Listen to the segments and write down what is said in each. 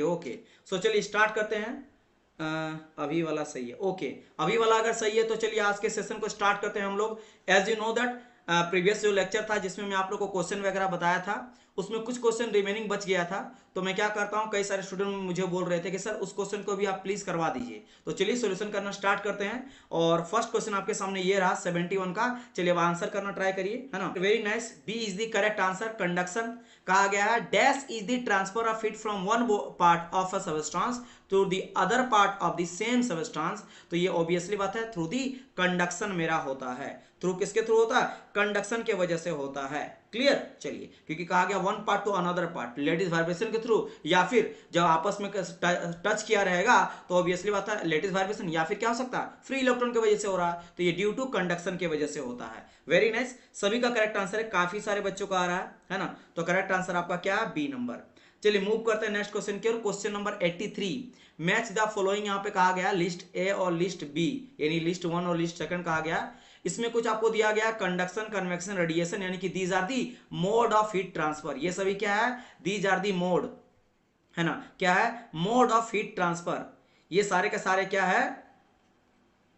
Okay, सो चलिए start करते हैं। अभी वाला सही है, ओके, अभी वाला अगर सही है तो चलिए आज के सेशन को स्टार्ट करते हैं हम लोग। As you know that previous जो लेक्चर था जिसमें मैं आप लोग को क्वेश्चन वगैरह बताया था, उसमें कुछ क्वेश्चन रिमेनिंग बच गया था। तो मैं क्या करता हूँ, कई सारे स्टूडेंट मुझे बोल रहे थे कि सर उस क्वेश्चन को भी आप प्लीज करवा दीजिए। तो चलिए सोल्यूशन करना स्टार्ट करते हैं। और फर्स्ट क्वेश्चन आपके सामने ये रहा 71 का। चलिए अब आंसर करना ट्राई करिए, है ना। Very nice, B is the correct answer. Conduction कहा गया है, dash is the transfer of heat from one part of a substance to the other part of the same substance. तो ये ऑब्वियसली बात है, थ्रू दी कंडक्शन मेरा होता है। थ्रू किसके थ्रू होता है? कंडक्शन के वजह से होता है। क्लियर? चलिए, क्योंकि कहा गया one part to another part, lattice vibration के थ्रू, या फिर जब आपस में टच किया रहेगा तो ऑब्वियसली बात है लेटिस वाइब्रेशन, या फिर क्या हो सकता है फ्री इलेक्ट्रॉन की वजह से हो रहा है, तो ये ड्यू टू कंडक्शन की वजह से होता है। वेरी नाइस, सभी का करेक्ट आंसर है, काफी सारे बच्चों का आ रहा है ना। तो करेक्ट आंसर आपका क्या है? B number. चलिए मूव करते हैं नेक्स्ट क्वेश्चन की ओर। Question number 83, match the following. यहाँ पे कहा गया लिस्ट ए और लिस्ट बी, यानी लिस्ट वन और लिस्ट सेकंड कहा गया। इसमें कुछ आपको दिया गया कंडक्शन, कन्वेक्शन, रेडिएशन, यानी कि these are the mode of heat transfer. ये सभी क्या है? दीज आर दी मोड, है ना। क्या है? Mode of heat transfer. ये सारे के सारे क्या है?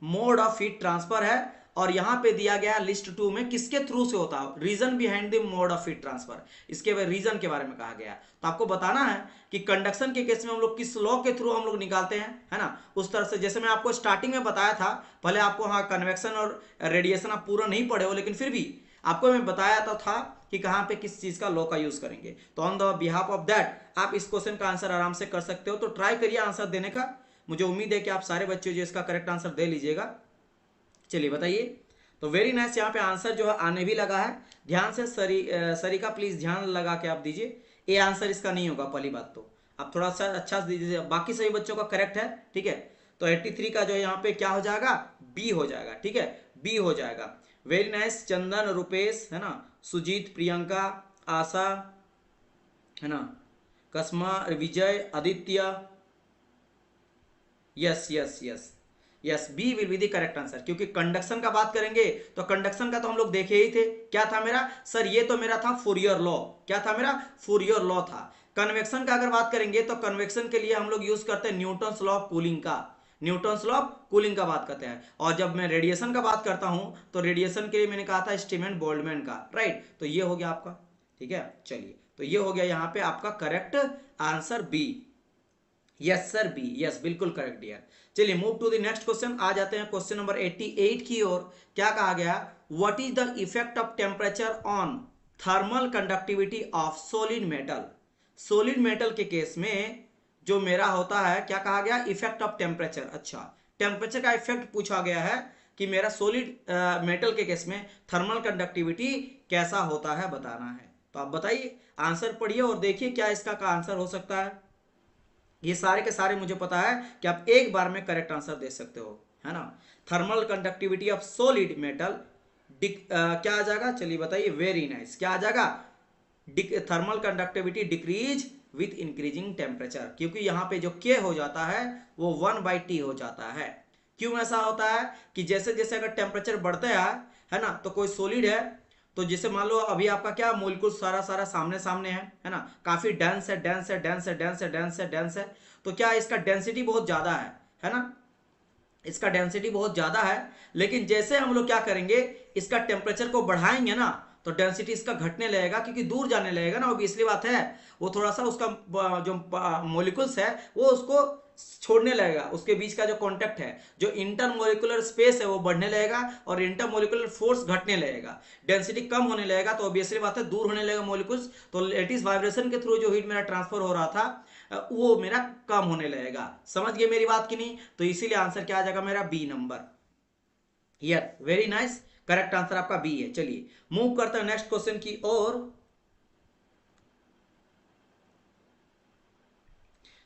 मोड ऑफ हीट ट्रांसफर है। और यहां पे दिया गया लिस्ट टू में किसके थ्रू से होता है, reason behind the mode of heat transfer, इसके रीजन के बारे में कहा गया। तो आपको बताना है कि कंडक्शन के केस में हम लोग किस लॉ के थ्रू हम लोग निकालते हैं, है ना। उस तरह से जैसे मैं आपको स्टार्टिंग में बताया था, भले आपको हाँ कन्वेक्शन और रेडिएशन आप पूरा नहीं पढ़े हो, लेकिन फिर भी आपको मैं बताया तो था कि कहां पे किस चीज का लॉ का यूज करेंगे। तो on the behalf of that आप इस क्वेश्चन का आंसर आराम से कर सकते हो। तो ट्राई करिए आंसर देने का। मुझे उम्मीद है कि आप सारे बच्चे जो इसका करेक्ट आंसर दे लीजिएगा। चलिए बताइए। तो वेरी नाइस, यहाँ पे आंसर जो है आने भी लगा है। ध्यान से सरी का प्लीज ध्यान लगा के आप दीजिए। ए आंसर इसका नहीं होगा, पहली बात तो आप थोड़ा सा अच्छा से दीजिए। बाकी सभी बच्चों का करेक्ट है, ठीक है। तो 83 का जो यहाँ पे क्या हो जाएगा? बी हो जाएगा, ठीक है, बी हो जाएगा। वेरी नाइस, चंदन, रुपेश, है ना, सुजीत, प्रियंका, आशा, है ना, Kasma, Vijay, Aditya, yes yes yes yes, B will be the correct answer. क्योंकि कंडक्शन का बात करेंगे तो कंडक्शन का तो हम लोग देखे ही थे, क्या था मेरा सर? ये तो मेरा था फूरियर लॉ। क्या था मेरा? फूरियर लॉ था। कन्वेक्शन का अगर बात करेंगे तो कन्वेक्शन के लिए हम लोग यूज करते हैं न्यूटन्स लॉ ऑफ कूलिंग का। न्यूटन्स लॉ ऑफ कूलिंग का बात करते हैं। और जब मैं रेडिएशन का बात करता हूं तो रेडिएशन के लिए मैंने कहा था स्टीफन बोल्ट्जमैन का, राइट। तो ये हो गया आपका, ठीक है। चलिए, तो ये हो गया यहाँ पे आपका correct answer B. Yes sir, B, yes बिल्कुल करेक्ट डियर। चलिए move to the next question, आ जाते हैं क्वेश्चन नंबर 88 की ओर। क्या कहा गया? What is the effect of temperature on thermal conductivity of solid metal. Solid metal के केस में जो मेरा होता है, क्या कहा गया? Effect of temperature. अच्छा, टेम्परेचर का इफेक्ट पूछा गया है कि मेरा सॉलिड मेटल के केस में थर्मल कंडक्टिविटी कैसा होता है, बताना है। तो आप बताइए, आंसर पढ़िए और देखिए क्या इसका का आंसर हो सकता है। ये सारे के सारे मुझे पता है कि आप एक बार में करेक्ट आंसर दे सकते हो, है ना। Thermal conductivity of solid metal क्या आ जाएगा? चलिए बताइए। वेरी नाइस, क्या आ जाएगा? Thermal conductivity decrease with increasing temperature. क्योंकि यहाँ पे जो के हो जाता है वो 1/T हो जाता है। क्यों ऐसा होता है कि जैसे जैसे अगर टेम्परेचर बढ़ता है ना, तो कोई सॉलिड है, तो जैसे मान लो अभी आपका क्या मोलिक्यूल सारा सारा सामने सामने है ना, काफी डेंस है, डेंस है, डेंस है, डेंस है, डेंस है, डेंस है। तो क्या इसका डेंसिटी बहुत ज्यादा है ना, इसका डेंसिटी बहुत ज्यादा है। लेकिन जैसे हम लोग क्या करेंगे, इसका टेम्परेचर को बढ़ाएंगे ना, तो डेंसिटी इसका घटने लगेगा, क्योंकि दूर जाने लगेगा ना। ऑब्वियसली बात है, वो थोड़ा सा उसका जो मोलिकुल्स है वो उसको छोड़ने लगेगा। उसके बीच का जो कांटेक्ट है, जो इंटरमोलिकुलर स्पेस है, वो बढ़ने लगेगा और इंटरमोलिकुलर फोर्स घटने लगेगा। डेंसिटी कम होने लगेगा तो ऑब्वियसली बात है दूर होने लगेगा मोलिकुल्स। तो लेटिस वाइब्रेशन के थ्रू जो हीट मेरा ट्रांसफर हो रहा था वो मेरा कम होने लगेगा। समझ गए मेरी बात की नहीं? तो इसीलिए आंसर क्या आ जाएगा मेरा? B number. यार वेरी नाइस, करेक्ट आंसर आपका बी है। चलिए मूव करते हैं नेक्स्ट क्वेश्चन की ओर।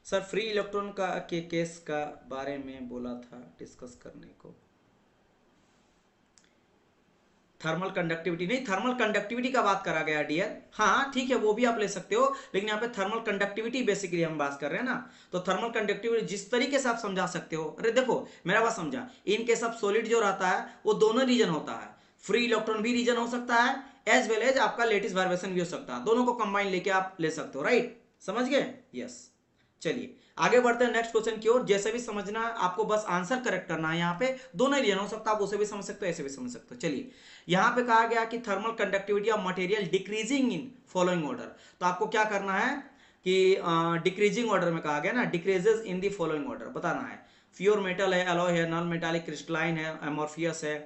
सर फ्री इलेक्ट्रॉन का के केस का बारे में बोला था डिस्कस करने को। थर्मल कंडक्टिविटी नहीं, थर्मल कंडक्टिविटी का बात करा गया डियर। हाँ ठीक है, वो भी आप ले सकते हो, लेकिन यहाँ पे थर्मल कंडक्टिविटी बेसिकली हम बात कर रहे हैं ना। तो थर्मल कंडक्टिविटी जिस तरीके से आप समझा सकते हो, अरे देखो मेरा बात समझा, इन केस ऑफ सॉलिड जो रहता है वो दोनों रीजन होता है। फ्री इलेक्ट्रॉन भी रीजन हो सकता है, एज वेल एज आपका लेटिस वाइब्रेशन भी हो सकता है। दोनों को कंबाइन लेके आप ले सकते हो, राइट। समझ गए? यस। चलिए आगे बढ़ते हैं नेक्स्ट क्वेश्चन की ओर। जैसे भी समझना है आपको, बस आंसर करेक्ट करना है। यहाँ पे दोनों रीजन हो सकता है, आप उसे भी समझ सकते हो ऐसे भी समझ सकते हो। चलिए यहाँ पे कहा गया कि thermal conductivity of material decreasing in following order. तो आपको क्या करना है कि डिक्रीजिंग ऑर्डर में कहा गया ना, decreases in the following order बताना है। प्योर मेटल है, एलॉय है, नॉन मेटालिक, क्रिस्टलाइन है, अमॉर्फियस है।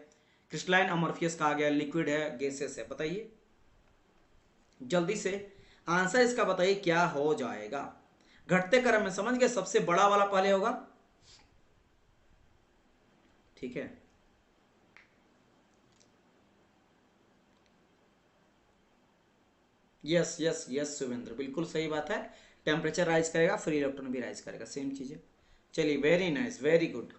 क्रिस्टलाइन अमॉर्फियस कहा गया, लिक्विड है, गैसेस है। बताइए जल्दी से आंसर इसका बताइए क्या हो जाएगा। घटते क्रम में समझ गए, सबसे बड़ा वाला पहले होगा, ठीक है। यस यस यस शुभेंद्र, बिल्कुल सही बात है। टेम्परेचर राइज करेगा, फ्री इलेक्ट्रॉन भी राइज करेगा, सेम चीज है। चलिए very nice, very good.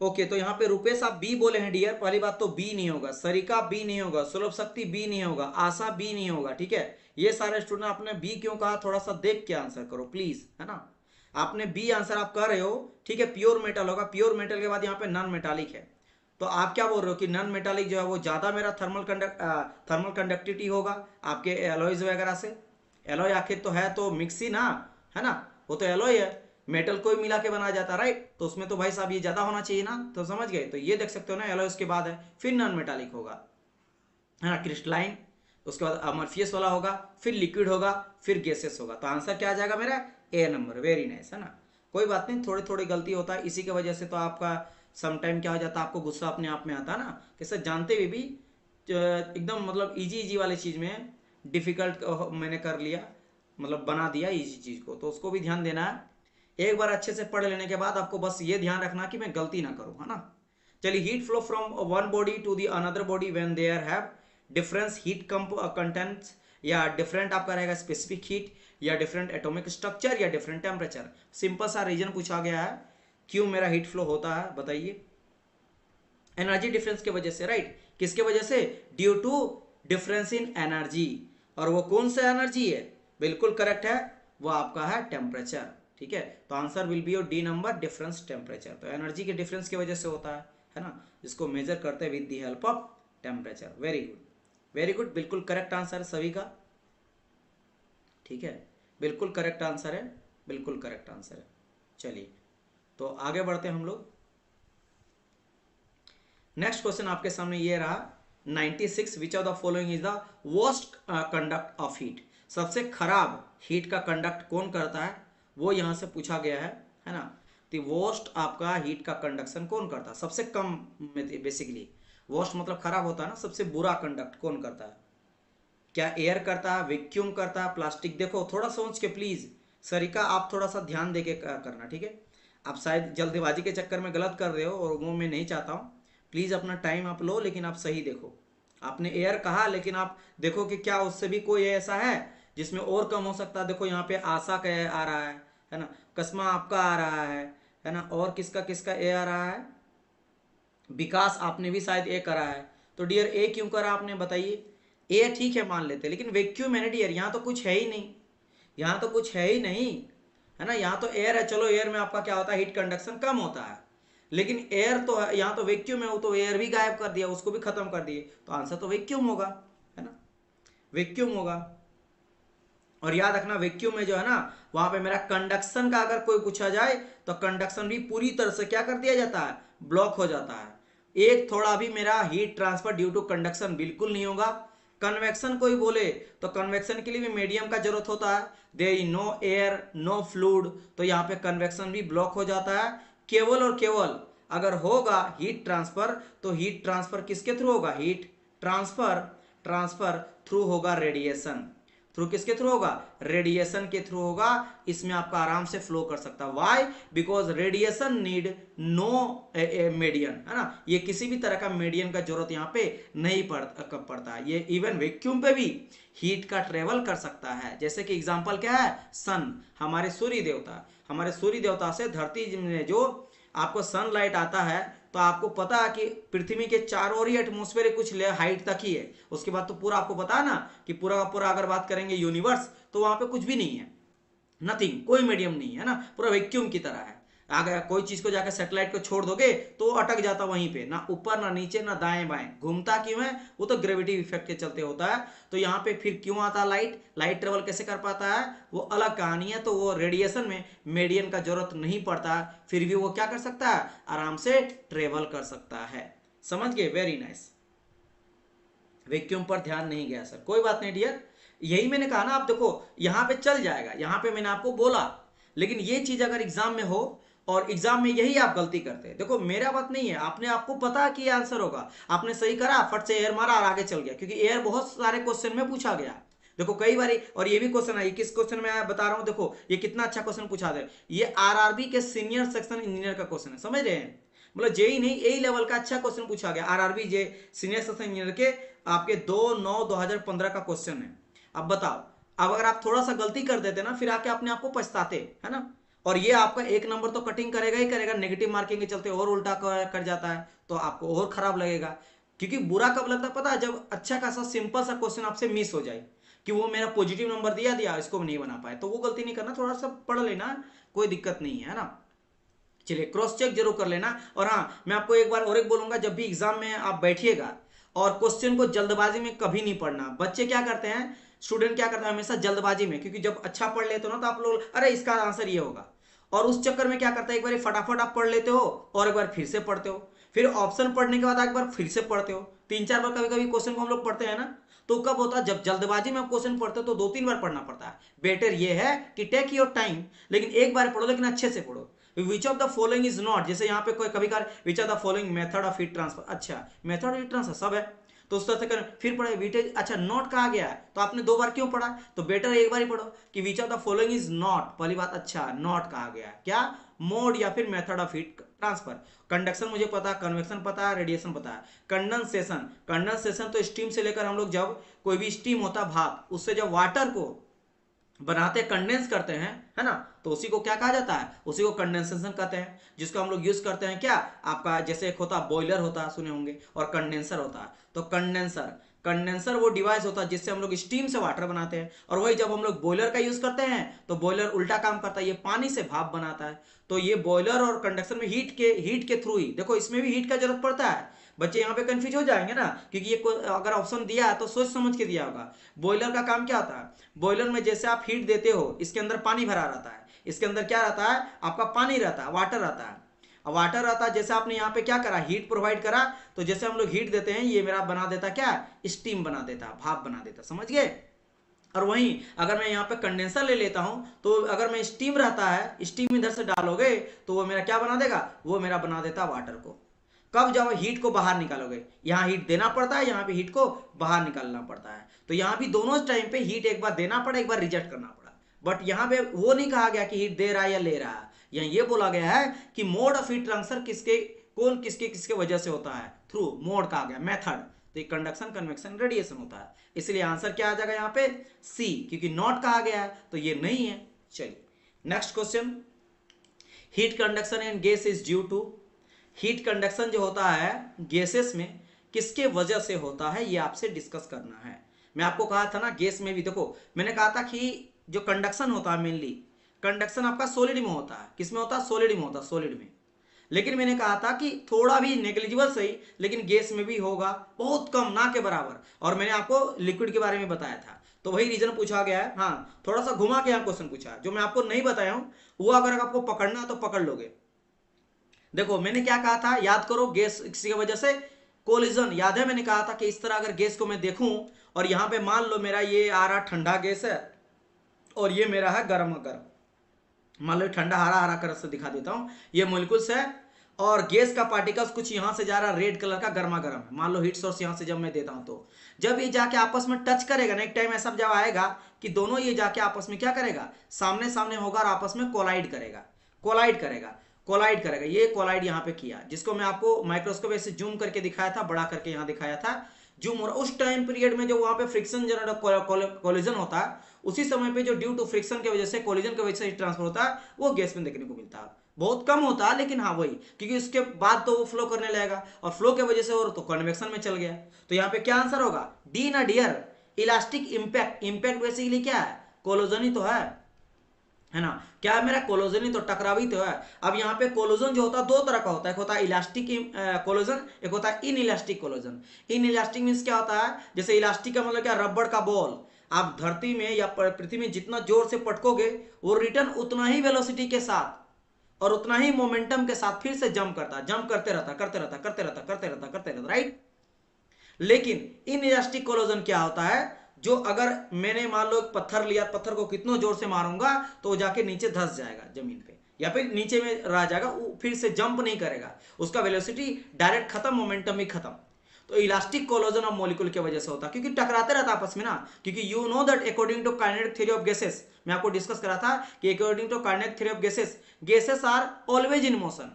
Okay तो यहाँ पे रुपेश आप बी बोले हैं डियर। पहली बात तो बी नहीं होगा, सरिका बी नहीं होगा, सुलभ शक्ति बी नहीं होगा, आशा बी नहीं होगा, ठीक है। ये सारे स्टूडेंट आपने बी क्यों कहा, थोड़ा सा देख के आंसर करो प्लीज, है ना। आपने बी आंसर आप कर रहे हो, ठीक है। प्योर मेटल होगा, प्योर मेटल के बाद यहाँ पे नॉन मेटालिक है। तो आप क्या बोल रहे हो कि नॉन मेटालिक जो है वो ज्यादा मेरा थर्मल कंडक्टिविटी होगा आपके एलॉयज वगैरह से। एलॉय आखिर तो है तो मिक्स ही ना, है ना, वो तो एलॉय है, मेटल को ही मिला के बनाया जाता है, राइट। तो उसमें तो भाई साहब ये ज्यादा होना चाहिए ना, तो समझ गए। तो ये देख सकते हो ना, एलॉय उसके बाद है, फिर नॉन मेटालिक होगा, है ना, क्रिस्टलाइन, उसके बाद अमॉर्फियस वाला होगा, फिर लिक्विड होगा, फिर गैसेस होगा। तो आंसर क्या आ जाएगा मेरा, ए नंबर। वेरी नाइस, है ना। कोई बात नहीं, थोड़ी थोड़ी गलती होता है, इसी की वजह से तो आपका समटाइम क्या हो जाता है, आपको गुस्सा अपने आप में आता है ना, कैसे जानते हुए भी एकदम मतलब इजी इजी वाली चीज में डिफिकल्ट मैंने कर लिया, मतलब बना दिया इजी चीज को, तो उसको भी ध्यान देना है। एक बार अच्छे से पढ़ लेने के बाद आपको बस ये ध्यान रखना कि मैं गलती ना करूं, है ना। चलिए heat flow from one body to the another body when there have difference heat contents, या डिफरेंट आपका रहेगा स्पेसिफिक हीट, या डिफरेंट एटॉमिक स्ट्रक्चर, या डिफरेंट टेम्परेचर। सिंपल सा रीजन पूछा गया है क्यों मेरा हीट फ्लो होता है, बताइए। एनर्जी डिफरेंस की वजह से, राइट। किसके वजह से, due to difference in energy. और वो कौन सा एनर्जी है, बिल्कुल करेक्ट है, वो आपका है टेम्परेचर, ठीक है। तो answer will be your D number, difference temperature. तो एनर्जी के डिफरेंस की वजह से होता है ना, जिसको मेजर करते हैं with the help of temperature. Very good, very good, बिल्कुल करेक्ट आंसर सभी का, ठीक है। बिल्कुल करेक्ट आंसर है, बिल्कुल करेक्ट आंसर है। चलिए तो आगे बढ़ते हैं हम लोग। नेक्स्ट क्वेश्चन आपके सामने ये रहा 96, which of the following is the worst conduct of heat. सबसे खराब हीट का कंडक्ट कौन करता है, वो यहां से पूछा गया है ना। तो वर्स्ट आपका हीट का कंडक्शन कौन करता है, सबसे कम में, बेसिकली वर्स्ट मतलब खराब होता है ना, सबसे बुरा कंडक्ट कौन करता है। क्या एयर करता है, वैक्यूम करता है, प्लास्टिक। देखो थोड़ा सोच के प्लीज, सरिका आप थोड़ा सा ध्यान देके करना, ठीक है। आप शायद जल्दबाजी के चक्कर में गलत कर रहे हो, और वो मैं नहीं चाहता हूँ। प्लीज अपना टाइम आप लो, लेकिन आप सही देखो। आपने एयर कहा, लेकिन आप देखो कि क्या उससे भी कोई ऐसा है जिसमें और कम हो सकता है। देखो यहाँ पे आशा का ए आ रहा है ना, कस्मा आपका आ रहा है ना, और किसका किसका ए आ रहा है, विकास आपने भी शायद ए करा है। तो डियर ए क्यों करा आपने, बताइए। ए ठीक है मान लेते, लेकिन वैक्यूम है ना डियर, यहाँ तो कुछ है ही नहीं, यहाँ तो कुछ है ही नहीं, है ना। यहाँ तो एयर है, चलो एयर में आपका क्या होता है, हीट कंडक्शन कम होता है, लेकिन एयर तो है, यहाँ तो वैक्यूम है, वो तो एयर भी गायब कर दिया, उसको भी खत्म कर दिए। तो आंसर तो वैक्यूम होगा, है ना, वैक्यूम होगा। और याद रखना वैक्यूम में जो है ना, वहां पे मेरा कंडक्शन का अगर कोई पूछा जाए तो कंडक्शन भी पूरी तरह से क्या कर दिया जाता है, ब्लॉक हो जाता है। एक थोड़ा भी मेरा heat transfer due to conduction बिल्कुल नहीं होगा। कन्वेक्शन कोई बोले तो कन्वेक्शन के लिए भी मीडियम का जरूरत होता है, there is no air no fluid, तो यहाँ पे कन्वेक्शन भी ब्लॉक हो जाता है। केवल और केवल अगर होगा हीट ट्रांसफर, तो हीट ट्रांसफर किसके थ्रू होगा, हीट ट्रांसफर थ्रू होगा रेडिएशन। थ्रू किसके थ्रू होगा, रेडिएशन के थ्रू होगा। इसमें आपका आराम से फ्लो कर सकता है। Why, because radiation need no median, है ना। ये किसी भी तरह का मीडियन का जरूरत यहाँ पे नहीं पड़ता है। ये इवन वैक्यूम पे भी हीट का ट्रेवल कर सकता है। जैसे कि एग्जांपल क्या है, सन, हमारे सूर्य देवता से धरती में जो आपको सनलाइट आता है, तो आपको पता है कि पृथ्वी के चारों ओर ही एटमॉस्फेयर कुछ हाइट तक ही है, उसके बाद तो पूरा आपको पता है ना कि पूरा का पूरा अगर बात करेंगे यूनिवर्स, तो वहां पे कुछ भी नहीं है, नथिंग, कोई मीडियम नहीं है ना, पूरा वैक्यूम की तरह है। अगर कोई चीज को जाकर सैटेलाइट को छोड़ दोगे तो अटक जाता वहीं पे, ना ऊपर ना नीचे ना दाएं बाएं, घूमता क्यों है? वो तो ग्रेविटी इफेक्ट के चलते होता है। तो यहाँ पे फिर क्यों आता लाइट? लाइट ट्रेवल कैसे कर पाता है वो अलग कहानी है। तो वो रेडिएशन में मीडियम का जरूरत नहीं पड़ता, फिर भी वो क्या कर सकता है? आराम से ट्रेवल कर सकता है। समझ गए? Very nice. वैक्यूम पर ध्यान नहीं गया सर, कोई बात नहीं डियर, यही मैंने कहा ना। आप देखो यहाँ पे चल जाएगा, यहाँ पे मैंने आपको बोला, लेकिन ये चीज अगर एग्जाम में हो और एग्जाम में यही आप गलती करते हैं, देखो मेरा बात नहीं है, आपने आपको पता कि ये आंसर होगा, आपने सही करा, फट से एयर मारा और आगे चल गया, क्योंकि एयर बहुत सारे क्वेश्चन में पूछा गया। देखो कई बार, और ये भी क्वेश्चन है, किस क्वेश्चन में मैं बता रहा हूँ, देखो ये कितना अच्छा क्वेश्चन पूछा दे, ये आरआरबी के सीनियर सेक्शन इंजीनियर का क्वेश्चन है, समझ रहे हैं? मतलब जेई नहीं, ए लेवल का अच्छा क्वेश्चन पूछा गया, आरआरबी जे सीनियर सेक्शन इंजीनियर के आपके 2/9/2015 का क्वेश्चन है। अब बताओ, अब अगर आप थोड़ा सा गलती कर देते ना, फिर आके अपने आप को पछताते, है ना? और ये आपका 1 नंबर तो कटिंग करेगा ही करेगा, नेगेटिव मार्किंग के चलते और उल्टा कर जाता है, तो आपको और खराब लगेगा। क्योंकि बुरा कब लगता है पता है? जब अच्छा खासा सिंपल सा क्वेश्चन आपसे मिस हो जाए, कि वो मेरा पॉजिटिव नंबर दिया इसको नहीं बना पाए, तो वो गलती नहीं करना, थोड़ा सा पढ़ लेना, कोई दिक्कत नहीं है ना। चलिए क्रॉस चेक जरूर कर लेना। और हाँ, मैं आपको एक बार और एक बोलूंगा, जब भी एग्जाम में आप बैठिएगा और क्वेश्चन को जल्दबाजी में कभी नहीं पढ़ना। बच्चे क्या करते हैं, स्टूडेंट क्या करता है हमेशा जल्दबाजी में, क्योंकि जब अच्छा पढ़ लेते हो ना तो आप लोग अरे इसका आंसर ये होगा, और उस चक्कर में क्या करता है, एक बार फटाफट आप पढ़ लेते हो और एक बार फिर से पढ़ते हो, फिर ऑप्शन पढ़ने के बाद एक बार फिर से पढ़ते हो, 3-4 बार कभी कभी क्वेश्चन को हम लोग पढ़ते हैं ना। तो कब होता है, जब जल्दबाजी में आप क्वेश्चन पढ़ते हो तो 2-3 बार पढ़ना पड़ता है। बेटर ये है कि टेक योर टाइम, लेकिन एक बार पढ़ो, लेकिन अच्छे से पढ़ो। Which of the following is not, जैसे यहाँ पे कोई कभी कभार which of the following method of heat transfer, अच्छा मेथड ऑफ हीट ट्रांसफर सब है, तो उस तरह से करें, फिर पढ़े वीटेज, अच्छा नॉट कहा गया है तो आपने 2 बार क्यों पढ़ा? तो बेटर एक बार ही पढ़ो कि which of the following is not, पहली बात, अच्छा नॉट कहा गया है, क्या? मोड या फिर method of heat transfer. Conduction मुझे पता है, कन्वेक्शन पता है, रेडिएशन पता है। कंडेंसेशन, कंडेंसेशन तो स्टीम से लेकर हम लोग जब कोई भी स्टीम होता भाप, उससे जब वाटर को बनाते कंडेंस करते हैं, है ना, तो उसी को क्या कहा जाता है? उसी को कंडेंसेशन कहते हैं, जिसको हम लोग यूज करते हैं क्या, आपका जैसे एक होता बॉयलर होता है, सुने होंगे, और कंडेंसर होता है। तो कंडेंसर वो डिवाइस होता है जिससे हम लोग स्टीम से वाटर बनाते हैं, और वही जब हम लोग बॉयलर का यूज करते हैं तो बॉयलर उल्टा काम करता है, ये पानी से भाप बनाता है। तो ये बॉयलर और कंडक्शन में हीट के थ्रू ही, देखो इसमें भी हीट का जरूरत पड़ता है। बच्चे यहाँ पे कंफ्यूज हो जाएंगे ना, क्योंकि ये अगर ऑप्शन दिया है तो सोच समझ के दिया होगा। बॉयलर का काम क्या होता है? बॉयलर में जैसे आप हीट देते हो, इसके अंदर पानी भरा रहता है, इसके अंदर क्या रहता है? आपका पानी रहता है, वाटर रहता है। वाटर रहता है, जैसे आपने यहाँ पे क्या करा, हीट प्रोवाइड करा, तो जैसे हम लोग हीट देते हैं, ये मेरा बना देता क्या, स्टीम बना देता, भाप बना देता, समझ गए? और वहीं अगर मैं यहाँ पे कंडेंसर ले लेता हूँ, तो अगर मैं स्टीम रहता है, स्टीम इधर से डालोगे तो वो मेरा क्या बना देगा, वो मेरा बना देता वाटर को। कब? जब हीट को बाहर निकालोगे, यहाँ हीट देना पड़ता है, यहाँ पे हीट को बाहर निकालना पड़ता है। तो यहाँ भी दोनों टाइम पे हीट एक बार देना पड़ा, एक बार रिजेक्ट करना पड़ा। बट यहाँ पे वो नहीं कहा गया कि हीट दे रहा है या ले रहा है, यहाँ ये बोला गया है कि मोड ऑफ हीट ट्रांसफर किसके वजह से होता है, थ्रू मोड कहा गया, मेथड। तो ये कंडक्शन, कन्वेक्शन, रेडिएशन होता है, इसलिए आंसर क्या आ जाएगा यहाँ पे? सी, क्योंकि नॉट कहा गया है तो ये नहीं है। चलिए next question, heat conduction in gas is due to, heat conduction जो होता है गैसेस में किसके वजह से होता है, ये आपसे डिस्कस करना है। मैं आपको कहा था ना, गैस में भी देखो, मैंने कहा था कि जो कंडक्शन होता है, मेनली कंडक्शन आपका सॉलिड में होता है, किसमें होता है? सॉलिड में होता है, सॉलिड में। लेकिन मैंने कहा था कि थोड़ा भी नेग्लिजिबल सही, लेकिन गैस में भी होगा, बहुत कम, ना के बराबर। और मैंने आपको लिक्विड के बारे में बताया था, तो वही रीजन पूछा गया है। हाँ, थोड़ा सा घुमा के यहाँ क्वेश्चन पूछा, जो मैं आपको नहीं बताया हूँ वो अगर आपको पकड़ना तो पकड़ लोगे। देखो मैंने क्या कहा था, याद करो, गैस की वजह से कोलिजन, याद है मैंने कहा था कि इस तरह अगर गैस को मैं देखूं, और यहाँ पे मान लो मेरा ये आ रहा ठंडा गैस है और ये मेरा है गर्म गर्म, मान लो ठंडा हरा हरा कलर से दिखा देता हूँ, ये मोलिकुल्स है, और गैस का पार्टिकल्स कुछ यहाँ से जा रहा है रेड कलर का, गर्मा गर्म है। मान लो हीट सोर्स यहाँ से जब मैं देता हूँ, तो जब ये जाके आपस में टच करेगा ना, एक टाइम ऐसा जब आएगा कि दोनों ये जाके आपस में क्या करेगा, सामने सामने होगा और आपस में कोलाइड करेगा, कोलाइड करेगा। ये कोलाइड यहाँ पे किया, जिसको मैं आपको माइक्रोस्कोप से जूम करके दिखाया था, बड़ा करके यहाँ दिखाया था, जूम हो रहा। उस टाइम पीरियड में जो वहाँ पे फ्रिक्शन जनरेट कोलिजन होता है, उसी समय पे जो ड्यू टू फ्रिक्शन की वजह से, कोलिजन की वजह से ट्रांसफर होता है, वो गैस में देखने को मिलता है। बहुत कम होता है, लेकिन हाँ वही, क्योंकि उसके बाद तो वो फ्लो करने लगेगा, और फ्लो की वजह से और तो कन्वेक्शन में चल गया। तो यहाँ पे क्या आंसर होगा? डी ना dear, elastic impact. Impact basically क्या है? कोलिजन ही तो है। है ना। क्या है मेरा कोलोजन ही तो टकराव ही तो है। अब यहाँ पे कोलोजन जो होता है दो तरह का होता है, एक होता है इलास्टिक कोलोजन, एक होता है in elastic कोलोजन। In elastic means क्या होता है, जैसे इलास्टिक का मतलब क्या, रबड़ का बॉल, आप धरती में या पृथ्वी में जितना जोर से पटकोगे वो रिटर्न उतना ही वेलोसिटी के साथ और उतना ही मोमेंटम के साथ फिर से जंप करता है, जंप करते रहता करते रहता करते रहता करते रहता करते रहता, राइट। लेकिन इन इलास्टिक कोलोजन क्या होता है, जो अगर मैंने मान लो एक पत्थर लिया, पत्थर को कितना जोर से मारूंगा तो वो जाके नीचे धंस जाएगा जमीन पे या फिर नीचे में रह जाएगा, वो फिर से जंप नहीं करेगा, उसका वेलोसिटी डायरेक्ट खत्म, मोमेंटम ही खत्म। तो इलास्टिक कोलोजन ऑफ मॉलिक्यूल की वजह से होता है, क्योंकि टकराते रहता आपस में ना, क्योंकि you know that according to kinetic theory of gases, मैं आपको डिस्कस करा था कि according to kinetic theory of gases, gases are always in motion,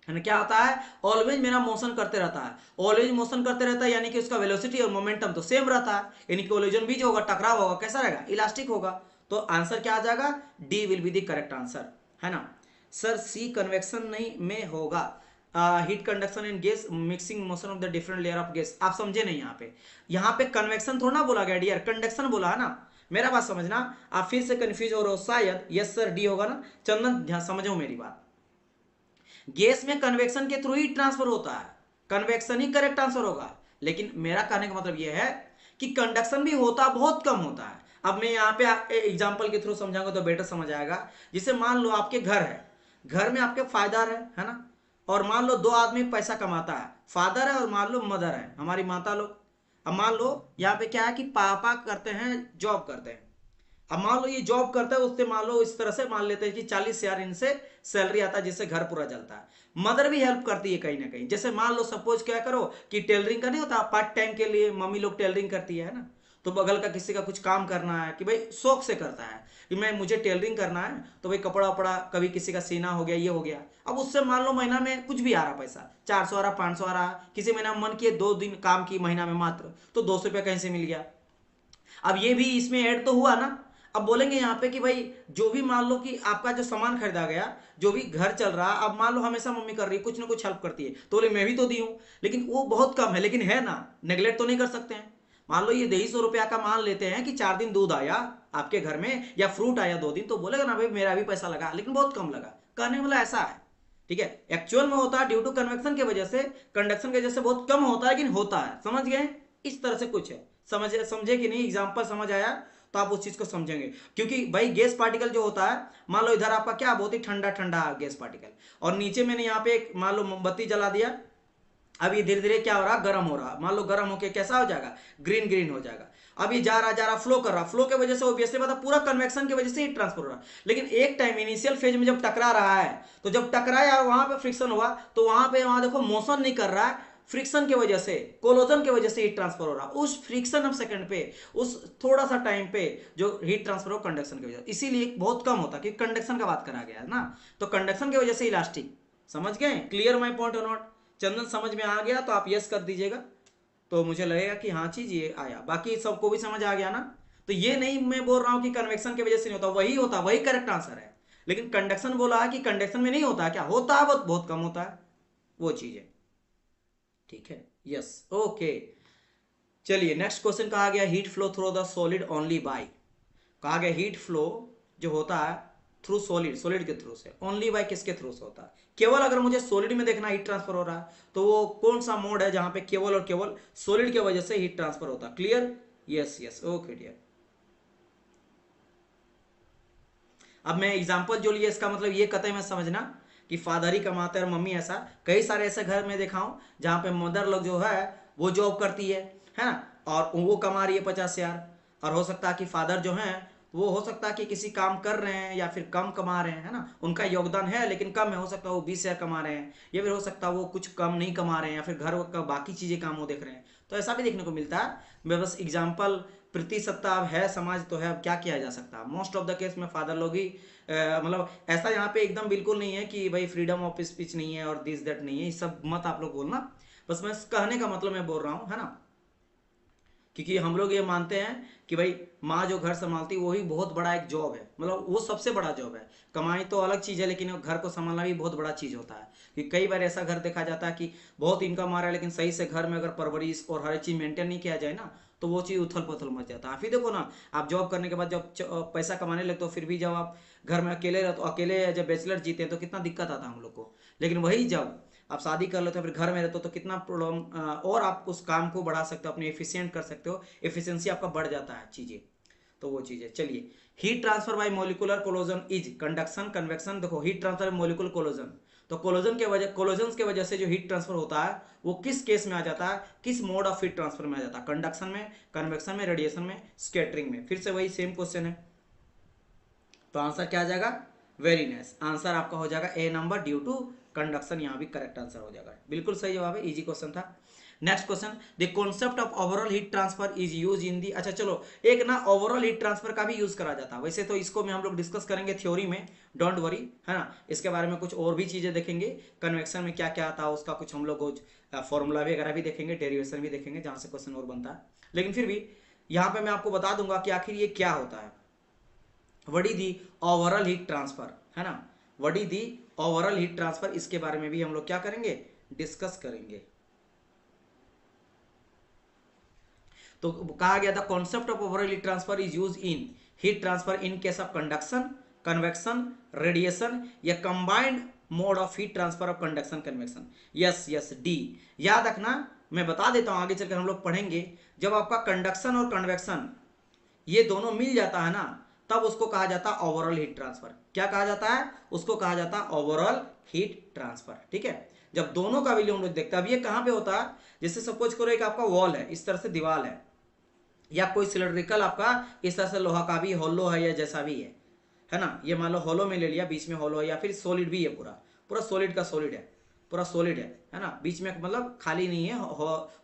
है ना। क्या होता है, ऑलवेज मेरा मोशन करते रहता है, ऑलवेज मोशन करते रहता है, यानी कि उसका वेलोसिटी और मोमेंटम तो सेम रहता है, यानी कि कोलिजन भी जो होगा, टकराव होगा, कैसा रहेगा, इलास्टिक होगा। तो आंसर क्या आ जाएगा, D will be the correct answer, है ना। सर सी कन्वेक्शन नहीं में होगा, heat conduction in gas mixing motion of the different layer of gas, आप समझे नहीं यहाँ पे कन्वेक्शन थोड़ा ना बोला गया डियर, कंडक्शन बोला है ना। मेरा बात समझना, आप फिर से कंफ्यूज हो रहे हो शायद, यस सर डी होगा ना। चंदन ध्यान समझो मेरी बात, गैस में कन्वेक्शन के थ्रू ही ट्रांसफर होता है, कन्वेक्शन ही करेक्ट आंसर होगा। लेकिन मेरा कहने का मतलब यह है कि कंडक्शन भी होता बहुत कम होता है। अब मैं यहाँ पे एग्जांपल के थ्रू समझाऊंगा तो बेटर समझ आएगा। जैसे मान लो आपके घर है, घर में आपके फादर है ना, और मान लो दो आदमी पैसा कमाता है, फादर है और मान लो मदर है, हमारी माता लोग। अब मान लो यहाँ पे क्या है कि पापा करते हैं, जॉब करते हैं। अब मान लो ये जॉब करता है, उससे मान लो इस तरह से मान लेते हैं कि 40,000 इनसे सैलरी आता है, जिससे घर पूरा चलता है। मदर भी हेल्प करती है कहीं ना कहीं, जैसे मान लो सपोज क्या करो कि टेलरिंग का नहीं होता, पार्ट टाइम के लिए मम्मी लोग टेलरिंग करती है ना, तो बगल का किसी का कुछ काम करना है कि भाई शौक से करता है कि मैं मुझे टेलरिंग करना है, तो भाई कपड़ा वपड़ा कभी किसी का सीना हो गया, ये हो गया। अब उससे मान लो महीना में कुछ भी आ रहा पैसा, 400 आ रहा, 500 आ रहा, किसी महीना में मन किए 2 दिन काम की महीना में मात्र, तो 200 रुपया कहीं से मिल गया। अब ये भी इसमें ऐड तो हुआ ना। अब बोलेंगे यहाँ पे कि भाई जो भी मान लो कि आपका जो सामान खरीदा गया, जो भी घर चल रहा, अब मान लो हमेशा मम्मी कर रही है, कुछ ना कुछ हेल्प करती है, तो बोले मैं भी तो दी हूँ, लेकिन वो बहुत कम है, लेकिन है ना, नेगलेक्ट तो नहीं कर सकते हैं। मान लो ये 250 रुपया का मान लेते हैं कि 4 दिन दूध आया आपके घर में या फ्रूट आया 2 दिन, तो बोलेगा ना भाई मेरा भी पैसा लगा, लेकिन बहुत कम लगा, कहने वाला ऐसा है। ठीक है, एक्चुअल में होता है ड्यू टू कन्वेक्शन की वजह से, कंडक्शन की वजह से बहुत कम होता है, लेकिन होता है, समझ गए। इस तरह से कुछ है, समझे कि नहीं, एग्जाम्पल समझ आया तो आप उस चीज को समझेंगे। क्योंकि भाई गैस पार्टिकल जो होता है, मान लो इधर आपका क्या बहुत ही ठंडा ठंडा गैस पार्टिकल, और नीचे मैंने यहाँ पे एक मान लो मोमबत्ती जला दिया, अब ये धीरे धीरे क्या हो रहा, गर्म हो रहा, मान लो गर्म होके कैसा हो जाएगा, ग्रीन ग्रीन हो जाएगा। अब ये जा रहा फ्लो कर रहा, फ्लो की वजह से ऑब्वियसली बात है पूरा कन्वेक्शन की वजह से ही ट्रांसफर हो रहा। लेकिन एक टाइम इनिशियल फेज में जब टकरा रहा है, तो जब टकराया वहां पे फ्रिक्शन हुआ, तो वहां देखो मोशन नहीं कर रहा है, फ्रिक्शन की वजह से, कोलोजन की वजह से हीट ट्रांसफर हो रहा, उस फ्रिक्शन ऑफ सेकंड पे, उस थोड़ा सा टाइम पे जो हीट ट्रांसफर हो कंडक्शन की वजह से, इसीलिए बहुत कम होता है, क्योंकि कंडक्शन का बात करा गया है ना, तो कंडक्शन की वजह से इलास्टिक। समझ गए, क्लियर माई पॉइंट और नॉट। चंदन समझ में आ गया तो आप यस कर दीजिएगा, तो मुझे लगेगा कि हाँ चीज ये आया, बाकी सबको भी समझ आ गया ना। तो ये नहीं मैं बोल रहा हूं कि कन्वेक्शन की वजह से नहीं होता, वही होता, वही करेक्ट आंसर है। लेकिन कंडक्शन बोला है कि कंडक्शन में नहीं होता, क्या होता है, बहुत बहुत कम होता है, वो चीज है। ठीक है, यस, ओके। चलिए नेक्स्ट क्वेश्चन कहा गया, heat flow through the solid only by, कहा गया हीट फ्लो जो होता है थ्रू सॉलिड, सॉलिड के थ्रू से, ओनली बाय किसके थ्रू से होता है, केवल अगर मुझे सॉलिड में देखना हीट ट्रांसफर हो रहा है, तो वो कौन सा मोड है जहां पे केवल और केवल सॉलिड की वजह से हीट ट्रांसफर होता है। Clear, yes yes, okay dear. अब मैं एग्जांपल जो लिए इसका मतलब ये कतई में समझना कि फादर ही कमाते हैं और मम्मी ऐसा, कई सारे ऐसे घर में देखा हूं जहां पे मदर लोग जो है वो जॉब करती है ना, और वो कमा रही है 50,000, और हो सकता है कि फादर जो है वो हो सकता है कि किसी काम कर रहे हैं या फिर कम कमा रहे हैं, है ना, उनका योगदान है लेकिन कम है, हो सकता है वो 20,000 कमा रहे हैं, या फिर हो सकता है वो कुछ कम नहीं कमा रहे हैं, या फिर घर का बाकी चीजें काम वो देख रहे हैं, तो ऐसा भी देखने को मिलता है। मैं बस एग्जाम्पल, प्रतिशतता अब है, समाज तो है, अब क्या किया जा सकता है, मोस्ट ऑफ द केस में फादर लोग ही मतलब ऐसा यहाँ पे एकदम बिल्कुल नहीं है कि भाई फ्रीडम ऑफ स्पीच नहीं है और दिस दैट नहीं है, ये सब मत आप लोग बोलना, बस मैं कहने का मतलब मैं बोल रहा हूँ, है ना। क्योंकि हम लोग ये मानते हैं कि भाई माँ जो घर संभालती है वही बहुत बड़ा एक जॉब है, मतलब वो सबसे बड़ा जॉब है। कमाई तो अलग चीज़ है, लेकिन घर को संभालना भी बहुत बड़ा चीज़ होता है। कि कई बार ऐसा घर देखा जाता है कि बहुत इनकम आ रहा है, लेकिन सही से घर में अगर परवरिश और हर चीज़ मेंटेन नहीं किया जाए ना, तो वो चीज़ उथल पुथल मच जाता है। फिर देखो ना, आप जॉब करने के बाद जब पैसा कमाने लगते हो, फिर भी जब आप घर में अकेले रहो तो अकेले जब बैचलर जीते हैं तो कितना दिक्कत आता है हम लोग को, लेकिन वही जब आप शादी कर लेते हो फिर घर में रहते हो तो कितना प्रॉब्लम, और आप उस काम को बढ़ा सकते हो, अपने एफिशिएंट कर सकते हो, एफिशिएंसी आपका बढ़ जाता है चीज़ें, तो वो चीज़ है। चलिए, heat transfer by molecular कोलोजन is conduction convection. देखो हीट ट्रांसफर मोलिकुलर कोलोजन, तो कोलोजन के वजह से जो हीट ट्रांसफर होता है वो किस केस में आ जाता है, किस मोड ऑफ हीट ट्रांसफर में आ जाता है, कंडक्शन में, कन्वेक्शन में, रेडिएशन में, स्कैटरिंग में। फिर से वही सेम क्वेश्चन है, तो आंसर क्या आ जाएगा, वेरी नाइस, आंसर आपका हो जाएगा ए नंबर ड्यू टू कंडक्शन, यहाँ भी करेक्ट आंसर हो जाएगा, बिल्कुल सही जवाब है, इजी क्वेश्चन था। Next question, the concept of overall heat transfer is use in the, अच्छा चलो एक ना ओवरऑल हीट ट्रांसफर का भी यूज करा जाता है, वैसे तो इसको में हम लोग डिस्कस करेंगे थ्योरी में, डोंट वरी, है ना, इसके बारे में कुछ और भी चीजें देखेंगे, कन्वेक्शन में क्या क्या आता है उसका कुछ हम लोग फॉर्मूला वगैरह भी देखेंगे, डेरिवेशन भी देखेंगे, जहाँ से क्वेश्चन और बनता है, लेकिन फिर भी यहाँ पे मैं आपको बता दूंगा कि आखिर ये क्या होता है, what is the overall heat transfer, है ना, what is the overall heat transfer, इसके बारे में भी हम लोग क्या करेंगे, डिस्कस करेंगे। तो कहा गया था concept of overall heat transfer is use in heat transfer in case of conduction, convection, radiation या combined mode of heat transfer of conduction convection. Yes yes D, याद रखना, मैं बता देता हूं आगे चलकर हम लोग पढ़ेंगे, जब आपका कंडक्शन और कन्वेक्शन ये दोनों मिल जाता है ना, तब उसको कहा जाता है ओवरऑल हीट ट्रांसफर। क्या कहा जाता है, उसको कहा जाता है ओवरऑल हीट ट्रांसफर, ठीक है, जब दोनों का वैल्यू हम लोग देखते हैं। अब ये कहां पे होता है, जैसे सपोज करो एक आपका वॉल है, इस तरह से दीवार है, या कोई सिलेंड्रिकल आपका इस तरह से लोहा का भी हॉलो है या जैसा भी है ना, ये मान लो हॉलो में ले लिया, बीच में हॉलो है, या फिर सॉलिड भी है, पूरा पूरा सॉलिड का सॉलिड है, पूरा सॉलिड है ना, बीच में मतलब खाली नहीं है,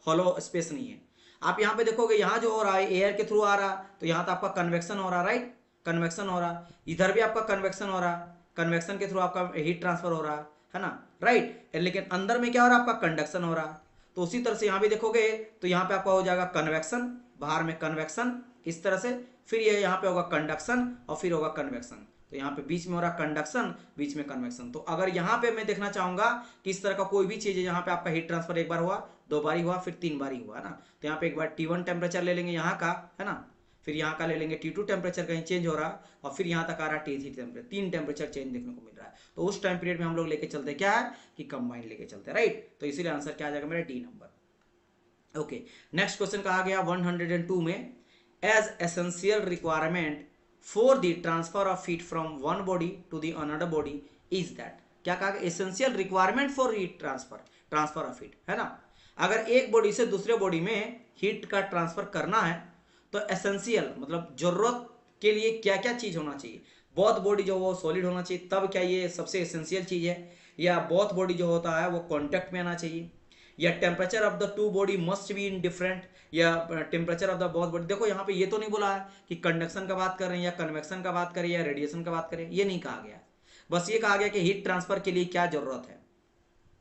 हॉलो स्पेस नहीं है। आप यहाँ पे देखोगे, यहाँ जो हो रहा है एयर के थ्रू आ रहा, तो यहाँ तो आपका कन्वेक्शन हो रहा, राइट, कन्वेक्शन हो रहा, इधर भी आपका कन्वेक्शन हो रहा, कन्वेक्शन के थ्रू आपका हीट ट्रांसफर हो रहा है ना, राइट, लेकिन अंदर में क्या हो रहा है, आपका कंडक्शन हो रहा। तो उसी तरह से यहाँ भी देखोगे तो यहाँ पे आपका हो जाएगा कन्वेक्शन, बाहर में कन्वेक्शन इस तरह से, फिर ये यहाँ पे होगा कंडक्शन और फिर होगा कन्वेक्शन, तो यहाँ पे बीच में हो रहा कंडक्शन, बीच में कन्वेक्शन। तो अगर यहाँ पे मैं देखना चाहूंगा कि इस तरह का कोई भी चीज है, यहाँ पे आपका हीट ट्रांसफर एक बार हुआ, दो बारी हुआ, फिर तीन बारी हुआ, है ना, तो यहाँ पे एक बार T1 टेम्परेचर ले लेंगे यहाँ का, है ना, फिर यहाँ का ले लेंगे T2 टेम्परेचर कहीं चेंज हो रहा, और फिर यहाँ तक आ रहा T3 टेम्परेचर, तीन टेम्परेचर चेंज देखने को मिल रहा है। तो उस टाइम पीरियड में हम लोग लेके चलते हैं क्या है कि कंबाइंड लेके चलते हैं, राइट, तो इसीलिए आंसर क्या आ जाएगा मेरा D number. Okay, next question कहा गया 102 में, as essential requirement for the transfer of heat from one body to the another body is that, क्या कहा, essential requirement for heat transfer of heat, है ना, अगर एक बॉडी से दूसरे बॉडी में हीट का ट्रांसफर करना है तो एसेंशियल मतलब जरूरत के लिए क्या क्या चीज होना चाहिए, बोथ बॉडी जो वो सॉलिड होना चाहिए, तब क्या ये सबसे एसेंशियल चीज है, या बोथ बॉडी जो होता है वो कॉन्टेक्ट में आना चाहिए, या temperature of the two body must be in different, या temperature of the both body. देखो यहाँ पे ये तो नहीं बोला है कि कंडक्शन का बात कर रहे हैं या कन्वेक्शन का बात करें या रेडिएशन का बात करें, ये नहीं कहा गया, बस ये कहा गया कि हीट ट्रांसफर के लिए क्या जरूरत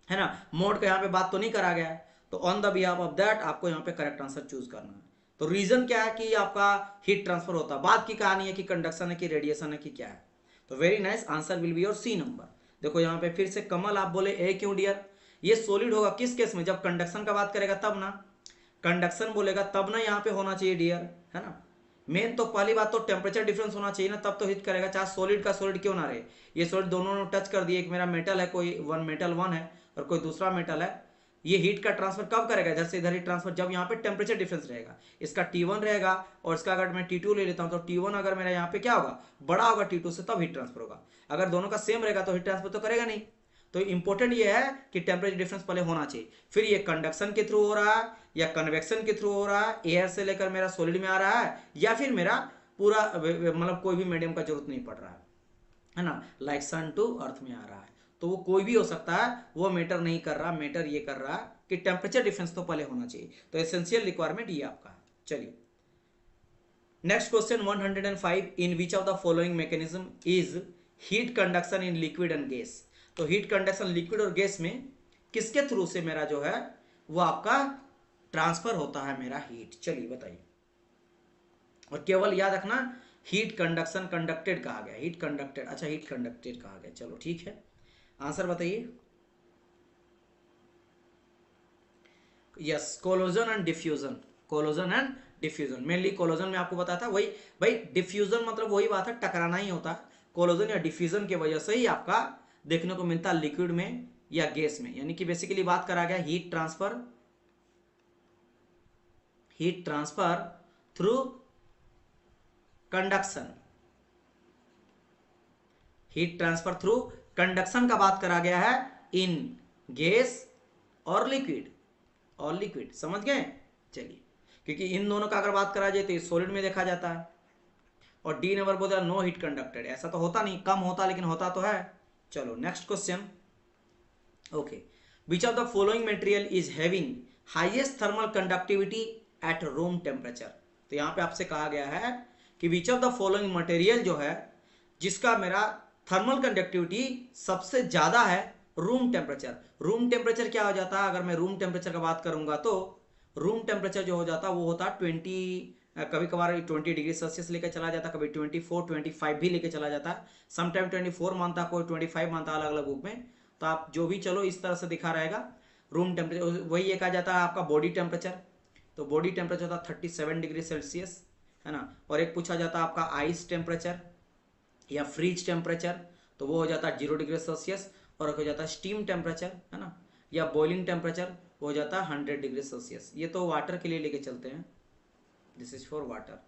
है ना, मोड का यहाँ पे बात तो नहीं करा गया है, तो on the behalf of that आपको यहाँ पे करेक्ट आंसर चूज करना है। तो रीजन क्या है कि आपका हीट ट्रांसफर होता है, बात की कहानी है कि कंडक्शन है कि रेडिएशन है कि क्या है, तो very nice, answer will be your C number. देखो यहाँ पे फिर से कमल आप बोले ए क्यों डियर, ये सॉलिड होगा किस केस में, जब कंडक्शन का बात करेगा तब ना, कंडक्शन बोलेगा तब ना यहाँ पे होना चाहिए डियर, है ना, मेन तो पहली बात तो टेम्परेचर डिफरेंस होना चाहिए ना, तब तो हीट करेगा, चाहे सॉलिड का सॉलिड क्यों ना रहे, ये सॉलिड दोनों ने टच कर दिए, एक मेरा मेटल है, कोई मेटल वन है और कोई दूसरा मेटल है, ये हीट का ट्रांसफर कब करेगा, इधर से इधर ही ट्रांसफर, जब यहाँ पे टेम्परेचर डिफरेंस रहेगा, इसका T1 रहेगा और इसका अगर मैं T2 ले लेता हूँ तो T1 अगर मेरा यहाँ पे क्या होगा, बड़ा होगा T2 से, तब हीट ट्रांसफर होगा, अगर दोनों का सेम रहेगा तो हीट ट्रांसफर तो करेगा नहीं। तो इंपॉर्टेंट ये है कि टेम्परेचर डिफरेंस पहले होना चाहिए, फिर ये कंडक्शन के थ्रू हो रहा है या कन्वेक्शन के थ्रू हो रहा है, एयर से लेकर मेरा सॉलिड में आ रहा है, या फिर मेरा पूरा मतलब कोई भी मीडियम का जरूरत नहीं पड़ रहा है ना, लाइक सन टू अर्थ में आ रहा है, तो वो कोई भी हो सकता है, वो मैटर नहीं कर रहा, मैटर ये कर रहा कि टेम्परेचर डिफरेंस तो पहले होना चाहिए, तो एसेंशियल रिक्वायरमेंट ये आपका है। चलिए next question 105, in which of the following mechanism is heat conduction in liquid and gas, तो हीट कंडक्शन लिक्विड और गैस में किसके थ्रू से मेरा जो है वो आपका ट्रांसफर होता है मेरा हीट, चलिए बताइए, और केवल याद रखना हीट कंडक्शन कंडक्टेड कहा गया, हीट कंडक्टेड, अच्छा हीट कंडक्टेड कहा गया, चलो ठीक है, आंसर बताइए। Yes, कोलोजन and diffusion, कोलोजन and diffusion, mainly कोलोजन में आपको बताया था, वही भाई डिफ्यूजन मतलब वही बात है, टकराना ही होता है, कोलोजन या डिफ्यूजन की वजह से ही आपका देखने को मिलता है लिक्विड में या गैस में। यानी कि बेसिकली बात करा गया heat transfer through conduction, heat transfer through conduction का बात करा गया है इन गैस और लिक्विड, समझ गए। चलिए, क्योंकि इन दोनों का अगर बात करा जाए तो सॉलिड में देखा जाता है, और डी नंबर बोला नो हीट कंडक्टेड, ऐसा तो होता नहीं, कम होता लेकिन होता तो है। चलो next question. Okay, which of the following material is having highest thermal conductivity at room temperature. तो यहाँ पे आपसे कहा गया है कि which of the following material जो है जिसका मेरा थर्मल कंडक्टिविटी सबसे ज्यादा है रूम टेम्परेचर। रूम टेम्परेचर क्या हो जाता है, अगर मैं रूम टेम्परेचर का बात करूंगा तो रूम टेम्परेचर जो हो जाता है वो होता है 20, कभी कभार 20 डिग्री सेल्सियस लेकर चला जाता है, कभी 24 25 भी लेकर चला जाता है, समटाइम 24 मानता, कोई 25 मानता, अलग अलग बुक में। तो आप जो भी चलो इस तरह से दिखा रहेगा रूम टेम्परेचर। वही एक आ जाता है आपका बॉडी टेम्परेचर, तो बॉडी टेम्परेचर होता है 37 डिग्री सेल्सियस, है ना। और एक पूछा जाता है आपका आइस टेम्परेचर या फ्रीज टेम्परेचर, तो वो हो जाता है 0 डिग्री सेल्सियस। और एक हो जाता है स्टीम टेम्परेचर, है ना, या बॉइलिंग टेम्परेचर, वो हो जाता है 100 डिग्री सेल्सियस। ये तो वाटर के लिए लेके चलते हैं, दिस इज फॉर वाटर।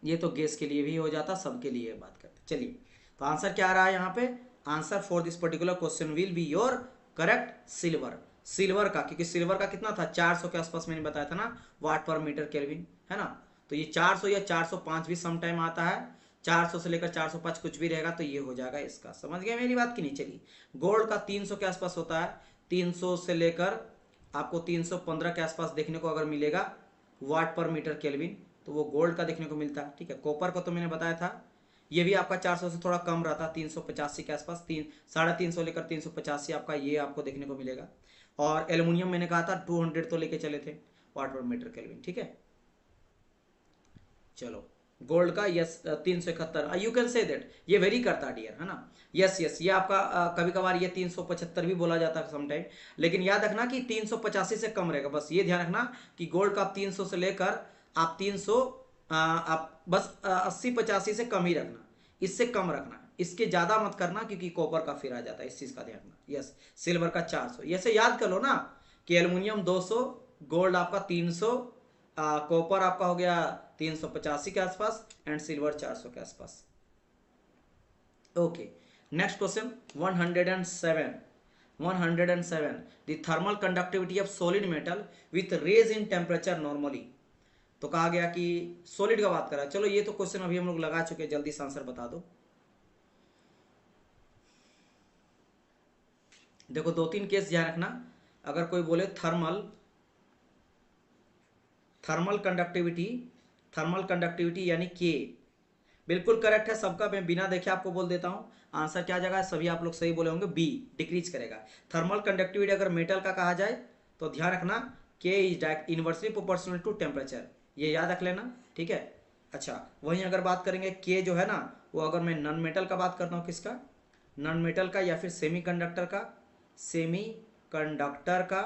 ये तो गैस के लिए भी हो जाता, सबके लिए बात करते। चलिए, तो आंसर क्या आ रहा है यहाँ पे, answer for this particular question will be your correct silver का, क्योंकि सिल्वर का कितना था 400 के आसपास मैंने बताया था ना, वाट पर मीटर केल्विन, है ना। तो ये 400 या 405 भी सम टाइम आता है, 400 से लेकर 405 कुछ भी रहेगा, तो ये हो जाएगा इसका। समझ गए मेरी बात की नहीं। चलिए, गोल्ड का 300 के आसपास होता है, 300 से लेकर आपको 315 के आसपास देखने को अगर मिलेगा वाट पर मीटर केल्विन, तो वो गोल्ड का देखने को मिलता है। ठीक है, कॉपर को तो मैंने बताया था, ये भी आपका 400 से थोड़ा कम रहता, 385 के आसपास, 350 लेकर 385 आपका ये आपको देखने को मिलेगा। और एल्युमिनियम मैंने कहा था 200 तो लेके चले थे वाट पर मीटर केल्विन। ठीक है, चलो गोल्ड का yes 371, you can say that, ये वेरी करता डियर, है ना। यस ये आपका कभी कभार ये 375 भी बोला जाता है समटाइम, लेकिन याद रखना कि 385 से कम रहेगा। बस ये ध्यान रखना कि गोल्ड का आप 300 से लेकर आप 300 आप बस 80-85 से कम ही रखना, इससे कम रखना, इसके ज्यादा मत करना, क्योंकि कॉपर का फिर आ जाता है, इस चीज का ध्यान रखना। यस, सिल्वर का 400, ऐसे याद कर लो ना कि एल्युमिनियम 200, गोल्ड आपका 300, कॉपर आपका हो गया 385 के आसपास, एंड सिल्वर 400 के आसपास। Okay, next question 107 the thermal conductivity of solid metal with rise in temperature normally. तो कहा गया कि सॉलिड का बात करा। चलो ये तो क्वेश्चन अभी हम लोग लगा चुके हैं, जल्दी से आंसर बता दो। देखो 2-3 केस ध्यान रखना, अगर कोई बोले थर्मल कंडक्टिविटी यानी के, बिल्कुल करेक्ट है सबका, मैं बिना देखे आपको बोल देता हूं आंसर क्या जगह है, सभी आप लोग सही बोले होंगे, बी डिक्रीज करेगा। थर्मल कंडक्टिविटी अगर मेटल का कहा जाए तो ध्यान रखना K is inversely proportional to temperature, ये याद रख लेना। ठीक है, अच्छा वहीं अगर बात करेंगे के जो है ना, वो अगर मैं नॉन मेटल का बात करता हूँ, किसका, नॉन मेटल का या फिर सेमी कंडक्टर का,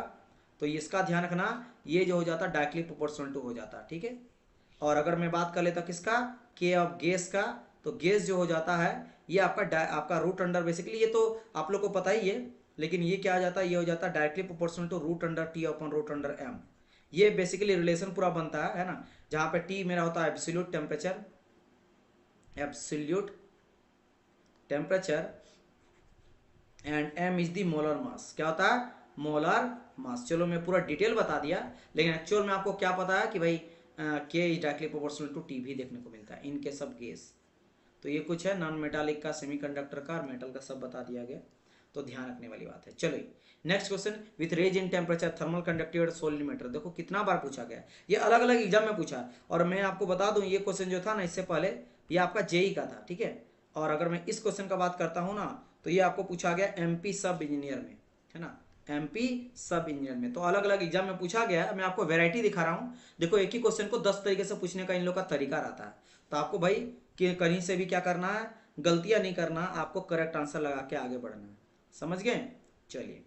तो इसका ध्यान रखना ये जो हो जाता है डायरेक्टली प्रोपोर्शनल टू हो जाता है। ठीक है, और अगर मैं बात कर लेता किसका, के ऑफ गैस का, तो गैस जो हो जाता है ये आपका रूट अंडर, बेसिकली ये तो आप लोग को पता ही है, लेकिन ये क्या आ जाता है, ये हो जाता है directly proportional to root under T upon root under M. ये बेसिकली रिलेशन पूरा बनता है ना, जहां पे टी मेरा होता है absolute temperature and M is the molar mass. क्या होता है, मोलर मास। चलो मैं पूरा डिटेल बता दिया, लेकिन एक्चुअल में आपको क्या पता है कि भाई K is directly proportional to T भी देखने को मिलता है इन केस ऑफ गैस। तो ये कुछ है नॉन मेटालिक का, सेमीकंडक्टर का और मेटल का, सब बता दिया गया, तो ध्यान रखने वाली बात है। चलो next question, with range in temperature thermal conductivity solid matter. देखो कितना बार पूछा गया, ये अलग अलग एग्जाम में पूछा, और मैं आपको बता दूं ये क्वेश्चन जो था ना इससे पहले ये आपका जेई का था। ठीक है, और अगर मैं इस क्वेश्चन का बात करता हूँ ना, तो ये आपको पूछा गया एमपी सब इंजीनियर में, है ना, एमपी सब इंजीनियर में। तो अलग अलग एग्जाम में पूछा गया, मैं आपको वैरायटी दिखा रहा हूँ। देखो एक ही क्वेश्चन को 10 तरीके से पूछने का इन लोग का तरीका रहता है, तो आपको भाई कि कहीं से भी क्या करना है, गलतियां नहीं करना, आपको करेक्ट आंसर लगा के आगे बढ़ना है। समझ गए। चलिए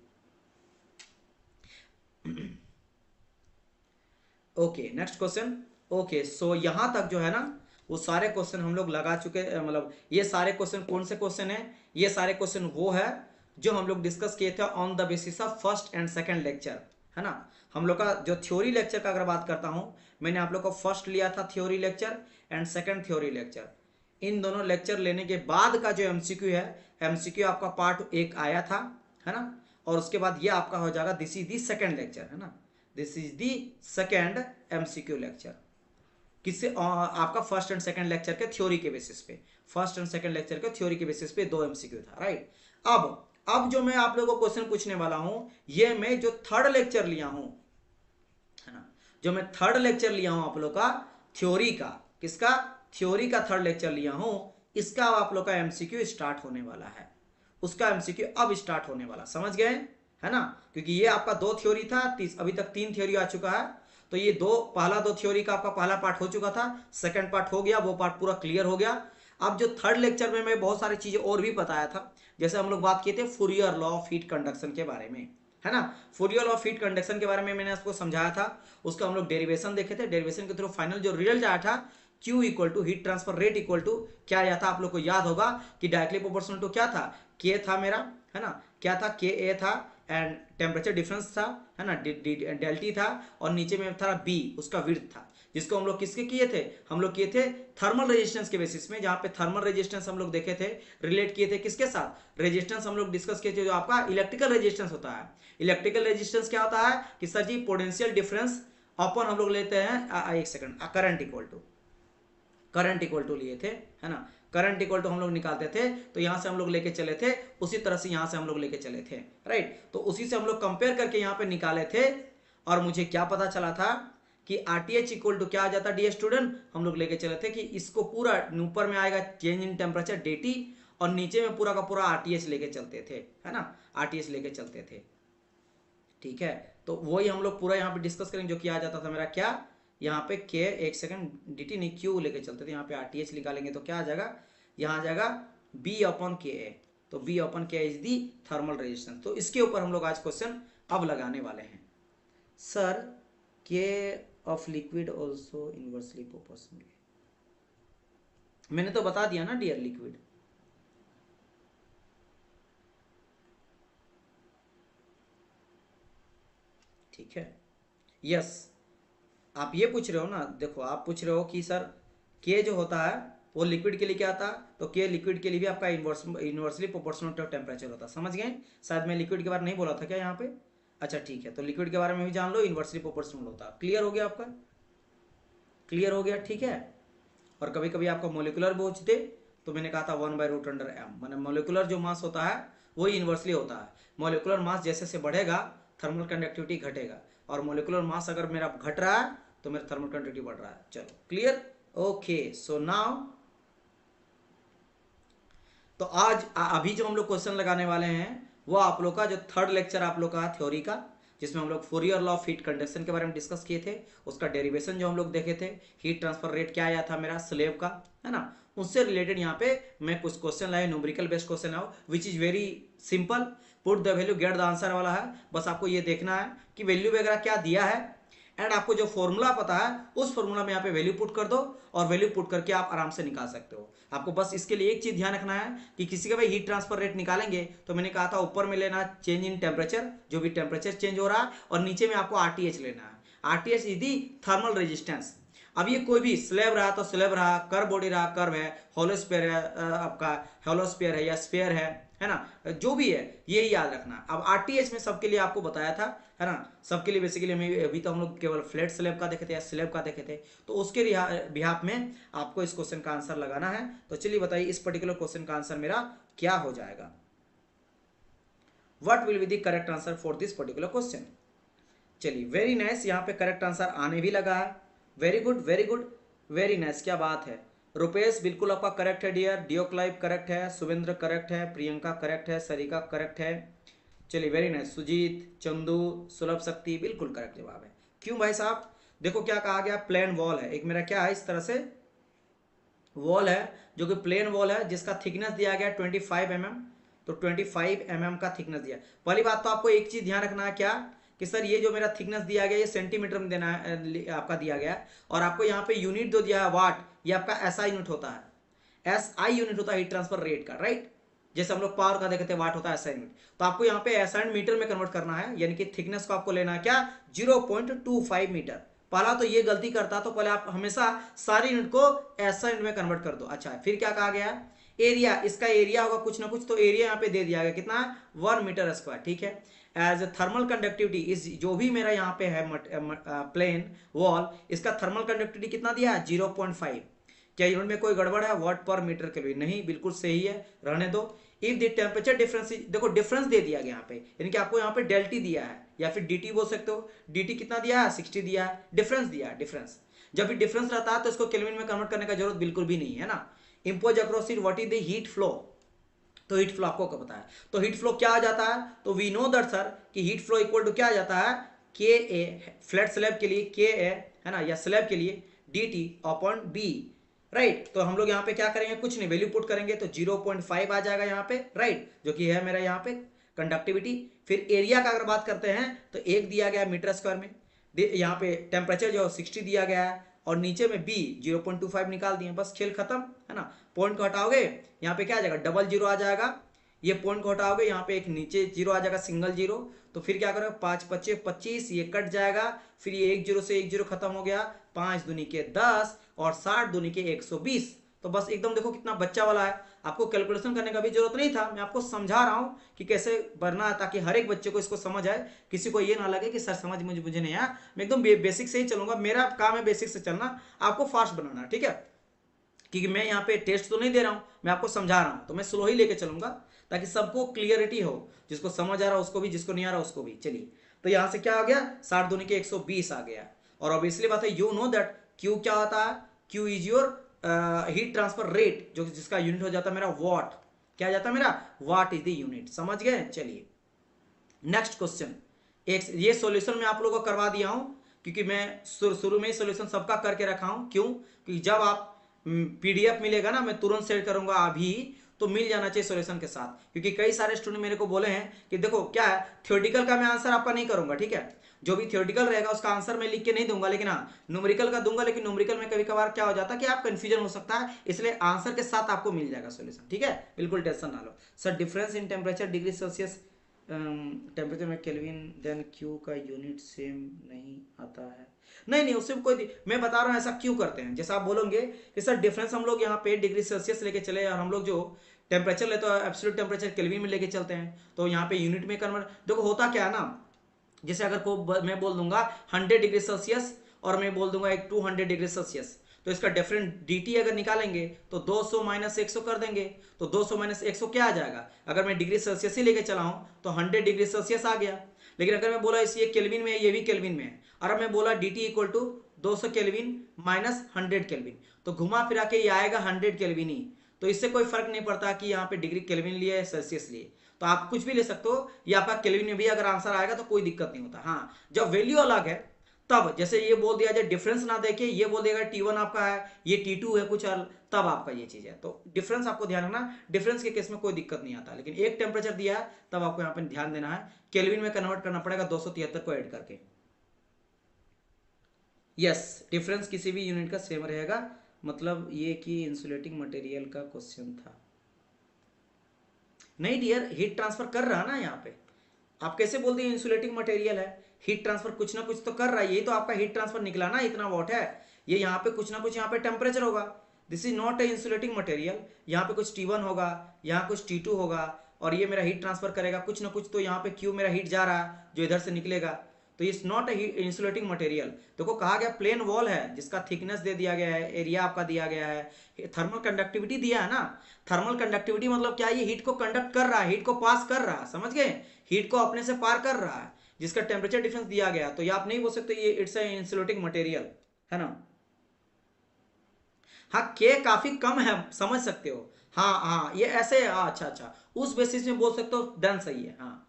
okay next question. Okay so यहां तक जो है ना वो सारे क्वेश्चन हम लोग लगा चुके, मतलब ये सारे क्वेश्चन कौन से क्वेश्चन है, ये सारे क्वेश्चन वो है जो हम लोग डिस्कस किए थे on the basis of first and second lecture, है ना। हम लोग का जो थ्योरी लेक्चर का अगर बात करता हूं, मैंने आप लोग को फर्स्ट लिया था theory lecture and second theory lecture. इन दोनों लेक्चर लेने के बाद का जो एमसीक्यू है, एमसीक्यू आपका पार्ट 1 आया था, है ना। और उसके बाद ये आपका हो जाएगा this is the second lecture, है ना, this is the second MCQ lecture. किससे? आपका फर्स्ट एंड सेकंड लेक्चर के थ्योरी के बेसिस पे, फर्स्ट एंड सेकंड लेक्चर के थ्योरी के बेसिस पे 2 एमसीक्यू था, राइट। अब जो मैं आप लोगों को क्वेश्चन पूछने वाला हूं, ये मैं जो थर्ड लेक्चर लिया हूं, है ना, जो मैं थर्ड लेक्चर लिया हूं आप लोग का थ्योरी का, किसका? थ्योरी का थर्ड लेक्चर लिया हूं, इसका आप लोग का एमसीक्यू स्टार्ट होने वाला है, उसका एमसीक्यू अब स्टार्ट होने वाला, समझ गए, है ना। क्योंकि ये आपका 2 थ्योरी था, अभी तक 3 थ्योरी आ चुका है, तो ये पहला 2 थ्योरी का आपका पहला पार्ट हो चुका था, सेकंड पार्ट हो गया, वो पार्ट पूरा क्लियर हो गया। अब जो थर्ड लेक्चर में मैं बहुत सारी चीजें और भी बताया था, जैसे हम लोग बात किए थे Fourier law of heat conduction के बारे में, है ना। Fourier law of heat conduction के बारे में मैंने आपको समझाया था, उसका हम लोग डेरिवेशन देखे थे, डेरिवेशन के थ्रू फाइनल जो रिजल्ट आया था Q equal to heat transfer rate equal to क्या आया था, आप लोग को याद होगा कि डायरेक्टली प्रोपोर्शनल टू क्या था, K था मेरा, है ना, क्या था, KA था, एंड टेम्परेचर डिफरेंस था, है ना, डेल टी था, और नीचे में था B, उसका विड्थ था, जिसको हम लोग किसके किए थे, हम लोग किए थे थर्मल रेजिस्टेंस के बेसिस में, जहां पे थर्मल रेजिस्टेंस हम लोग देखे थे, रिलेट किए थे किसके साथ, रेजिस्टेंस हम लोग डिस्कस किए थे जो आपका इलेक्ट्रिकल रेजिस्टेंस होता है। इलेक्ट्रिकल रेजिस्टेंस क्या होता है कि सर जी पोटेंशियल डिफरेंस अपन हम लोग लेते हैं, एक सेकंड, करंट इक्वल टू लिए थे, है ना, करंट इक्वल टू हम लोग निकालते थे, तो यहां से हम लोग लेके चले थे, उसी तरह से यहां से हम लोग लेके चले थे, राइट। तो उसी से हम लोग कंपेयर करके यहां पे निकाले थे, और मुझे क्या पता चला था कि RTH इक्वल टू क्या आ जाता डियर स्टूडेंट, हम लोग लेके चले थे कि इसको पूरा ऊपर में आएगा चेंज इन टेम्परेचर DT, और नीचे में पूरा का पूरा RTH लेके चलते थे, है ना, RTH लेके चलते थे, ठीक है। तो वही हम लोग पूरा यहाँ पे डिस्कस करेंगे, जो किया जाता था मेरा क्या, यहाँ पे K, एक सेकंड, DT नहीं Q लेके चलते थे, यहाँ पे RTH निकालेंगे तो क्या आ जाएगा, यहाँ आ जाएगा B अपॉन KA, तो B upon KA is the thermal resistance. तो इसके ऊपर हम लोग आज क्वेश्चन अब लगाने वाले हैं। Sir K of liquid also inversely proportional, मैंने तो बता दिया ना डियर लिक्विड, ठीक है, यस। आप ये पूछ रहे हो ना, देखो आप पूछ रहे हो कि सर के जो होता है वो लिक्विड के लिए क्या आता है, तो के लिक्विड के लिए भी आपका इन्वर्सली प्रोपोर्शनल टू टेम्परेचर होता है, समझ गए। शायद मैं लिक्विड के बारे में नहीं बोला था क्या यहाँ पे, अच्छा ठीक है, तो लिक्विड के बारे में भी जान लो, इन्वर्सली प्रोपोर्शनल होता है, क्लियर हो गया आपका, क्लियर हो गया, ठीक है। और कभी कभी आपको मोलिकुलर पूछते, तो मैंने कहा था 1/√m, मैंने मोलिकुलर जो मास होता है वही इन्वर्सली होता है, मोलिकुलर मास जैसे से बढ़ेगा थर्मल कंडक्टिविटी घटेगा, और मोलिकुलर मास अगर मेरा घट रहा है तो मेरा थर्मल कंडक्टिविटी बढ़ रहा है, चलो क्लियर, ओके। सो नाउ तो आज अभी जो हम लोग क्वेश्चन लगाने वाले हैं वो आप लोग का जो थर्ड लेक्चर आप लोग का थ्योरी का, जिसमें हम लोग Fourier law of heat conduction के बारे में डिस्कस किए थे, उसका डेरिवेशन जो हम लोग देखे थे, हीट ट्रांसफर रेट क्या आया था मेरा स्लेब का, है ना, उससे रिलेटेड यहाँ पे मैं कुछ क्वेश्चन लाया, न्यूमेरिकल बेस्ड क्वेश्चन आओ, which is very simple, put the value get the answer वाला है। बस आपको ये देखना है कि वैल्यू वगैरह क्या दिया है, एंड आपको जो फॉर्मूला पता है उस फॉर्मूला में यहाँ पे वैल्यू पुट कर दो, और वैल्यू पुट करके आप आराम से निकाल सकते हो। आपको बस इसके लिए एक चीज ध्यान रखना है कि किसी का भाई हीट ट्रांसफर रेट निकालेंगे तो मैंने कहा था ऊपर में लेना चेंज इन टेम्परेचर, जो भी टेम्परेचर चेंज हो रहा है, और नीचे में आपको RTH लेना है, RTH is the thermal resistance. अब ये कोई भी स्लेब रहा तो स्लेब रहा, कर्व बॉडी रहा कर्व है, होलोस्फीयर है आपका होलोस्फीयर है या स्फीयर है ना, जो भी है ये याद रखना। अब RTH में सबके लिए आपको बताया था, है ना, सबके लिए बेसिकली अभी तो हम लोग केवल फ्लैट स्लैब का देखे थे या स्लैब का देखे थे, तो उसके बिहाफ में आपको इस क्वेश्चन का आंसर लगाना है। तो चलिए बताइए इस पर्टिकुलर क्वेश्चन का आंसर मेरा क्या हो जाएगा, what will be the correct answer for this particular question. चलिए वेरी नाइस, यहाँ पे करेक्ट आंसर आने भी लगा है, very good very good very nice, क्या बात है। रुपेश बिल्कुल आपका करेक्ट है डियर, डियोक्लाइव करेक्ट है, शुभेंद्र करेक्ट है, प्रियंका करेक्ट है, सरिका करेक्ट है, चलिए वेरी नाइस, सुजीत, चंदू, सुलभ शक्ति बिल्कुल करेक्ट जवाब है। क्यों भाई साहब, देखो क्या कहा गया, प्लेन वॉल है, एक मेरा क्या है इस तरह से वॉल है, जो कि प्लेन वॉल है, जिसका थिकनेस दिया गया 25 mm, तो 25 mm का थिकनेस दिया। पहली बात तो आपको एक चीज ध्यान रखना है क्या, कि सर ये जो मेरा थिकनेस दिया गया ये सेंटीमीटर में देना है, आपका दिया गया है, और आपको यहाँ पे यूनिट जो दिया है वाट, ये आपका एसआई यूनिट होता है, एसआई यूनिट होता है हीट ट्रांसफर रेट का, राइट। जैसे हम लोग पावर का देखते हैं वाट होता है एसआई यूनिट, तो आपको यहाँ पे एसआई मीटर में कन्वर्ट करना है, यानी कि थिकनेस को आपको लेना है क्या 0.25 मीटर। पहला तो ये गलती करता, तो पहले आप हमेशा सारी यूनिट को एसआई यूनिट में कन्वर्ट कर दो। अच्छा, फिर क्या कहा गया, एरिया, इसका एरिया होगा कुछ ना कुछ, तो एरिया यहाँ पे दे दिया गया कितना 1 मीटर स्क्वायर, ठीक है। एज थर्मल कंडक्टिविटी इस जो भी मेरा यहाँ पे है प्लेन वॉल, इसका थर्मल कंडक्टिविटी कितना दिया है 0.5। क्या यूनिट में कोई गड़बड़ है, वाट पर मीटर केल्विन, नहीं, बिल्कुल सही है, रहने दो। इफ द टेम्परेचर डिफरेंस, देखो डिफरेंस दे दिया गया यहाँ पे, यानी कि आपको यहाँ पे डेल्टी दिया है या फिर dt बोल सकते हो। dt कितना दिया है 60 दिया है, डिफरेंस दिया है। डिफरेंस जब भी डिफरेंस रहता है तो इसको केल्विन में कन्वर्ट करने का जरूरत बिल्कुल भी नहीं है ना। Impose across it what is the heat flow, तो हीट फ्लो आपको क्या पता है, तो हीट फ्लो क्या आ जाता है, तो वी नो दैट सर कि हीट फ्लो इक्वल टू क्या आ जाता है के ए, फ्लैट स्लैब के लिए के ए है ना, या स्लैब के लिए dt अपॉन बी, राइट। तो हम लोग यहाँ पे क्या करेंगे, कुछ नहीं, वैल्यू पुट करेंगे तो 0.5 आ जाएगा यहाँ पे, राइट, जो कि है मेरा यहाँ पे कंडक्टिविटी। फिर एरिया का अगर बात करते हैं तो 1 दिया गया मीटर स्क्वायर में, यहाँ पे टेम्परेचर जो 60 दिया गया है, और नीचे में बी 0.25 निकाल दिए, बस खेल खत्म है ना। पॉइंट को हटाओगे यहाँ पे क्या आ जाएगा, डबल जीरो आ जाएगा, ये पॉइंट को हटाओगे यहाँ पे एक नीचे जीरो आ जाएगा, सिंगल जीरो, तो फिर क्या करोगे 5 25 25, ये कट जाएगा, फिर ये एक जीरो से एक जीरो खत्म हो गया, 5 दूनी के 10 और 60 दूनी के 120। तो बस एकदम देखो कितना बच्चा वाला है, आपको कैलकुलेशन करने का भी जरूरत नहीं था, मैं आपको समझा रहा हूँ कि कैसे बनना है, ताकि हर एक बच्चे को इसको समझ आए, किसी को ये ना लगे कि सर समझ मुझे नहीं आया, मैं एकदम बेसिक से ही चलूंगा, मेरा काम है बेसिक से चलना, आपको फास्ट बनाना, ठीक है। क्योंकि मैं यहाँ पे टेस्ट तो नहीं दे रहा हूँ, मैं आपको समझा रहा हूँ, तो मैं स्लो ही लेके चलूंगा ताकि सबको क्लियरिटी हो, जिसको समझ आ रहा है उसको भी, जिसको नहीं आ रहा उसको भी। चलिए, तो यहाँ से क्या आ गया 60 दूनी के 120 आ गया, और ऑब्वियसली बात है यू नो दैट क्यू क्या होता है, Q is your heat transfer rate, जो जिसका यूनिट हो जाता है मेरा वाट, क्या जाता है मेरा वाट इज द यूनिट, समझ गए। चलिए नेक्स्ट क्वेश्चन, एक ये सॉल्यूशन मैं आप लोगों को करवा दिया हूं, क्योंकि मैं शुरू में ही सॉल्यूशन सबका करके रखा हूं, क्यों, क्योंकि जब आप पीडीएफ मिलेगा ना, मैं तुरंत शेयर करूंगा अभी, तो मिल जाना चाहिए सॉल्यूशन के साथ, क्योंकि कई सारे स्टूडेंट मेरे को बोले हैं कि देखो क्या है, थ्योरेटिकल का मैं आंसर आपका नहीं करूंगा, ठीक है, जो भी थ्योरेटिकल रहेगा उसका आंसर मैं लिख के नहीं दूंगा, लेकिन हाँ न्यूमेरिकल का दूंगा, लेकिन न्यूमेरिकल में कभी कभार क्या हो जाता है कि आप कंफ्यूजन हो सकता है, इसलिए आंसर के साथ आपको मिल जाएगा सॉल्यूशन, ठीक है, बिल्कुल टेंशन ना लो। Sir difference in temperature degree Celsius temperature में केल्विन देन क्यू का यूनिट सेम नहीं आता है, नहीं उससे कोई, मैं बता रहा हूँ ऐसा क्यों करते हैं। जैसा आप बोलोगे कि सर डिफरेंस हम लोग यहाँ पे डिग्री सेल्सियस लेके चले, और हम लोग जो टेम्परेचर लेते हैं एब्सोल्यूट टेम्परेचर केल्विन में लेके चलते हैं, तो यहाँ पे यूनिट में कन्वर्ट, देखो होता क्या है ना, जैसे अगर को मैं बोल दूंगा 100 डिग्री सेल्सियस और मैं बोल दूंगा एक 200 डिग्री सेल्सियस, तो इसका डिफरेंट dt अगर निकालेंगे तो 200 माइनस 100 कर देंगे, तो 200 माइनस 100 क्या आ जाएगा, अगर मैं डिग्री सेल्सियस ही लेके चला हूं तो 100 डिग्री सेल्सियस आ गया। लेकिन अगर मैं बोला ये केल्विन में है, ये भी केल्विन में है, और अब मैं बोला dt equal to 200 kelvin minus 100 kelvin, तो घुमा फिरा के ये आएगा 100 केल्विन ही, तो इससे कोई फर्क नहीं पड़ता कि यहाँ पे डिग्री केल्विन लिए सेल्सियस लिए, तो आप कुछ भी ले सकते हो, या आपका केल्विन में भी अगर आंसर आएगा तो कोई दिक्कत नहीं होता। हाँ जब वैल्यू अलग है तब, जैसे ये बोल दिया जाए डिफरेंस ना देखे, ये बोल देगा T1 आपका है, ये T2 है कुछ अलग, तब आपका ये चीज है, तो डिफरेंस आपको ध्यान रखना, डिफरेंस के केस में कोई दिक्कत नहीं आता, लेकिन एक टेम्परेचर दिया है तब आपको यहाँ पे ध्यान देना है, केल्विन में कन्वर्ट करना पड़ेगा 273 को ऐड करके। यस डिफरेंस किसी भी यूनिट का सेम रहेगा, मतलब ये कि इंसुलेटिंग मटेरियल का क्वेश्चन था, नहीं डियर हीट ट्रांसफर कर रहा ना यहाँ पे, आप कैसे बोलते हैं इंसुलेटिंग मटेरियल है, हीट ट्रांसफर कुछ ना कुछ तो कर रहा है, यही तो आपका हीट ट्रांसफर निकला ना, इतना वॉट है, ये यहाँ पे कुछ ना कुछ यहाँ पे टेम्परेचर होगा, this is not a insulating material, यहाँ पे कुछ T1 होगा, यहाँ कुछ T2 होगा, और ये मेरा हीट ट्रांसफर करेगा कुछ ना कुछ, तो यहाँ पे क्यू मेरा हीट जा रहा है जो इधर से निकलेगा, तो it's not a insulating material. देखो कहा गया प्लेन वॉल है जिसका थिकनेस दे दिया गया है, एरिया आपका दिया गया है, थर्मल कंडक्टिविटी दिया है ना, थर्मल कंडक्टिविटी मतलब क्या, ये हीट को कंडक्ट कर रहा है, हीट को पास कर रहा है, समझ गए, हीट को अपने से पार कर रहा है, जिसका टेम्परेचर डिफरेंस दिया गया, तो ये आप नहीं बोल सकते ये इट्स ए इंसुलेटिंग मटेरियल, है ना। हाँ के काफी कम है, समझ सकते हो, हाँ ये ऐसे, अच्छा उस बेसिस में बोल सकते हो, डन सही है। हाँ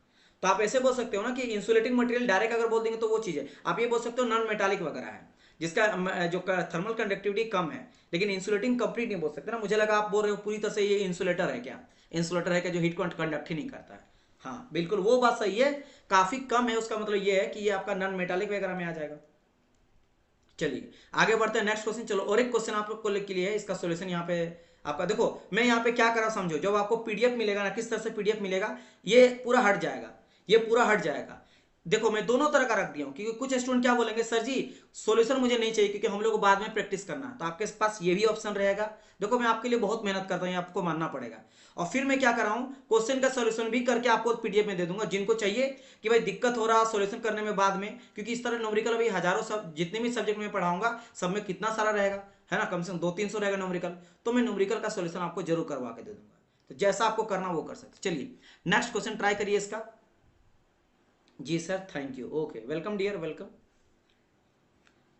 तो आप ऐसे बोल सकते हो ना कि इंसुलेटिंग मटेरियल डायरेक्ट अगर बोल देंगे तो वो चीज है, आप ये बोल सकते हो नॉन मेटालिक वगैरह है, जिसका जो थर्मल कंडक्टिविटी कम है, लेकिन इंसुलेटिंग कंप्लीट नहीं बोल सकते ना, मुझे लगा आप बोल रहे हो पूरी तरह से ये इंसुलेटर है क्या, इंसुलेटर है क्या जो हीट को कंडक्ट ही नहीं करता है। हाँ बिल्कुल वो बात सही है, काफी कम है, उसका मतलब ये है कि ये आपका नॉन मेटालिक वगैरह में आ जाएगा। चलिए आगे बढ़ते हैं नेक्स्ट क्वेश्चन। चलो और एक क्वेश्चन आप लोग को के लिए है, इसका सॉल्यूशन यहाँ पे आपका देखो, मैं यहाँ पे क्या कर रहा समझो, जब आपको पीडीएफ मिलेगा ना, किस तरह से पीडीएफ मिलेगा, ये पूरा हट जाएगा, ये पूरा हट जाएगा। देखो मैं दोनों तरह का रख दिया हूँ, क्योंकि कुछ स्टूडेंट क्या बोलेंगे, सर जी सॉल्यूशन मुझे नहीं चाहिए क्योंकि हम लोग को बाद में प्रैक्टिस करना है, तो आपके पास ये भी ऑप्शन रहेगा। देखो मैं आपके लिए बहुत मेहनत करता हूँ, ये आपको मानना पड़ेगा। और फिर मैं क्या कर रहा हूँ, क्वेश्चन का सॉल्यूशन भी करके आपको पीडीएफ में दे दूंगा, जिनको चाहिए कि भाई दिक्कत हो रहा सॉल्यूशन करने में बाद में, क्योंकि इस तरह न्यूमेरिकल अभी हजारों सब जितने भी सब्जेक्ट में पढ़ाऊंगा सब में कितना सारा रहेगा, है ना, कम से कम 200-300 रहेगा न्यूमेरिकल, तो मैं न्यूमेरिकल का सॉल्यूशन आपको जरूर करवा के दे दूंगा। तो जैसा आपको करना वो कर सकते। चलिए नेक्स्ट क्वेश्चन ट्राई करिए इसका। जी sir thank you, okay welcome dear welcome.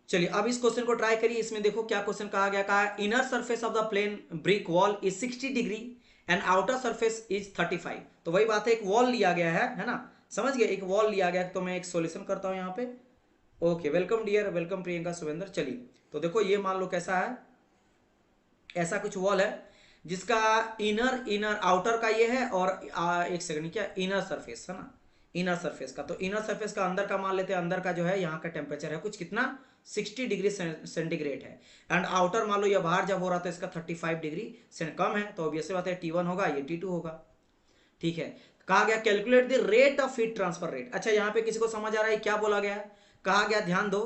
चलिए अब इस क्वेश्चन को ट्राई करिए। इसमें देखो क्या क्वेश्चन कहा गया, कहा inner surface of the plane brick wall is 60 degree and outer surface is 35। तो वही बात है, एक वॉल लिया गया है ना, समझ गए, एक वॉल लिया गया। तो मैं एक सॉल्यूशन करता हूं यहाँ पे। Okay welcome dear welcome Priyanka Surendra. चलिए तो देखो ये मान लो कैसा है, ऐसा कुछ वॉल है जिसका इनर आउटर का ये है, और एक सेकंड क्या इनर सरफेस है ना, इनर सरफेस का, तो इनर सरफेस का अंदर का मान लेते हैं, अंदर का जो है यहाँ का टेम्परेचर है कुछ कितना 60 डिग्री सेंटीग्रेड है, एंड आउटर मान लो ये बाहर जब हो रहा था इसका 35 डिग्री से कम है, तो ऑब्वियसली बात है T1 होगा, ये T2 होगा। ठीक है, कहा गया calculate the rate of heat transfer rate. अच्छा यहाँ पे किसी को समझ आ रहा है क्या बोला गया, कहा गया ध्यान दो,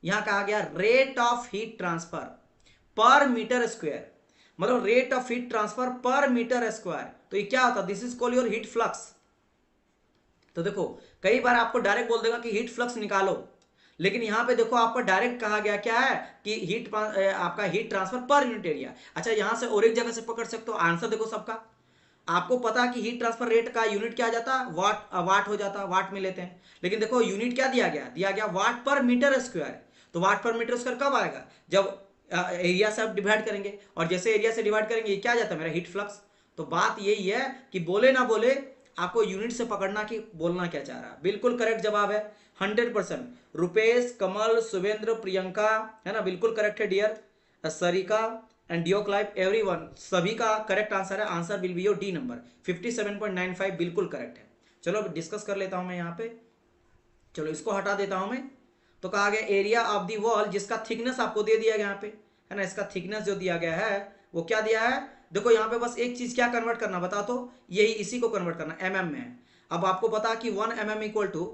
यहाँ कहा गया रेट ऑफ हीट ट्रांसफर पर मीटर स्क्वायर, मतलब रेट ऑफ हीट ट्रांसफर पर मीटर स्क्वायर। तो ये क्या होता है, this is called your heat flux. तो देखो कई बार आपको डायरेक्ट बोल देगा कि हीट फ्लक्स निकालो, लेकिन यहां पे देखो आपको डायरेक्ट कहा गया क्या है कि आपका heat transfer per unit area. अच्छा यहां से और एक जगह से पकड़ सकते हो, आंसर देखो सबका आपको पता है कि हीट ट्रांसफर रेट का यूनिट क्या आ जाता है, वाट हो जाता है, वाट में लेते हैं, लेकिन देखो यूनिट क्या दिया गया वाट पर मीटर स्क्वायर। तो वाट पर मीटर स्क्वायर कब आएगा, जब एरिया से आप डिवाइड करेंगे, और जैसे एरिया से डिवाइड करेंगे ये क्या आ जाता है मेरा हीट फ्लक्स। तो बात यही है कि बोले ना बोले आपको यूनिट से पकड़ना कि बोलना क्या चाह रहा है। बिल्कुल करेक्ट जवाब है 100%। रुपेश, कमल, शुभेंद्र, प्रियंका, है ना, बिल्कुल करेक्ट है डियर, सरिका एंड डियोक लाइफ एवरीवन, सभी का करेक्ट आंसर है। Answer will be your D number 57.95, बिल्कुल करेक्ट है। चलो डिस्कस कर लेता हूं मैं यहाँ पे, चलो इसको हटा देता हूं मैं। तो कहा गया एरिया ऑफ दी वॉल, जिसका थिकनेस आपको दे दिया गया यहाँ पे, है ना, इसका थिकनेस जो दिया गया है वो क्या दिया है, देखो यहाँ पे बस एक चीज क्या कन्वर्ट करना बता, तो यही इसी को कन्वर्ट करना mm में है। अब आपको पता कि 1 mm इक्वल टू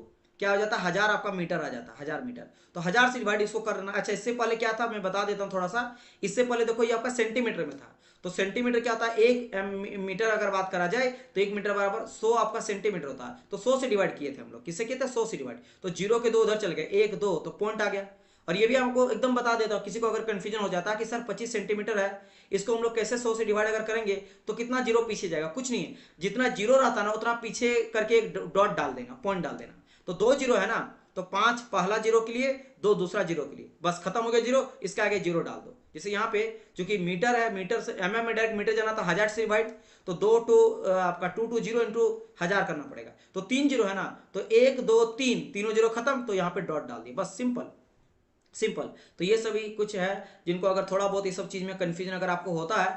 क्या हो जाता है, 1000 आपका मीटर आ जाता है, 1000 मीटर। तो 1000 से डिवाइड इसको करना। अच्छा इससे पहले क्या था मैं बता देता हूँ थोड़ा सा, इससे पहले देखो ये आपका सेंटीमीटर में था, तो सेंटीमीटर क्या होता है, एक मीटर अगर बात करा जाए तो 1 मीटर बराबर 100 आपका सेंटीमीटर होता है। तो 100 से डिवाइड किए थे हम लोग, किससे किए थे, 100 से डिवाइड, तो जीरो के दो उधर चल गए, 1 2 तो पॉइंट आ गया। और ये भी आपको एकदम बता देता हूँ, किसी को अगर कंफ्यूजन हो जाता है कि सर 25 सेंटीमीटर है, इसको हम लोग कैसे 100 से डिवाइड अगर करेंगे तो कितना जीरो पीछे जाएगा, कुछ नहीं है, जितना जीरो रहता ना उतना पीछे करके एक डॉट डाल देना, पॉइंट डाल देना। तो 2 जीरो है ना, तो 5 पहला जीरो के लिए, 2 दूसरा जीरो के लिए, बस खत्म हो गया जीरो, इसके आगे जीरो डाल दो। जैसे यहाँ पे चूंकि मीटर है, मीटर से mm में डायरेक्ट मीटर जाना था, 1000 से डिवाइड, तो 2 टू आपका 2 2 जीरो इंटू 1000 करना पड़ेगा, तो 3 जीरो है ना, तो 1 2 3 तीनों जीरो खत्म, तो यहाँ पे डॉट डाल दिए, बस सिंपल सिंपल। तो ये सभी कुछ है जिनको अगर थोड़ा बहुत ये सब चीज में कंफ्यूजन अगर आपको होता है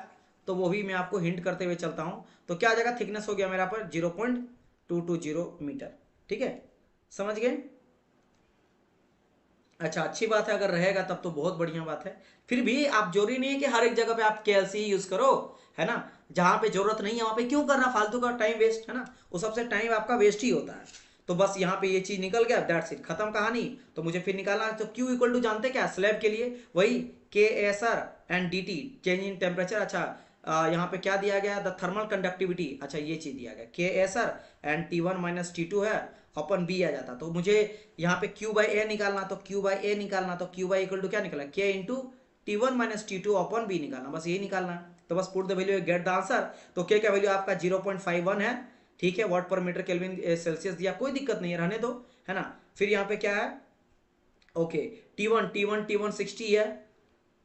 तो वो भी मैं आपको हिंट करते हुए चलता हूं। तो क्या आ जाएगा, थिकनेस हो गया मेरा पर 0.220 मीटर, ठीक है, समझ गए। अच्छा अच्छी बात है, अगर रहेगा तब तो बहुत बढ़िया बात है। फिर भी आप जरूरी नहीं है कि हर एक जगह पे आप KLC यूज करो, है ना, जहां पे जरूरत नहीं है वहां पे क्यों करना फालतू का टाइम वेस्ट, है ना, वो सबसे टाइम आपका वेस्ट ही होता है। तो बस यहाँ पे ये चीज निकल गया, दैट्स इट, खत्म कहानी। तो मुझे फिर निकालना है, तो Q इक्वल टू जानते क्या, स्लैब के लिए वही KSR and DT, change in temperature. अच्छा यहाँ पे क्या दिया गया, द थर्मल कंडक्टिविटी, अच्छा ये चीज दिया गया KSR and T1 minus T2 है, अपन B आ जाता। तो मुझे यहाँ पे Q बाई A निकालना, तो Q बाई A निकालना, तो Q बाई इक्वल टू क्या निकला, K into T1 minus T2 अपन B निकालना, बस ये निकालना। तो बस put the value get the answer. तो K का वैल्यू आपका 0.51 है, ठीक है, वाट पर मीटर केल्विन सेल्सियस दिया, कोई दिक्कत नहीं है, रहने दो, है ना। फिर यहाँ पे क्या है, ओके T1 60 है,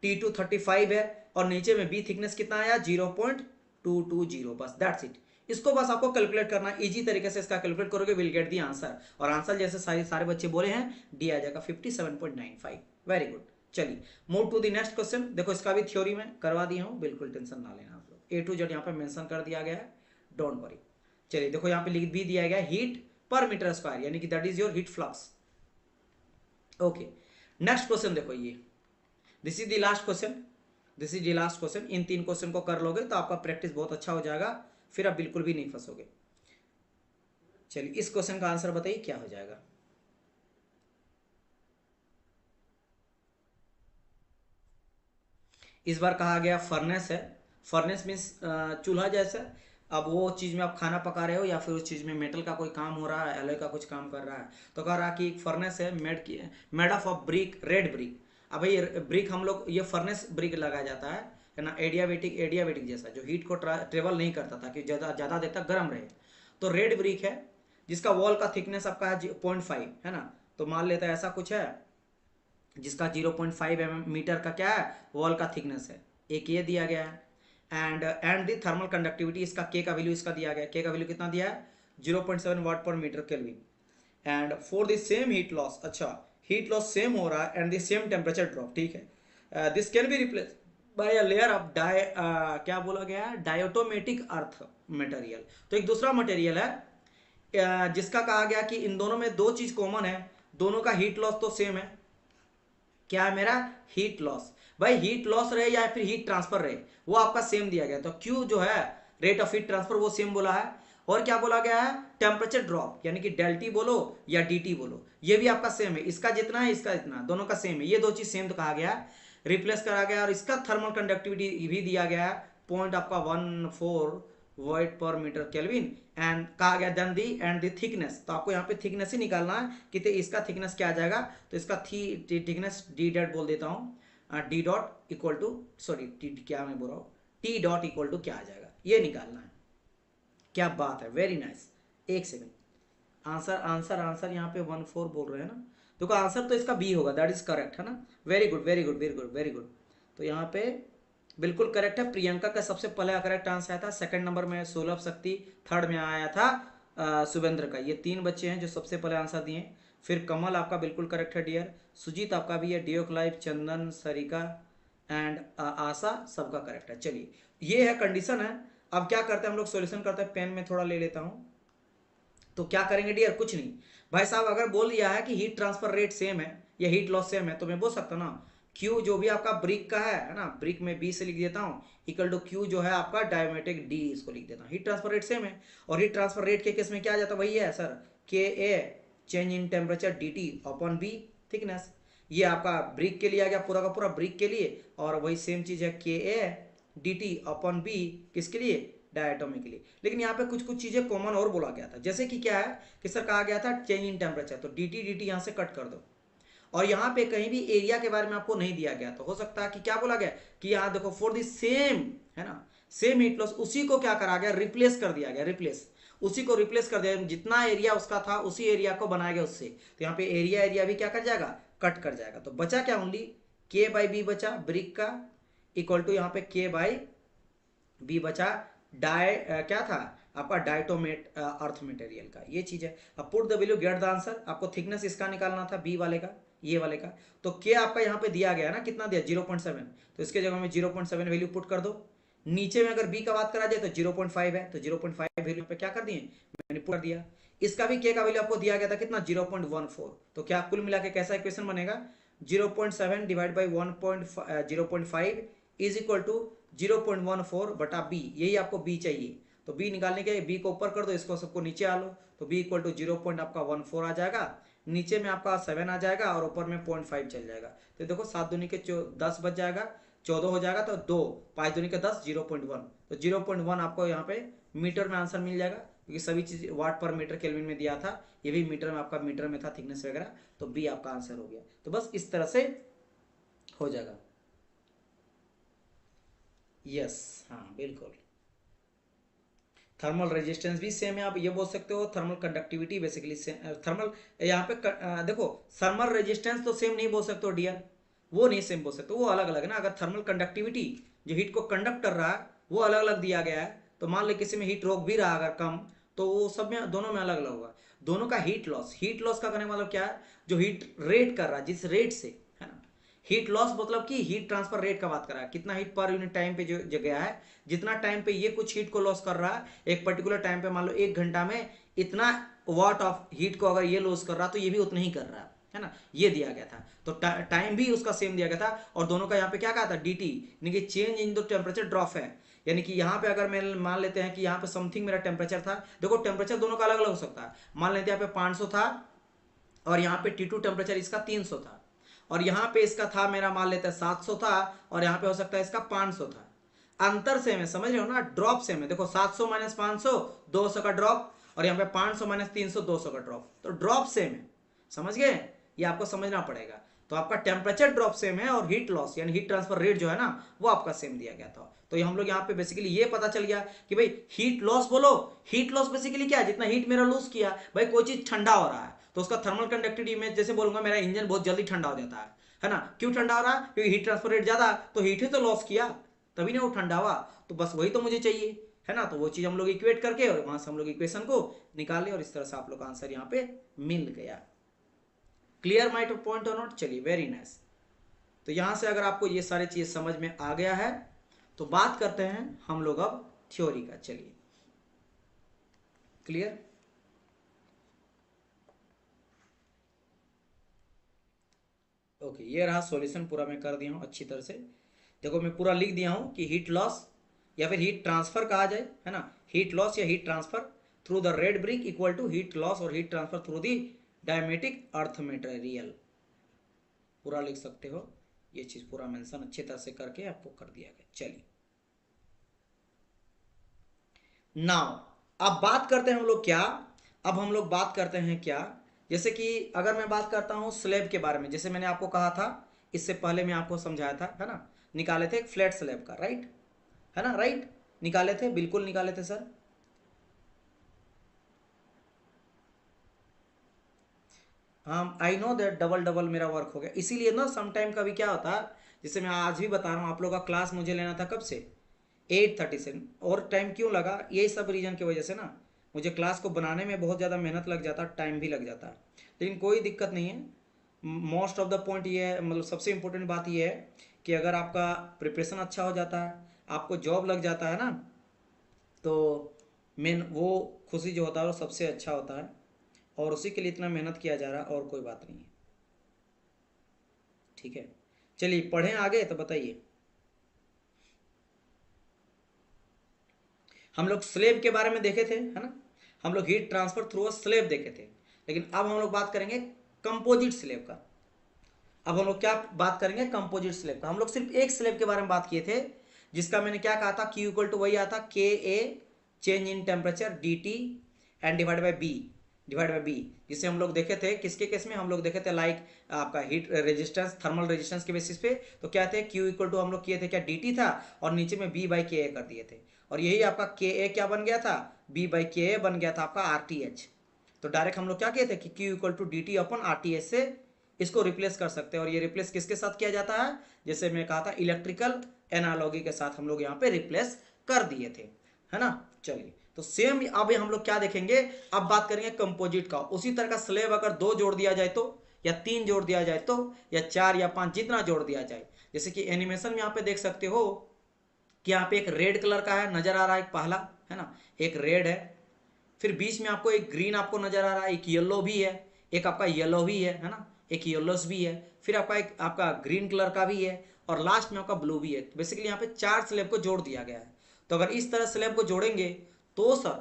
T2 35 है, और नीचे में B थिकनेस कितना आया 0.220, बस दैट्स इट। इसको बस आपको कैलकुलेट करना, इजी तरीके से इसका कैलकुलेट करोगे, विल गेट दी आंसर। और आंसर जैसे सारे बच्चे बोले हैं डी आ जाएगा 57.95, वेरी गुड। चलिए move to the next question. देखो इसका भी थ्योरी में करवा दिया हूँ, बिल्कुल टेंशन ना लेना आप लोग, A to Z यहाँ पे मेंशन कर दिया गया है, डोंट वरी। चलिए देखो यहाँ पे लिख भी दिया गया हीट पर मीटर स्क्वायर, यानी कि that is your heat flux. Okay next question देखो, ये this is the last question, this is the last question. In 3 question को कर लोगे तो आपका प्रैक्टिस बहुत अच्छा हो जाएगा, फिर आप बिल्कुल भी नहीं फंसोगे। चलिए इस क्वेश्चन का आंसर बताइए क्या हो जाएगा। इस बार कहा गया फर्नेस है। फर्नेस मीन्स चूल्हा जैसा। अब वो चीज़ में आप खाना पका रहे हो या फिर उस चीज़ में मेटल का कोई काम हो रहा है, एलॉय का कुछ काम कर रहा है, तो कह रहा कि फर्नेस है made of brick, red brick. अब भाई ब्रिक हम लोग ये फर्नेस ब्रिक लगाया जाता है ना, एडियाबेटिक जैसा, जो हीट को ट्रेवल नहीं करता था कि ज़्यादा देर तक गर्म रहे। तो रेड ब्रिक है जिसका वॉल का थिकनेस आपका है 0.5 है ना। तो मान लेते हैं ऐसा कुछ है जिसका 0.5 मीटर का क्या है वॉल का थिकनेस है, एक ये दिया गया है। एंड दी थर्मल कंडक्टिविटी, इसका के का वैल्यू इसका दिया गया, के का वैल्यू कितना दिया है 0.7 वाट पर metre kelvin. And for the same heat loss, अच्छा हीट लॉस सेम हो रहा है and the same temperature drop, ठीक है। This can be replace by a layer of क्या बोला गया है, डायोटोमेटिक अर्थ मटेरियल। तो एक दूसरा मटेरियल है जिसका कहा गया कि इन दोनों में दो चीज कॉमन है, दोनों का हीट लॉस तो सेम है। क्या है मेरा हीट लॉस, भाई हीट लॉस रहे या फिर हीट ट्रांसफर रहे वो आपका सेम दिया गया। तो क्यू जो है रेट ऑफ हीट ट्रांसफर वो सेम बोला है। और क्या बोला गया है टेम्परेचर ड्रॉप, यानी कि डेल्टी बोलो या डीटी बोलो, ये भी आपका सेम है, इसका जितना है इसका इतना, दोनों का सेम है, ये दो चीज सेम तो कहा गया, रिप्लेस करा गया। और इसका थर्मल कंडक्टिविटी भी दिया गया है, पॉइंट आपका 14 वॉट पर मीटर केल्विन। एंड कहा गया then the and the thickness, तो आपको यहाँ पे थिकनेस ही निकालना है कि तो इसका थिकनेस क्या आ जाएगा। तो इसका थिकनेस डी डॉट बोल देता हूँ, D dot equal to, sorry क्या मैं बोल रहा हूँ, टी डॉट इक्वल टू क्या आ जाएगा ये निकालना है। क्या बात है, वेरी नाइस। एक सेकेंड, आंसर आंसर आंसर यहाँ पे 14 बोल रहे हैं ना, देखो आंसर तो इसका बी होगा, दैट इज करेक्ट है ना। Very good very good very good very good. तो यहाँ पे बिल्कुल करेक्ट है। प्रियंका का सबसे पहले करेक्ट आंसर आया था, सेकंड नंबर में सुलभ शक्ति, थर्ड में आया था शुभेंद्र का। ये 3 बच्चे हैं जो सबसे पहले आंसर दिए। फिर कमल आपका बिल्कुल करेक्ट है डियर, सुजीत आपका भी है, डियोक लाइफ, चंदन, सरिका एंड आशा सबका करेक्ट है। चलिए ये है कंडीशन है। अब क्या करते हैं हम लोग सॉल्यूशन करते हैं, पेन में थोड़ा ले लेता हूँ। तो क्या करेंगे डियर, कुछ नहीं भाई साहब, अगर बोल दिया है कि हीट ट्रांसफर रेट सेम है या हीट लॉस सेम है तो मैं बोल सकता हूँ ना क्यू जो भी आपका ब्रिक का है ना, ब्रिक में बी से लिख देता हूँ इक्वल टू क्यू जो है आपका डायमेट्रिक डी, इसको लिख देता हूँ। हीट ट्रांसफर रेट सेम है और हीट ट्रांसफर रेट के केस में क्या आ जाता है वही है sir, K A change in temperature D T upon B thickness. ये आपका ब्रिक के लिए आ गया, पूरा का पूरा ब्रिक के लिए। और वही सेम चीज है K A D T upon B किसके लिए, डायटोमिक के लिए। लेकिन यहाँ पे कुछ कुछ चीजें कॉमन और बोला गया था, जैसे कि क्या है कि सर कहा गया था चेंज इन टेम्परेचर, तो डी टी यहाँ से कट कर दो। और यहाँ पे कहीं भी एरिया के बारे में आपको नहीं दिया गया, तो हो सकता है कि क्या बोला गया कि यहाँ देखो फॉर द सेम है ना, सेम हीट लॉस, उसी को क्या करा गया रिप्लेस कर दिया गया, रिप्लेस उसी को रिप्लेस कर दिया, जितना एरिया उसका था उसी एरिया को बनाया गया उससे। तो यहाँ पे एरिया भी क्या कर जाएगा, कट कर जाएगा। तो बचा क्या ओनली के बाई बी बचा ब्रिक का, इक्वल टू यहाँ पे के बाई बी बचा क्या था आपका डायटोमेट अर्थ मटेरियल का, ये चीज है। अब put the value get the answer, आपको थिकनेस इसका निकालना था बी वाले का, ये वाले का। तो के आपका यहाँ पे दिया गया ना, कितना दिया 0.7, तो इसके जगह में 0.7 वैल्यू पुट कर दो। नीचे में अगर बी का बात करा जाए तो 0.5 है, तो 0.5 वैल्यू पे क्या कर दिए मैंने पुट कर दिया। इसका भी के का वैल्यू आपको दिया गया था कितना 0.14, तो क्या कुल मिला के कैसा इक्वेशन बनेगा 0.7 divide by 0.5 is equal to 0.14 बटा बी, यही आपको बी चाहिए। तो बी निकालने के बी को ऊपर कर दो, इसको सबको नीचे आ लो, तो बी इक्वल टू 0.14 आ जाएगा, नीचे में आपका 7 आ जाएगा और ऊपर में 0.5 चल जाएगा। तो देखो 7 दूनी के 10 बच जाएगा, 14 हो जाएगा, तो 2 5 दूनी के 10 0.1, तो 0.1 आपको यहाँ पे मीटर में आंसर मिल जाएगा, क्योंकि सभी चीज वाट पर मीटर केल्विन में दिया था, ये भी मीटर में आपका मीटर में था थिकनेस वगैरह, तो बी आपका आंसर हो गया। तो बस इस तरह से हो जाएगा। यस हाँ बिल्कुल, थर्मल रेजिस्टेंस भी सेम है, आप ये बोल सकते हो। थर्मल कंडक्टिविटी बेसिकली थर्मल यहाँ पे देखो थर्मल रेजिस्टेंस तो सेम नहीं बोल सकते हो डियर, वो नहीं सेम बोल सकते, वो अलग अलग है ना। अगर थर्मल कंडक्टिविटी जो हीट को कंडक्ट कर रहा है वो अलग अलग दिया गया है, तो मान लो किसी में हीट रोक भी रहा अगर कम, तो वो सब में दोनों में अलग अलग होगा। दोनों का हीट लॉस का कहने का मतलब क्या है, जो हीट रेट कर रहा है जिस रेट से है ना, हीट लॉस मतलब कि हीट ट्रांसफर रेट का बात कर रहा है, कितना हीट पर यूनिट टाइम पे जो जगह है, जितना टाइम पे ये कुछ हीट को लॉस कर रहा है एक पर्टिकुलर टाइम पे, मान लो 1 घंटा में इतना वाट ऑफ हीट को अगर ये लॉस कर रहा है तो ये भी उतना ही कर रहा है। है ना, ये दिया गया था। तो टाइम भी उसका सेम दिया गया था, और दोनों का यहाँ पे क्या कहा था, dt, यानी कि change in the temperature drop है। यानी कि यहाँ पे अगर मैं मान लेते हैं कि यहाँ पे समथिंग मेरा टेम्परेचर था, देखो टेम्परेचर दोनों का अलग अलग हो सकता है। मान लेते हैं यहाँ पे 500 था, और यहाँ पे T2 टेम्परेचर इसका 300 था, और यहाँ पे इसका था मेरा मान लेते हैं 700 था, और यहाँ पे हो सकता है इसका 500 था। अंतर सेम है, समझ रहे हो ना, ड्रॉप सेम है। देखो 700 माइनस 500 200 का ड्रॉप, और यहाँ पे 500 माइनस 300 200 का ड्रॉप, तो ड्रॉप सेम है, समझ गए, ये आपको समझना पड़ेगा। तो आपका टेम्परेचर ड्रॉप सेम है, और हीट लॉस यानी हीट ट्रांसफर रेट जो है ना वो आपका सेम दिया गया था। तो ये हम लोग यहाँ पे बेसिकली ये पता चल गया कि भाई हीट लॉस बोलो, हीट लॉस बेसिकली क्या है, जितना हीट मेरा लूज किया, भाई कोई चीज ठंडा हो रहा है तो उसका थर्मल कंडक्टिविटी में जैसे बोलूंगा मेरा इंजन बहुत जल्दी ठंडा हो जाता है ना। क्यों ठंडा हो रहा है, क्योंकि हीट ट्रांसफर रेट ज्यादा, तो हीट ही तो लॉस किया, तभी ना वो ठंडा हुआ। तो बस वही तो मुझे चाहिए, है ना। तो वो चीज हम लोग इक्वेट करके और वहां से हम लोग इक्वेशन को निकाले, और इस तरह से आप लोग का आंसर यहाँ पे मिल गया। क्लियर माई पॉइंट और नॉट, चलिए वेरी नाइस। तो यहां से अगर आपको ये सारी चीज समझ में आ गया है तो बात करते हैं हम लोग अब थ्योरी का। चलिए क्लियर, ओके, ये रहा सॉल्यूशन, पूरा मैं कर दिया हूं अच्छी तरह से। देखो मैं पूरा लिख दिया हूं कि हीट लॉस या फिर हीट ट्रांसफर कहा जाए, है ना, हीट लॉस या heat transfer through the red brick equal to heat loss और heat transfer through the diatomic earth material, पूरा लिख सकते हो। ये चीज पूरा मेंशन अच्छी तरह से करके आपको कर दिया गया। चलिए नाउ अब बात करते हैं हम लोग क्या, अब हम लोग बात करते हैं क्या, जैसे कि अगर मैं बात करता हूं स्लैब के बारे में, जैसे मैंने आपको कहा था इससे पहले मैं आपको समझाया था, है ना, निकाले थे एक फ्लैट स्लैब का, राइट, है ना, राइट, निकाले थे, बिल्कुल निकाले थे सर। हाँ I know that, double double मेरा वर्क हो गया, इसीलिए ना समटाइम कभी क्या होता है, जैसे मैं आज भी बता रहा हूँ, आप लोग का क्लास मुझे लेना था कब से, 8:30 से, और टाइम क्यों लगा, यही सब रीजन की वजह से ना, मुझे क्लास को बनाने में बहुत ज़्यादा मेहनत लग जाता, टाइम भी लग जाता, लेकिन कोई दिक्कत नहीं है। मोस्ट ऑफ द पॉइंट ये है, मतलब सबसे इम्पोर्टेंट बात ये है कि अगर आपका प्रिपरेशन अच्छा हो जाता है, आपको जॉब लग जाता है ना, तो मेन वो खुशी जो होता है वो सबसे अच्छा होता है, और उसी के लिए इतना मेहनत किया जा रहा है, और कोई बात नहीं है, ठीक है। चलिए पढ़ें आगे, तो बताइए। हम लोग स्लेब के बारे में देखे थे, है ना, हम लोग heat transfer through a slab देखे थे, लेकिन अब हम लोग बात करेंगे कंपोजिट स्लेब का। अब हम लोग क्या बात करेंगे, कंपोजिट स्लेब का। हम लोग सिर्फ एक स्लेब के बारे में बात किए थे, जिसका मैंने क्या कहा था, Q इक्वल टू वही आता K A change in temperature dt and divide by B, जिसे हम लोग देखे थे किसके केस में, हम लोग देखे थे लाइक आपका हीट रेजिस्टेंस, थर्मल रेजिस्टेंस के बेसिस पे। तो क्या थे, Q इक्वल टू हम लोग किए थे क्या, dt था, और नीचे में b बाई के ए कर दिए थे, और यही आपका के ए क्या बन गया था, b बाई के ए बन गया था आपका RTH। तो डायरेक्ट हम लोग क्या किए थे कि Q equal to dt upon RTH से इसको रिप्लेस कर सकते हैं, और ये रिप्लेस किसके साथ किया जाता है, जैसे मैं कहा था इलेक्ट्रिकल एनालॉगी के साथ हम लोग यहाँ पे रिप्लेस कर दिए थे, है ना। चलिए तो सेम अब हम लोग क्या देखेंगे, अब बात करेंगे कंपोजिट का। उसी तरह का स्लेब अगर 2 जोड़ दिया जाए तो, या 3 जोड़ दिया जाए तो, या 4 या 5, जितना जोड़ दिया जाए, जैसे कि एनिमेशन में यहाँ पे देख सकते हो कि यहाँ पे एक रेड कलर का है नजर आ रहा है, एक पहला, है ना, एक रेड है, फिर बीच में आपको एक ग्रीन आपको नजर आ रहा है, एक येलो भी है, एक आपका येलो भी है ना, एक येलोस भी है, फिर आपका एक आपका ग्रीन कलर का भी है, और लास्ट में आपका ब्लू भी है। तो बेसिकली यहाँ पे 4 स्लेब को जोड़ दिया गया है। तो अगर इस तरह स्लेब को जोड़ेंगे तो सर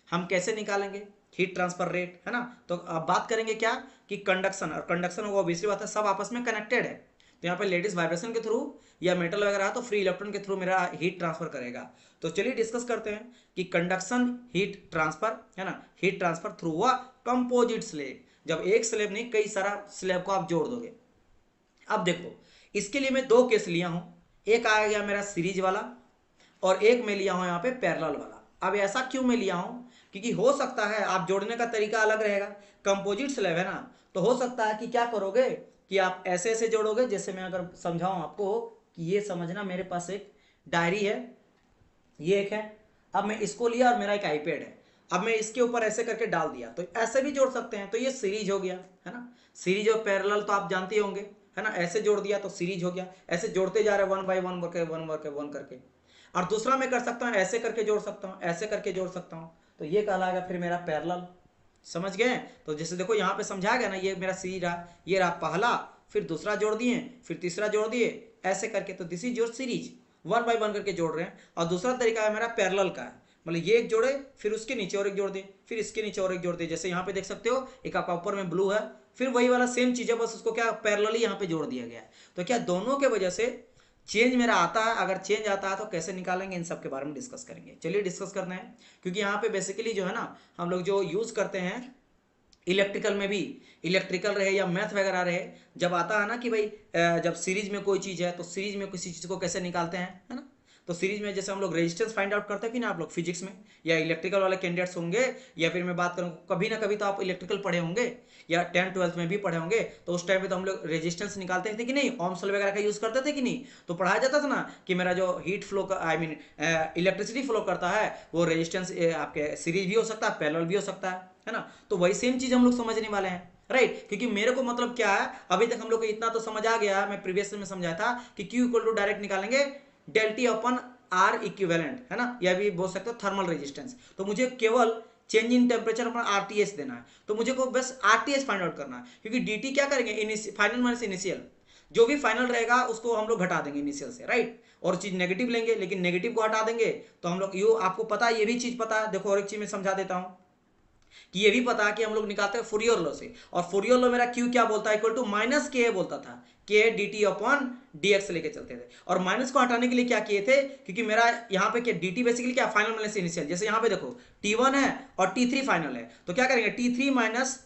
हम कैसे निकालेंगे हीट ट्रांसफर रेट, है ना। तो अब बात करेंगे क्या कि कंडक्शन, और कंडक्शन वो ऑब्वियसली बात है सब आपस में कनेक्टेड है। तो यहाँ पे लेडीज वाइब्रेशन के थ्रू या मेटल वगैरह तो फ्री इलेक्ट्रॉन के थ्रू मेरा हीट ट्रांसफर करेगा। तो चलिए डिस्कस करते हैं कि कंडक्शन हीट ट्रांसफर, है ना, heat transfer through a composite slab, जब एक स्लेब नहीं कई सारा स्लेब को आप जोड़ दोगे। अब देखो इसके लिए मैं 2 केस लिया हूं, एक आ गया मेरा सीरीज वाला, और एक मैं लिया हूं यहाँ पे पैरेलल वाला। अब ऐसा क्यों मैं लिया हूं, क्योंकि हो सकता है आप जोड़ने का तरीका अलग रहेगा, कंपोजिट स्लेब है ना, तो हो सकता है कि क्या करोगे कि आप ऐसे ऐसे जोड़ोगे, जैसे मैं अगर समझाऊं आपको कि ये समझना, मेरे पास एक डायरी है, ये एक है, अब मैं इसको लिया और मेरा एक आईपैड है, अब मैं इसके ऊपर ऐसे करके डाल दिया, तो ऐसे भी जोड़ सकते हैं, तो ये सीरीज हो गया, है ना। सीरीज और पैरेलल तो आप जानते होंगे, है ना, ऐसे जोड़ दिया तो सीरीज हो गया, ऐसे जोड़ते जा रहे हैं 1 बाई 1 करके 1 करके। और दूसरा मैं कर सकता हूँ ऐसे करके जोड़ सकता हूँ, ऐसे करके जोड़ सकता हूँ, तो ये कहलाएगा फिर मेरा पैरेलल। समझ गए? तो जैसे देखो यहाँ पे समझा गया ना, ये मेरा सीरीज रहा, ये रहा पहला, फिर दूसरा जोड़ दिए, फिर तीसरा जोड़ दिए, ऐसे करके। तो this is your series, 1 by 1 करके जोड़ रहे हैं। और दूसरा तरीका है मेरा पैरेलल का है, मतलब ये एक जोड़े, फिर उसके नीचे और एक जोड़ दे, फिर इसके नीचे और एक जोड़ दे। जैसे यहाँ पे देख सकते हो, एक आपका ऊपर में ब्लू है, फिर वही वाला सेम चीज है, बस उसको क्या पैरेलली यहाँ पे जोड़ दिया गया है। तो क्या दोनों के वजह से चेंज मेरा आता है। अगर चेंज आता है तो कैसे निकालेंगे, इन सब के बारे में डिस्कस करेंगे। चलिए डिस्कस करना है, क्योंकि यहाँ पे बेसिकली जो है ना, हम लोग जो यूज करते हैं इलेक्ट्रिकल में भी, इलेक्ट्रिकल रहे या मैथ वगैरह रहे, जब आता है ना कि भाई जब सीरीज में कोई चीज़ है तो सीरीज में किसी चीज़ को कैसे निकालते हैं, है ना। तो सीरीज में जैसे हम लोग रेजिस्टेंस फाइंड आउट करते हैं कि ना, आप लोग फिजिक्स में या इलेक्ट्रिकल वाले कैंडिडेट्स होंगे, या फिर मैं बात करूँ कभी ना कभी तो आप इलेक्ट्रिकल पढ़े होंगे या 10th 12th में भी पढ़े होंगे। तो उस टाइम पे तो हम लोग रेजिस्टेंस निकालते थे कि नहीं, ओम्स लॉ वगैरह का यूज करते थे कि नहीं। तो पढ़ाया जाता था ना कि मेरा जो हीट फ्लो का, आई मीन इलेक्ट्रिसिटी फ्लो करता है, वो रेजिस्टेंस आपके सीरीज भी हो सकता है, पैरेलल भी हो सकता है ना। तो वही सेम चीज हम लोग समझने वाले हैं, राइट। क्योंकि मेरे को मतलब क्या है, अभी तक हम लोग को इतना तो समझ आ गया है, मैं प्रीवियस में समझाया था कि Q इक्वल टू डायरेक्ट निकालेंगे डेल T अपन R इक्विवेलेंट, है ना, या भी बोल सकते हो थर्मल रेजिस्टेंस। तो मुझे केवल change in temperature upon RTH देना है, तो मुझे को बस RTH फाइंड आउट करना है। क्योंकि DT क्या करेंगे, फाइनल माइनस इनिशियल, जो भी फाइनल रहेगा उसको हम लोग घटा देंगे इनिशियल से, राइट। और चीज नेगेटिव लेंगे, लेकिन नेगेटिव को हटा देंगे तो हम लोग, यू आपको पता है, ये भी चीज पता है। देखो और एक चीज मैं समझा देता हूँ कि ये भी पता है कि हम लोग निकालते हैं फूरियर लॉ से, और फूरियर लॉ मेरा क्यू क्या बोलता है, इक्वल टू माइनस के बोलता था, के D T upon D x लेके चलते थे। और माइनस को हटाने के लिए क्या किए थे, क्योंकि मेरा यहाँ पे क्या डी टी बेसिकली क्या, फाइनल माइनस इनिशियल। जैसे यहाँ पे देखो T1 है और T3 फाइनल है, तो क्या करेंगे, T3 माइनस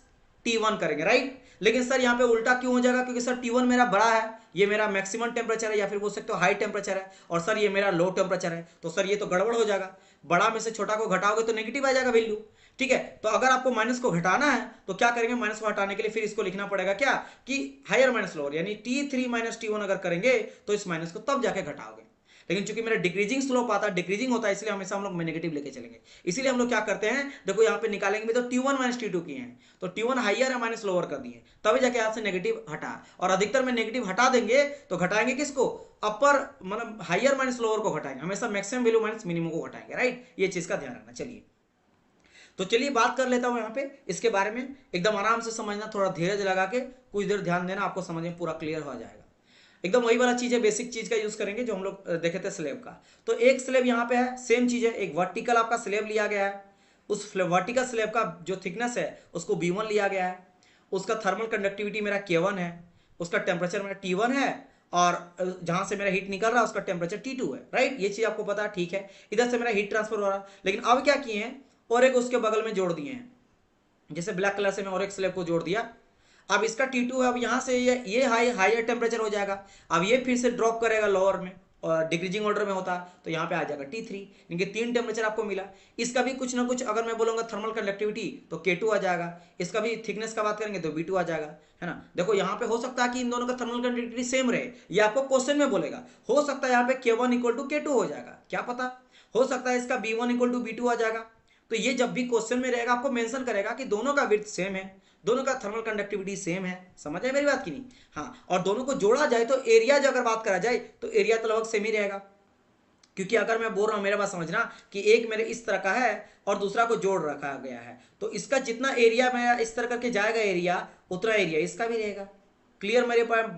T1 करेंगे, राइट। लेकिन सर यहाँ पे उल्टा क्यों हो जाएगा, क्योंकि सर T1 मेरा बड़ा है, ये मेरा मैक्सिमम टेम्परेचर है, या फिर बोल सकते हो हाई टेम्परेचर है, और सर ये मेरा लो टेम्परेचर है। तो सर ये तो गड़बड़ हो जाएगा, बड़ा में से छोटा को घटाओगे तो नेगेटिव आ जाएगा वैल्यू, ठीक है। तो अगर आपको माइनस को घटाना है तो क्या करेंगे, माइनस को हटाने के लिए फिर इसको लिखना पड़ेगा क्या, कि हायर माइनस लोअर, यानी T3 माइनस T1 अगर करेंगे तो इस माइनस को तब जाके घटाओगे। लेकिन चूंकि मेरा डिक्रीजिंग स्लोप आता है, डिक्रीजिंग होता है, इसलिए हमेशा हम लोग नेगेटिव लेके चलेंगे। इसीलिए हम लोग क्या करते हैं, देखो यहाँ पे निकालेंगे भी तो T1 माइनस T2 किए हैं, तो T1 हाइयर है माइनस लोअर कर दिए, तभी जाके यहाँ से नेगेटिव हटा। और अधिकतर में नेगेटिव हटा देंगे तो घटाएंगे किसको, अपर मतलब हाइयर माइनस लोअर को घटाएंगे, हमेशा मैक्सिमम वैल्यू माइनस मिनिमम को घटाएंगे, राइट। ये चीज का ध्यान रखना। चलिए तो चलिए बात कर लेता हूं यहाँ पे इसके बारे में, एकदम आराम से समझना, थोड़ा धीरज लगा के कुछ देर ध्यान देना, आपको समझ में पूरा क्लियर हो जाएगा। एकदम वही वाला चीज है, बेसिक चीज का यूज करेंगे जो हम लोग देखे थे स्लेब का। तो एक स्लेब यहाँ पे है, सेम चीज है, एक वर्टिकल आपका स्लेब लिया गया है, उस वर्टिकल स्लेब का जो थिकनेस है उसको B1 लिया गया है, उसका थर्मल कंडक्टिविटी मेरा K1 है, उसका टेम्परेचर मेरा T1 है, और जहां से मेरा हीट निकल रहा है उसका टेम्परेचर T2 है, राइट। ये चीज आपको पता है, ठीक है। इधर से मेरा हीट ट्रांसफर हो रहा है, लेकिन अब क्या किए हैं, और एक उसके बगल में जोड़ दिए हैं, जैसे ब्लैक कलर से मैं और एक स्लेब को जोड़ दिया। अब इसका T2 है, अब यहाँ से ये हायर टेम्परेचर हो जाएगा, अब ये फिर से ड्रॉप करेगा लोअर में, और डिक्रीजिंग ऑर्डर में होता है, तो यहाँ पे आ जाएगा T3। क्योंकि 3 टेम्परेचर आपको मिला। इसका भी कुछ ना कुछ अगर मैं बोलूँगा थर्मल कंडक्टिविटी तो K2 आ जाएगा, इसका भी थिकनेस का बात करेंगे तो B2 आ जाएगा, है ना। देखो यहाँ पे हो सकता है कि इन दोनों का थर्मल कंडक्टिविटी सेम रहे, ये आपको क्वेश्चन में बोलेगा। हो सकता है यहाँ पे K1 इक्वल टू K2 हो जाएगा, क्या पता। हो सकता है इसका B1 इक्वल टू B2 आ जाएगा। तो ये जब भी क्वेश्चन में रहेगा आपको मेंशन करेगा कि दोनों का विड्थ सेम है, दोनों का थर्मल कंडक्टिविटी सेम है। समझ आए मेरी बात की नहीं? हाँ, और दोनों को जोड़ा जाए तो एरिया जो अगर बात करा जाए तो एरिया तो लगभग सेम ही रहेगा। क्योंकि अगर मैं बोल रहा हूं, मेरे बात समझना, कि एक मेरे इस तरह का है और दूसरा को जोड़ रखा गया है, तो इसका जितना एरिया मेरा इस तरह करके जाएगा एरिया, उतना एरिया इसका भी रहेगा। क्लियर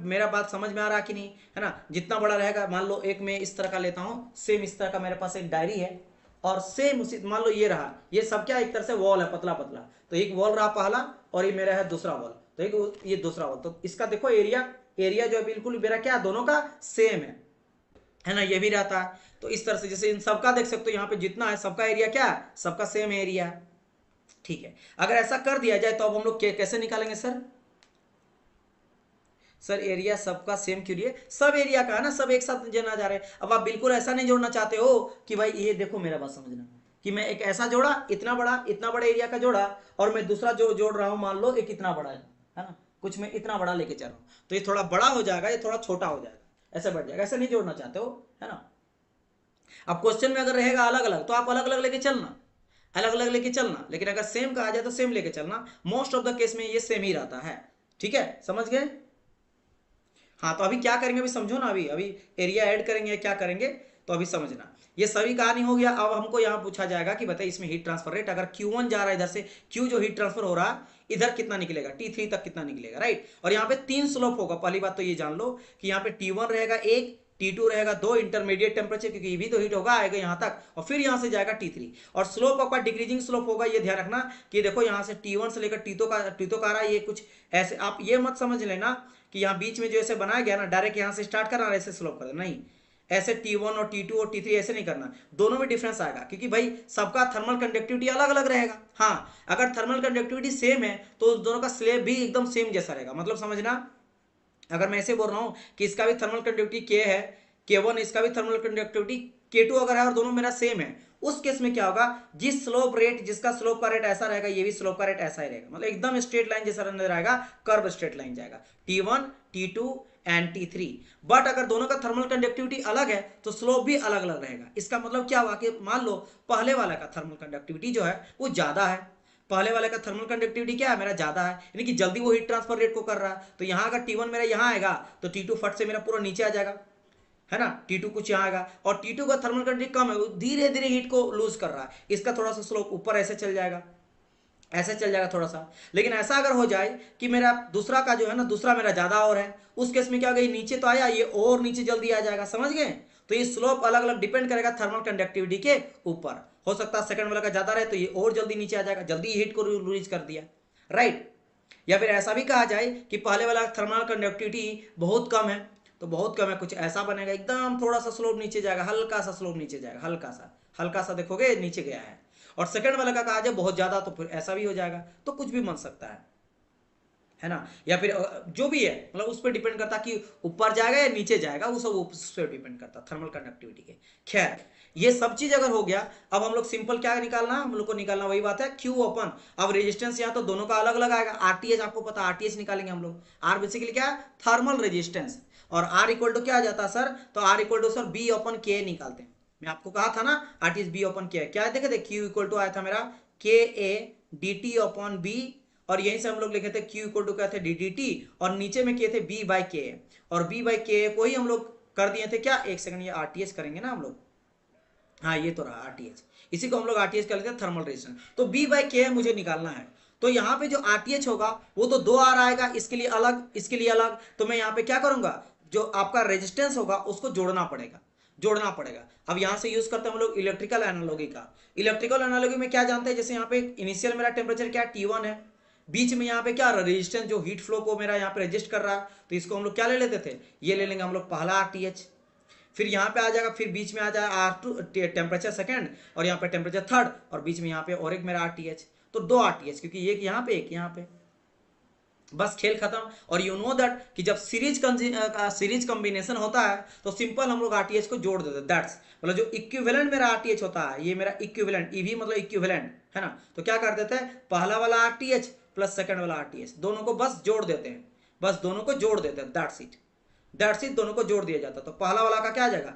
मेरा बात समझ में आ रहा कि नहीं, है ना। जितना बड़ा रहेगा, मान लो एक मैं इस तरह का लेता हूं, सेम इस तरह का मेरे पास एक डायरी है, और सेम उसी, मान लो ये रहा, ये सब क्या एक तरह से वॉल है, पतला पतला। तो एक वॉल रहा पहला, और ये मेरा है दूसरा वॉल, तो एक ये दूसरा वॉल। तो इसका देखो एरिया जो है बिल्कुल मेरा क्या, दोनों का सेम है ना। ये भी रहता है। तो इस तरह से जैसे इन सबका देख सकते हो, यहाँ पे जितना है सबका एरिया क्या है, सबका सेम एरिया, ठीक है। अगर ऐसा कर दिया जाए तो अब हम लोग कैसे निकालेंगे सर एरिया सबका सेम क्यों लिए, सब एरिया का है ना, सब एक साथ जोड़ना जा रहे हैं। अब आप बिल्कुल ऐसा नहीं जोड़ना चाहते हो कि भाई ये देखो, मेरा बात समझना, कि मैं एक ऐसा जोड़ा, इतना बड़ा एरिया का जोड़ा, और मैं दूसरा जो जोड़ रहा हूं, मान लो एक इतना बड़ा है ना, कुछ मैं इतना बड़ा लेके चल रहा हूं, तो ये थोड़ा बड़ा हो जाएगा, ये थोड़ा छोटा हो जाएगा, ऐसा बढ़ जाएगा। ऐसा नहीं जोड़ना चाहते हो, है ना। अब क्वेश्चन में अगर रहेगा अलग अलग तो आप अलग अलग लेके चलना, अलग अलग लेके चलना, लेकिन अगर सेम का आ जाए तो सेम लेके चलना। मोस्ट ऑफ द केस में ये सेम ही रहता है, ठीक है, समझ गए। हाँ, तो अभी क्या करेंगे, अभी समझो ना, अभी एरिया ऐड करेंगे, क्या करेंगे, तो अभी समझना। ये सभी कहानी हो गया। अब हमको यहाँ पूछा जाएगा कि बताइए इसमें हीट ट्रांसफर रेट, अगर Q1 जा रहा है इधर से, Q जो हीट ट्रांसफर हो रहा है इधर कितना निकलेगा, T3 तक कितना निकलेगा, राइट। और यहाँ पे 3 स्लोप होगा। पहली बात तो ये जान लो कि यहाँ पे T1 रहेगा 1, T2 रहेगा 2 इंटरमीडिएट टेम्परेचर, क्योंकि ये भी तो हीट होगा, आएगा यहाँ तक, और फिर यहाँ से जाएगा T3। और स्लोप आपका डिक्रीजिंग स्लोप होगा। ये ध्यान रखना कि देखो यहाँ से T1 से लेकर T2 का आ रहा है, ये कुछ ऐसे आप ये मत समझ लेना कि यहाँ बीच में जो ऐसे बनाया गया ना, डायरेक्ट यहाँ से स्टार्ट करना ऐसे स्लोप कर, नहीं, ऐसे T1 और T2 और T3 ऐसे नहीं करना, दोनों में डिफरेंस आएगा, क्योंकि भाई सबका थर्मल कंडक्टिविटी अलग अलग रहेगा। हाँ, अगर थर्मल कंडक्टिविटी सेम है तो दोनों का स्लेब भी एकदम सेम जैसा रहेगा। मतलब समझना, अगर मैं ऐसे बोल रहा हूँ कि इसका भी थर्मल कंडक्टिविटी K है, K1, इसका भी थर्मल कंडक्टिविटी K2 अगर है और दोनों मेरा सेम है, उस केस में क्या होगा, जिस स्लोप रेट, जिसका स्लोप का रेट ऐसा रहेगा, ये भी स्लोप का रेट ऐसा ही रहेगा। मतलब एकदम स्ट्रेट लाइन जैसा नजर आएगा, कर्व स्ट्रेट लाइन जाएगा, T1, T2 and T3। But अगर दोनों का थर्मल कंडक्टिविटी अलग है तो स्लोप भी अलग अलग रहेगा। इसका मतलब क्या हुआ कि मान लो पहले वाले का थर्मल कंडक्टिविटी जो है वो ज्यादा है, पहले वाले का थर्मल कंडक्टिविटी क्या है, मेरा ज्यादा है, यानी कि जल्दी वो हीट ट्रांसफर रेट को कर रहा है। तो यहाँ अगर T1 मेरा यहाँ आएगा तो T2 फट से मेरा पूरा नीचे आ जाएगा, है ना, T2 कुछ यहाँ आएगा, और T2 का थर्मल कंडक्टिविटी कम है, वो धीरे धीरे हीट को लूज कर रहा है, इसका थोड़ा सा स्लोप ऊपर ऐसे चल जाएगा, ऐसे चल जाएगा थोड़ा सा। लेकिन ऐसा अगर हो जाए कि मेरा दूसरा का जो है ना, दूसरा मेरा ज्यादा और है, उस केस में क्या होगा, ये नीचे तो आया, ये और नीचे जल्दी आ जाएगा, समझ गए। तो ये स्लोप अलग अलग डिपेंड करेगा थर्मल कंडक्टिविटी के ऊपर। हो सकता है सेकंड वाला का ज्यादा रहे तो ये और जल्दी नीचे आ जाएगा, जल्दी हीट को रिलीज कर दिया, राइट। या फिर ऐसा भी कहा जाए कि पहले वाला थर्मल कंडक्टिविटी बहुत कम है, तो बहुत कम है, कुछ ऐसा बनेगा, एकदम थोड़ा सा स्लोप नीचे जाएगा, हल्का सा स्लोप नीचे जाएगा, हल्का सा देखोगे नीचे गया है। और सेकंड वाला का कहा जाए बहुत ज्यादा, तो फिर ऐसा भी हो जाएगा। तो कुछ भी बन सकता है ना। या फिर जो भी है, मतलब उस पर डिपेंड करता कि ऊपर जाएगा या नीचे जाएगा, वो सब उस पर डिपेंड करता थर्मल कंडक्टिविटी के। खैर, ये सब चीज अगर हो गया, अब हम लोग सिंपल क्या निकालना, हम लोग को निकालना वही बात है Q ओपन। अब रेजिस्टेंस यहाँ तो दोनों का अलग अलग आएगा। RTH आपको पता, RTH निकालेंगे हम लोग। R बेसिकली क्या है, थर्मल रेजिस्टेंस, और R इक्वल टू क्या आ जाता है सर, तो R equal to sir B upon K निकालते हैं। मैं आपको कहा था ना RTH B ओपन K क्या है, देखे थे, Q इक्वल टू आया था मेरा KA dt ओपन B, और यहीं से हम लोग लिखे थे Q इक्वल टू क्या थे DDT, और नीचे में किए थे B बाई K, और B बाई K को ही हम लोग कर दिए थे क्या, एक सेकंड, ये RTH करेंगे ना हम लोग, हाँ ये तो रहा RTH, इसी को हम लोग RTH कर लेते हैं, थर्मल रेजिस्टेंस। तो B बाई K मुझे निकालना है, तो यहाँ पे जो RTH होगा वो तो 2R आएगा, इसके लिए अलग, इसके लिए अलग। तो मैं यहाँ पे क्या करूंगा, जो आपका रेजिस्टेंस होगा उसको जोड़ना पड़ेगा, जोड़ना पड़ेगा। अब यहाँ से यूज करते हैं हम लोग इलेक्ट्रिकल एनालॉगी का। इलेक्ट्रिकल एनालॉगी में क्या जानते हैं, जैसे यहाँ पे इनिशियल मेरा टेम्परेचर क्या T1 है, बीच में यहाँ पे क्या रेजिस्टेंस जो हीट फ्लो को मेरा यहाँ पे रजिस्ट कर रहा है, तो इसको हम लोग क्या ले लेते थे, ये ले लेंगे हम लोग पहला RTH। फिर यहाँ पे आ जाएगा, फिर बीच में आ जाएगा R2 टेम्परेचर सेकंड, और यहाँ पे टेम्परेचर थर्ड, और बीच में यहाँ पे और एक मेरा RTH, तो 2 RTH, क्योंकि एक यहाँ पे एक यहाँ पे, बस खेल खत्म। और यू नो दैट कि जब सीरीज कॉम्बिनेशन होता है तो सिंपल हम लोग RTH को जोड़ देते हैं, दैट्स मतलब जो इक्विवेलेंट मेरा RTH होता है, ये मेरा इक्विवेलेंट, EV मतलब इक्विवेलेंट है ना, तो क्या कर देते हैं, पहला वाला RTH प्लस सेकंड वाला RTH, दोनों को बस जोड़ देते हैं, बस दोनों को जोड़ देते हैं, दैट्स इट, दोनों को जोड़ दिया जाता है। तो पहला वाला का क्या आ जाएगा,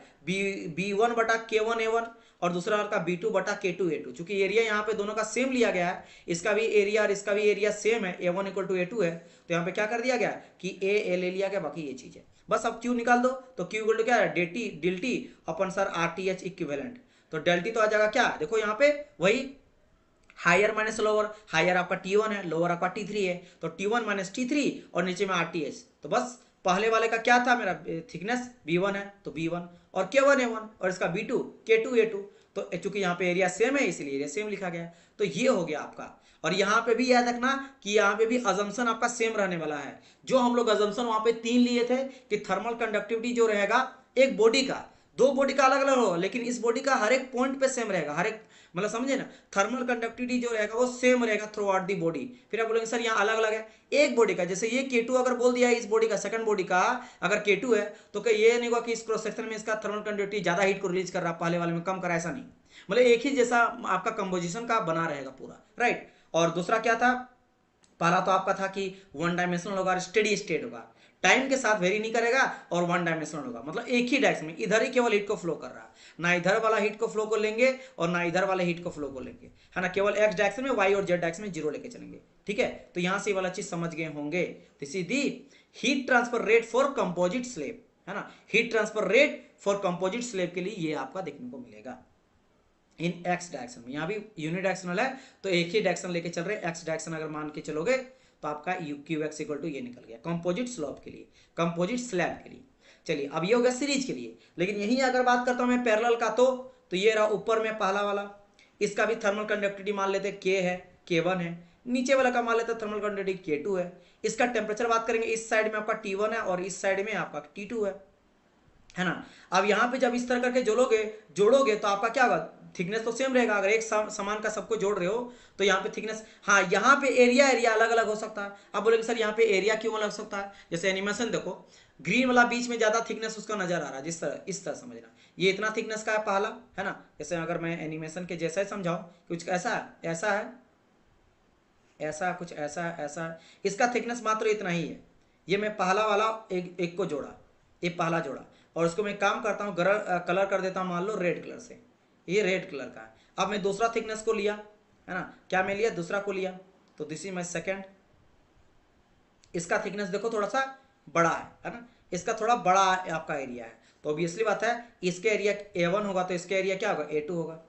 B1 बटा K1A1, और दूसरा वाला का B2 बटा K2A2। चूंकि एरिया यहाँ पे दोनों का सेम लिया गया है, इसका भी एरिया और इसका भी एरिया सेम है, A1 इक्वल टू A2 है, तो यहाँ पे क्या कर दिया गया कि A ले लिया गया, बाकी ये चीज है। बस अब Q निकाल दो, तो Q इक्वल टू क्या है, डेल्टी अपन सर RTH इक्विवेलेंट, तो डेल्टी तो आ जाएगा क्या, देखो यहाँ पे वही हायर माइनस लोअर, हायर आपका T1 है, लोअर आपका T3 है, तो T1 माइनस T3 और नीचे में RTH। तो बस पहले वाले का क्या था, मेरा थिकनेस B1 है तो B1, और K1A1, और इसका B2 K2A2। तो चूंकि यहाँ पे एरिया सेम है इसलिए एरिया सेम लिखा गया। तो ये हो गया आपका। और यहाँ पे भी याद रखना कि यहाँ पे भी अजम्पशन आपका सेम रहने वाला है। जो हम लोग अजम्पशन वहां पे 3 लिए थे कि थर्मल कंडक्टिविटी जो रहेगा एक बॉडी का, 2 बॉडी का अलग अलग होगा, लेकिन इस बॉडी का हर एक पॉइंट पे सेम रहेगा, हर एक मतलब समझे ना, थर्मल कंडक्टिविटी जो रहेगा वो सेम रहेगा थ्रू आउट दी बॉडी। फिर आप बोलेंगे सर यहाँ अलग अलग है, एक बॉडी का, जैसे ये K2 अगर बोल दिया है इस बॉडी का, सेकंड बॉडी का अगर K2 है, तो क्या ये नहीं होगा कि इस क्रॉस सेक्शन में इसका थर्मल कंडक्टिविटी ज्यादा हीट को रिलीज कर रहा है, पहले वाले में कम करा, ऐसा नहीं। मतलब एक ही जैसा आपका कंपोजिशन का बना रहेगा पूरा, राइट। और दूसरा क्या था, पहला तो आपका था कि 1 डायमेंशनल होगा, स्टेडी स्टेट होगा, टाइम के साथ वेरी नहीं करेगा, और 1 डायमेंशनल होगा, मतलब एक ही डायरेक्शन में, इधर ही केवल हीट को फ्लो कर रहा है, ना इधर वाला हीट को फ्लो को लेंगे और ना इधर वाले हीट को फ्लो को लेंगे, है ना, केवल एक्स डायरेक्शन में, वाई और जेड डायरेक्शन में 0 लेके चलेंगे, ठीक है। तो यहां से वाला चीज समझ गए होंगे। This is the heat transfer rate for composite slab, है ना, heat transfer rate for composite slab के लिए ये आपका देखने को मिलेगा इन एक्स डायरेक्शन में। यहाँ भी यूनिडायरेक्शनल है तो एक ही डायरेक्शन लेके चल रहे हैं, एक्स डायरेक्शन अगर मान के चलोगे तो आपका क्यू एक्स इक्वल टू ये निकल गया कंपोजिट स्लैब के लिए, कंपोजिट स्लैब के लिए। चलिए अब ये हो गया सीरीज के लिए, लेकिन यहीं अगर बात करता हूं मैं पैरेलल का तो ये रहा ऊपर में पहला वाला, इसका भी थर्मल कंडक्टिविटी मान लेते के है, K1 है, नीचे वाला का मान लेते थर्मल कंडक्टिविटी K2 है। इसका टेम्परेचर बात करेंगे, इस साइड में आपका T1 है और इस साइड में आपका T2 है ना। अब यहाँ पे जब इस तरह करके जोड़ोगे तो आपका क्या होगा, थिकनेस तो सेम रहेगा। अगर एक समान का सबको जोड़ रहे हो तो यहाँ पे थिकनेस, हाँ यहाँ पे एरिया अलग अलग हो सकता है। अब बोलेंगे सर यहाँ पे एरिया क्यों अलग सकता है, जैसे एनिमेशन देखो ग्रीन वाला बीच में ज्यादा थिकनेस उसका नजर आ रहा है, जिस तरह इस तरह समझना, ये इतना थिकनेस का है पहला, है ना। जैसे अगर मैं एनिमेशन के जैसा ही समझाऊं, कुछ ऐसा है, ऐसा है, ऐसा कुछ ऐसा है, ऐसा है, इसका थिकनेस मात्र इतना ही है। ये मैं पहला वाला एक को जोड़ा, ये पहला जोड़ा, और उसको मैं काम करता हूँ कलर कर देता हूँ मान लो रेड कलर से, ये रेड कलर का है। अब मैं दूसरा थिकनेस को लिया, है ना, क्या मैं लिया, दूसरा को लिया, तो दिस इज माई सेकेंड। इसका थिकनेस देखो थोड़ा सा बड़ा है ना, इसका थोड़ा बड़ा आपका एरिया है, तो ऑब्वियसली बात है इसके एरिया A1 होगा तो इसका एरिया क्या होगा, A2 होगा।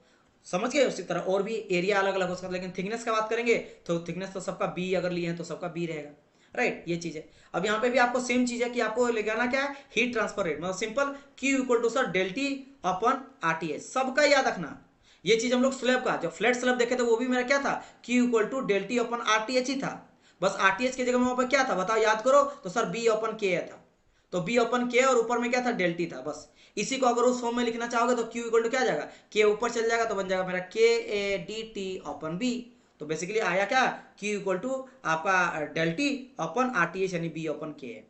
समझ गए। उसी तरह और भी एरिया अलग अलग हो सकता है, लेकिन थिकनेस का बात करेंगे तो थिकनेस तो सबका B अगर लिए हैं तो सबका B रहेगा, राइट। ये चीज है। अब यहाँ पे भी आपको सेम चीज है कि आपको लगाना क्या है, हीट ट्रांसफर रेट, मतलब simple Q equal to sir del T upon RTH, सबका याद रखना। ये चीज हम लोग स्लैब का, जब फ्लैट स्लैब देखे थे वो भी मेरा क्या था, Q equal to del T upon RTH ही था, बस RTH की जगह में वहां पर क्या था बताओ, याद करो, तो सर B अपन K था, तो B अपन K और ऊपर में क्या था, डेल T था। बस इसी को अगर उस फॉर्म में लिखना चाहोगे तो Q इक्वल टू क्या आ जाएगा, K ऊपर चल जाएगा तो बन जाएगा मेरा KADT अपन B। तो बेसिकली आया क्या, Q इक्वल टू आपका डेल T अपन RTH यानी B अपन K है।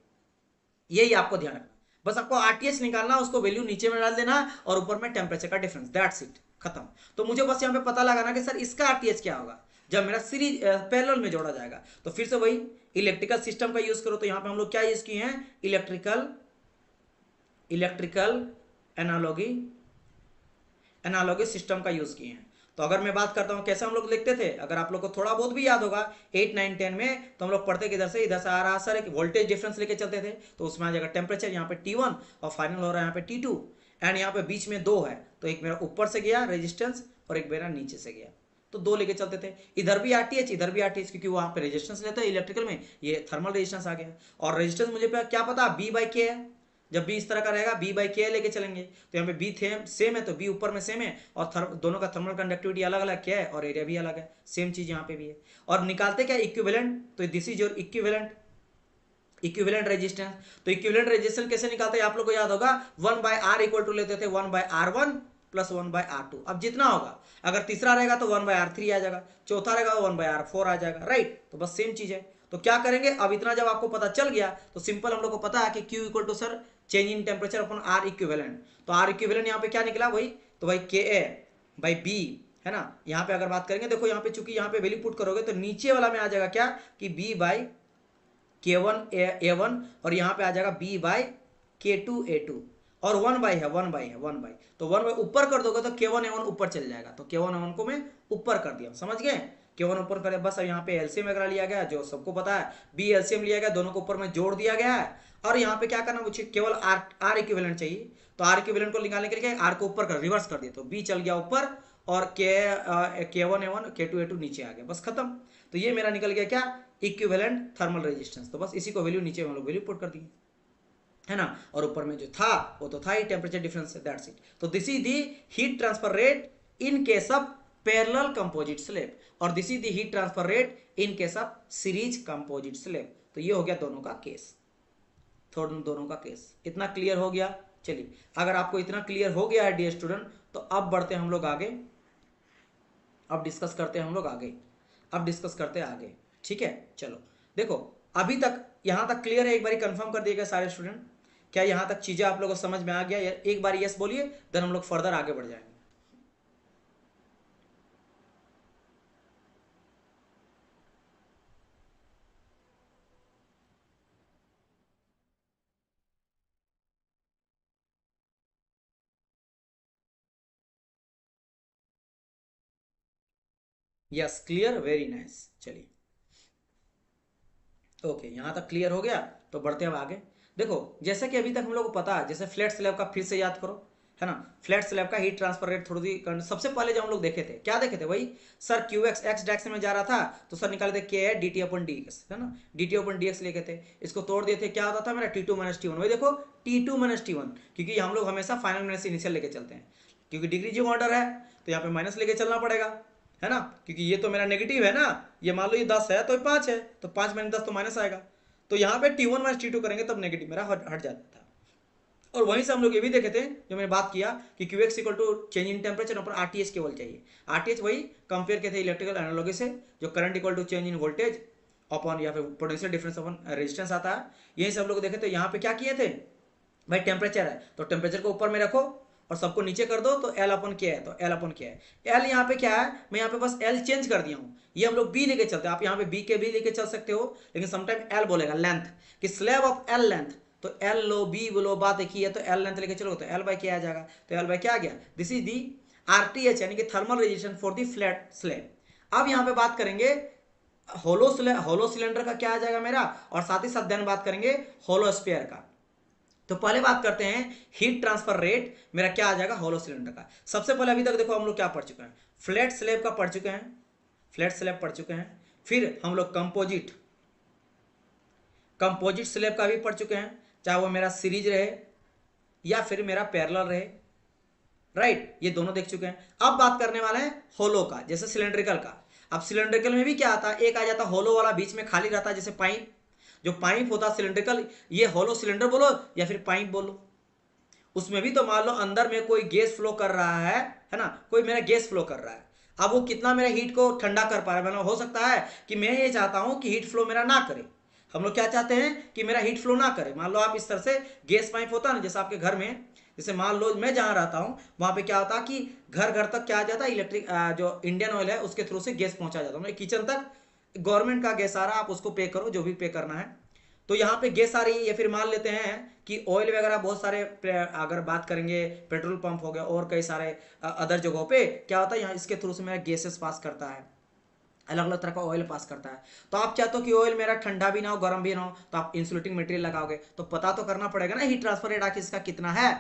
यही आपको ध्यान रखना, बस आपको RTH निकालना, उसको वैल्यू नीचे में डाल देना और ऊपर में टेम्परेचर का डिफरेंस, दैट्स इट, खत्म। तो मुझे बस यहाँ पे पता लगाना कि सर इसका RTH क्या होगा जब मेरा सीरीज पैरेलल में जोड़ा जाएगा। तो फिर से वही इलेक्ट्रिकल सिस्टम का यूज करो, तो यहाँ पे हम लोग क्या यूज किए हैं, इलेक्ट्रिकल एनालॉगी सिस्टम का यूज किए हैं। तो अगर मैं बात करता हूं कैसे हम लोग लिखते थे, अगर आप लोग को थोड़ा बहुत भी याद होगा 8, 9, 10 में, तो हम लोग पढ़ते कि इधर से आ रहा सर एक वोल्टेज डिफरेंस लेके चलते थे, तो उसमें आ जाएगा टेम्परेचर यहाँ पे T1 और फाइनल हो रहा है यहाँ पे T2, एंड यहाँ पे बीच में 2 है, तो एक मेरा ऊपर से गया रेजिस्टेंस और एक मेरा नीचे से गया, तो 2 लेके चलते थे। इधर भी RTH इधर भी RTH, क्योंकि वहां पे रेजिस्टेंस लेते हैं इलेक्ट्रिकल में, ये थर्मल रेजिस्टेंस आ गया। और रेजिस्टेंस मुझे क्या पता B/K है, जब B इस तरह का रहेगा B/K लेके चलेंगे, तो यहाँ पे B सेम है तो B ऊपर में सेम है, और दोनों का थर्मल कंडक्टिविटी अलग अलग क्या है और एरिया भी अलग है, सेम चीज यहाँ पे भी है। और निकालते क्या, इक्विवेलेंट, तो this is your equivalent resistance. तो इक्विवेलेंट रेजिस्टेंस कैसे निकालते हैं आप लोग को याद होगा, 1/R इक्वल टू लेते थे 1/R1 प्लस 1/R2। अब जितना होगा, अगर तीसरा रहेगा तो 1/R3 आ जाएगा, चौथा रहेगा तो 1/R4 आ जाएगा, राइट। तो बस सेम चीज है। तो क्या करेंगे, अब इतना जब आपको पता चल गया तो सिंपल हम लोग को पता है कि Q equal to sir change in temperature upon R equivalent, तो R इक्विवेलेंट यहाँ पे क्या निकला वही, तो भाई KA/B है ना। यहाँ पे अगर बात करेंगे, देखो यहाँ पे चूंकि यहाँ पे वैल्यू पुट करोगे तो नीचे वाला में आ जाएगा क्या कि B/K1A1 और यहाँ पे आ जाएगा B/K2A2 और 1/1/1/, तो 1 ऊपर कर दोगे तो K1A1 ऊपर चल जाएगा, तो K1A1 को मैं ऊपर कर दिया, समझ गए, K1 ऊपर कर दिया। बस अब यहाँ पे एलसीएम वगैरह लिया गया जो सबको पता है, B एलसीएम लिया गया, दोनों को ऊपर में जोड़ दिया गया है। और यहाँ पे क्या करना, मुझे केवल R इक्विवेलेंट चाहिए, तो R इक्विवेलेंट को निकालने के लिए R को ऊपर कर रिवर्स कर दिया, तो B चल गया ऊपर और K1A1 K2A2 नीचे आ गया, बस खत्म। तो ये मेरा निकल गया क्या, इक्विवेलेंट थर्मल रेजिस्टेंस। तो बस इसी को वैल्यू नीचे हम लोग वैल्यू पुट कर दिए, है ना, और ऊपर में जो था वो तो था ही टेम्परेचर डिफरेंस, दैट्स इट। तो this is the heat transfer rate in case of parallel composite slab, और this is the heat transfer rate in case of series composite slab. तो ये हो गया दोनों का केस, दोनों का केस। इतना क्लियर हो गया। चलिए, अगर आपको इतना क्लियर हो गया है डियर स्टूडेंट, तो अब बढ़ते हैं हम लोग आगे, अब डिस्कस करते हैं हम लोग आगे, अब डिस्कस करते हैं आगे, ठीक है। चलो देखो, अभी तक यहां तक क्लियर है, एक बार कंफर्म कर दिएगा सारे स्टूडेंट, क्या यहां तक चीजें आप लोगों को समझ में आ गया, एक बार यस बोलिए, देन हम लोग फर्दर आगे बढ़ जाएंगे। Yes clear, very nice. चलिए ओके, यहां तक क्लियर हो गया, तो बढ़ते हैं अब आगे। देखो जैसे कि अभी तक हम लोग को पता है, जैसे फ्लैट स्लैब का फिर से याद करो, है ना, फ्लैट स्लैब का हीट ट्रांसफर रेट थोड़ी सबसे पहले जब हम लोग देखे थे क्या देखे थे वही, sir Q x x direction में जा रहा था तो सर निकाले थे के है डी टी अपन डी एक्स, है ना, डी टी अपन डी एक्स लिखे थे, इसको तोड़ दिए थे, क्या होता था मेरा T two minus T one, वही देखो T two minus T one, क्योंकि हम लोग हमेशा फाइनल माइनस इनिशियल लेके चलते हैं, क्योंकि डिग्री जो ऑर्डर है तो यहाँ पे माइनस लेके चलना पड़ेगा, है ना, क्योंकि ये तो मेरा नेगेटिव है ना, ये मान लो ये 10 है तो 5 है, तो 5 माइनस 10 तो माइनस आएगा, तो यहाँ पे T one minus T two करेंगे तब नेगेटिव मेरा हट जाता था। और वहीं से हम लोग ये भी देखे थे जो मैंने बात किया कि Q X equal to change in temperature पर आर टी एच केवल चाहिए, आर टी एच वही कंपेयर किए थे इलेक्ट्रिकल एनालॉजी से, जो current equal to change in voltage upon या फिर पोटेंशियल डिफरेंस अपॉन रेजिस्टेंस आता है, यही सब लोग देखे थे। यहाँ पे क्या किए थे भाई, टेम्परेचर है तो टेम्परेचर को ऊपर में रखो और सबको नीचे कर दो, तो एल अपन क्या है, तो एल अपन क्या है, एल यहाँ पे क्या है, मैं यहाँ पे बस एल चेंज कर दिया हूँ, ये हम लोग बी लेके चलते हैं, आप यहाँ पे बी के भी लेके चल सकते हो, लेकिन समटाइम एल बोलेगा लेंथ कि स्लैब ऑफ एल लेंथ, तो एल लो बी बोलो बात एक ही है, तो एल लेंथ लेके चलो तो एल बाय क्या आ जाएगा, तो एल बाय क्या आ गया, दिस इज दी आरटीएच यानी कि thermal resistance for the flat slab. अब यहाँ पे बात करेंगे होलो सिलेंडर का क्या आ जाएगा मेरा, और साथ ही साथ देन बात करेंगे होलो स्फीयर का। तो पहले बात करते हैं हीट ट्रांसफर रेट मेरा क्या आ जाएगा होलो सिलेंडर का। सबसे पहले अभी तक देखो हम लोग क्या पढ़ चुके हैं, फ्लैट स्लैब का पढ़ चुके हैं, फ्लैट स्लैब पढ़ चुके हैं, फिर हम लोग कंपोजिट स्लैब का भी पढ़ चुके हैं, चाहे वो मेरा सीरीज रहे या फिर मेरा पैरेलल रहे, राइट, ये दोनों देख चुके हैं। अब बात करने वाले हैं होलो का, जैसे सिलेंड्रिकल का। अब सिलेंड्रिकल में भी क्या आता है, एक आ जाता होलो वाला, बीच में खाली रहता है जैसे पाइप, जो पाइप होता है सिलेंड्रिकल, ये होलो सिलेंडर बोलो या फिर पाइप बोलो, उसमें भी तो मान लो अंदर में कोई गैस फ्लो कर रहा है ना, कोई मेरा गैस फ्लो कर रहा है, अब वो कितना मेरा हीट को ठंडा कर पा रहा है, मतलब हो सकता है कि मैं ये चाहता हूं कि हीट फ्लो मेरा ना करे, हम लोग क्या चाहते हैं कि मेरा हीट फ्लो ना करे। मान लो आप इस तरह से गैस पाइप होता है ना, जैसे आपके घर में, जैसे मान लो मैं जहां रहता हूं वहां पे क्या होता है कि घर घर तक क्या आ जाता है, इलेक्ट्रिक जो इंडियन ऑयल है उसके थ्रू से गैस पहुंचा जाता है, किचन तक गवर्नमेंट का गैस आ रहा है, आप उसको पे करो जो भी पे करना है, तो यहाँ पे गैस आ रही है, या फिर मान लेते हैं कि ऑयल वगैरह बहुत सारे, अगर बात करेंगे पेट्रोल पंप हो गया और कई सारे अदर जगहों पे क्या होता है, यहाँ इसके थ्रू से मेरा गैसेस पास करता है, अलग अलग तरह का ऑयल पास करता है, तो आप चाहते हो कि ऑयल मेरा ठंडा भी ना हो गर्म भी ना हो, तो आप इंसुलेटिंग मटेरियल लगाओगे, तो पता तो करना पड़ेगा ना हीट ट्रांसफर रेट आखिर इसका कितना है,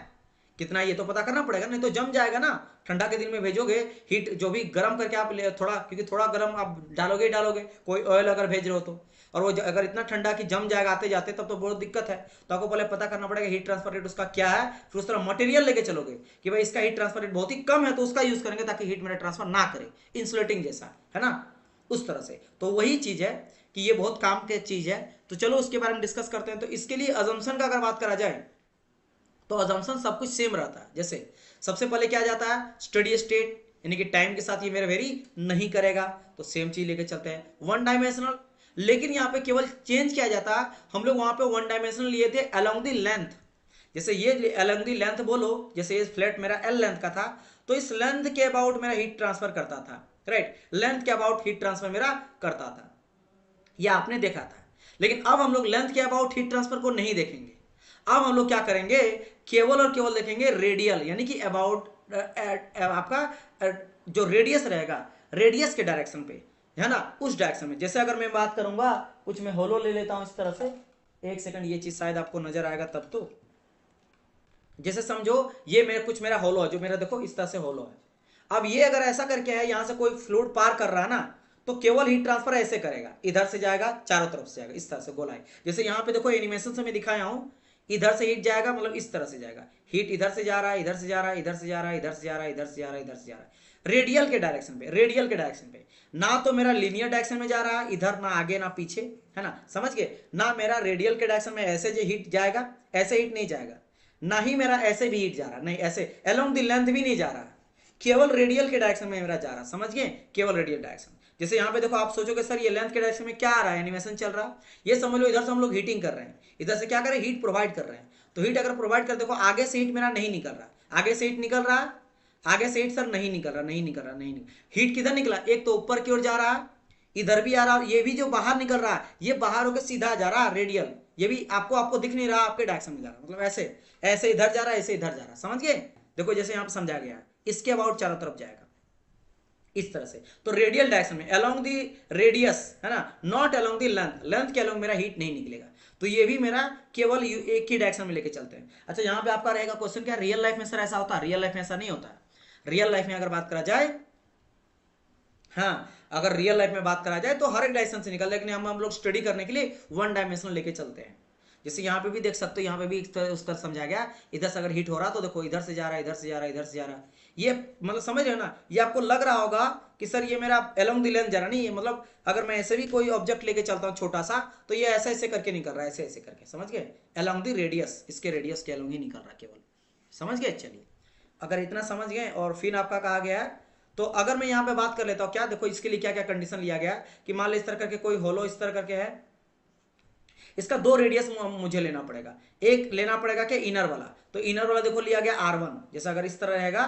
कितना, ये तो पता करना पड़ेगा, नहीं तो जम जाएगा ना, ठंडा के दिन में भेजोगे हीट जो भी गर्म करके आप थोड़ा, क्योंकि थोड़ा गर्म आप डालोगे ही डालोगे, कोई ऑयल अगर भेज रहे हो तो, और वो अगर इतना ठंडा कि जम जाएगा आते जाते, तब तो बहुत दिक्कत है, तो आपको पहले पता करना पड़ेगा हीट ट्रांसफर रेट उसका क्या है, फिर उस तरह मटेरियल लेके चलोगे कि भाई इसका हीट ट्रांसफर रेट बहुत ही कम है तो उसका यूज करेंगे ताकि हीट मेरा ट्रांसफर ना करे, इंसुलेटिंग जैसा, है ना, उस तरह से। तो वही चीज है कि ये बहुत काम की चीज है, तो चलो उसके बारे में डिस्कस करते हैं। तो इसके लिए अजम्पशन का अगर बात करा जाए तो अजम्पशन सब कुछ सेम रहता है, जैसे सबसे पहले क्या जाता है स्टडी स्टेट, यानी कि टाइम के साथ ये मेरा वेरी नहीं करेगा, तो सेम चीज लेके चलते हैं वन डायमेंशनल, लेकिन यहाँ पे केवल चेंज किया जाता है, हम लोग वहां पे वन डायमेंशनल लिए थे अलोंग द लेंथ, जैसे ये अलोंग द लेंथ बोलो, जैसे ये फ्लैट मेरा एल लेंथ का था, तो इस लेंथ के अबाउट मेरा हीट ट्रांसफर करता था, राइट, लेंथ के अबाउट हीट ट्रांसफर मेरा करता था, यह आपने देखा था। लेकिन अब हम लोग लेंथ के अबाउट हीट ट्रांसफर को नहीं देखेंगे, अब हम लोग क्या करेंगे, केवल और केवल देखेंगे रेडियल, यानी कि अबाउट आपका जो रेडियस रहेगा, रेडियस के डायरेक्शन पे, है ना, उस डायरेक्शन में। जैसे अगर मैं बात करूंगा कुछ, मैं होलो ले लेता हूं इस तरह से, एक सेकंड, ये चीज शायद आपको नजर आएगा तब तो, जैसे समझो ये मेरा कुछ मेरा होलो है, जो मेरा देखो इस तरह से होलो है, अब ये अगर ऐसा करके है, यहां से कोई फ्लूइड पार कर रहा है ना, तो केवल हीट ट्रांसफर ऐसे करेगा, इधर से जाएगा चारों तरफ से जाएगा, इस तरह से गोलाई, जैसे यहाँ पे देखो एनिमेशन से मैं दिखाया हूं, इधर से हीट जाएगा, मतलब इस तरह से जाएगा, हीट इधर से जा रहा है, इधर से जा रहा है, इधर से जा रहा है, इधर से जा रहा है, इधर से जा रहा है, इधर से जा रहा है, रेडियल के डायरेक्शन पे, रेडियल के डायरेक्शन पे, ना तो मेरा लीनियर डायरेक्शन में जा रहा है इधर, ना आगे ना पीछे, है ना, समझ गए, ना मेरा रेडियल के डायरेक्शन में ऐसे जो हीट जाएगा, ऐसे हीट नहीं जाएगा, ना ही मेरा ऐसे भी हीट जा रहा, नहीं ऐसे अलोंग द लेंथ भी नहीं जा रहा, केवल रेडियल के डायरेक्शन में मेरा जा रहा, समझ गए, केवल रेडियल डायरेक्शन। जैसे यहाँ पे देखो आप सोचोगे सर ये लेंथ के डायरेक्शन में क्या आ रहा है, एनिमेशन चल रहा है, ये समझ लो इधर से हम लोग हीटिंग कर रहे हैं, इधर से क्या कर रहे हैं, हीट प्रोवाइड कर रहे हैं, तो हीट अगर प्रोवाइड कर, देखो आगे से हीट मेरा नहीं निकल रहा, आगे से हीट निकल रहा है, आगे से हीट सर नहीं निकल रहा, नहीं निकल रहा, नहीं हीट किधर निकला, एक तो ऊपर की ओर जा रहा है, इधर भी आ रहा है, ये भी जो बाहर निकल रहा है ये बाहर होकर सीधा जा रहा है रेडियल, ये भी आपको दिख नहीं रहा, आपके डायरेक्शन में जा रहा है, मतलब ऐसे ऐसे इधर जा रहा है, ऐसे इधर जा रहा है, समझ गए, देखो जैसे यहाँ पे समझा गया, इसके अबाउट चारों तरफ जाएगा, इस तरह से। तो रेडियल डायरेक्शन में अलोंग दी रेडियस है ना, not along the length, length के अलोंग मेरा हीट नहीं निकलेगा। तो ये भी मेरा केवल एक ही डायरेक्शन में लेके चलते हैं। अच्छा यहाँ पे आपका रहेगा क्वेश्चन, क्या रियल लाइफ में सर ऐसा होता है? रियल लाइफ में ऐसा नहीं होता है। रियल लाइफ में अगर बात करा जाए, हाँ अगर रियल लाइफ में बात करा जाए तो हर एक डायरेक्शन से निकल, लेकिन हम लोग स्टडी करने के लिए वन डायमेंशनल लेके चलते हैं। जैसे यहाँ पे भी देख सकते हो, यहाँ पे भी उस तरह समझा गया, इधर से अगर हिट हो रहा तो देखो इधर से जा रहा है, इधर से जा रहा है, इधर से जा रहा है। ये मतलब समझ रहे हो ना, ये आपको लग रहा होगा कि सर ये मेरा अलोंग द लेंथ जा रहा, नहीं, मतलब अगर मैं ऐसे भी कोई ऑब्जेक्ट लेके चलता हूँ छोटा सा, तो ये ऐसे ऐसे करके निकल रहा है, ऐसे ऐसे करके, समझ गए? अलोंग द रेडियस, इसके रेडियस के अलोंग ही निकल रहा है केवल, समझ गए? चलिए अगर इतना समझ गए, और फिर आपका कहा गया है, तो अगर मैं यहाँ पे बात कर लेता हूँ, क्या देखो इसके लिए क्या क्या कंडीशन लिया गया है कि मान लो इस तरह करके कोई होलो इस तरह करके है, इसका दो रेडियस मुझे लेना पड़ेगा। एक लेना पड़ेगा कि इनर वाला, तो इनर वाला देखो लिया गया R1, जैसा अगर इस तरह रहेगा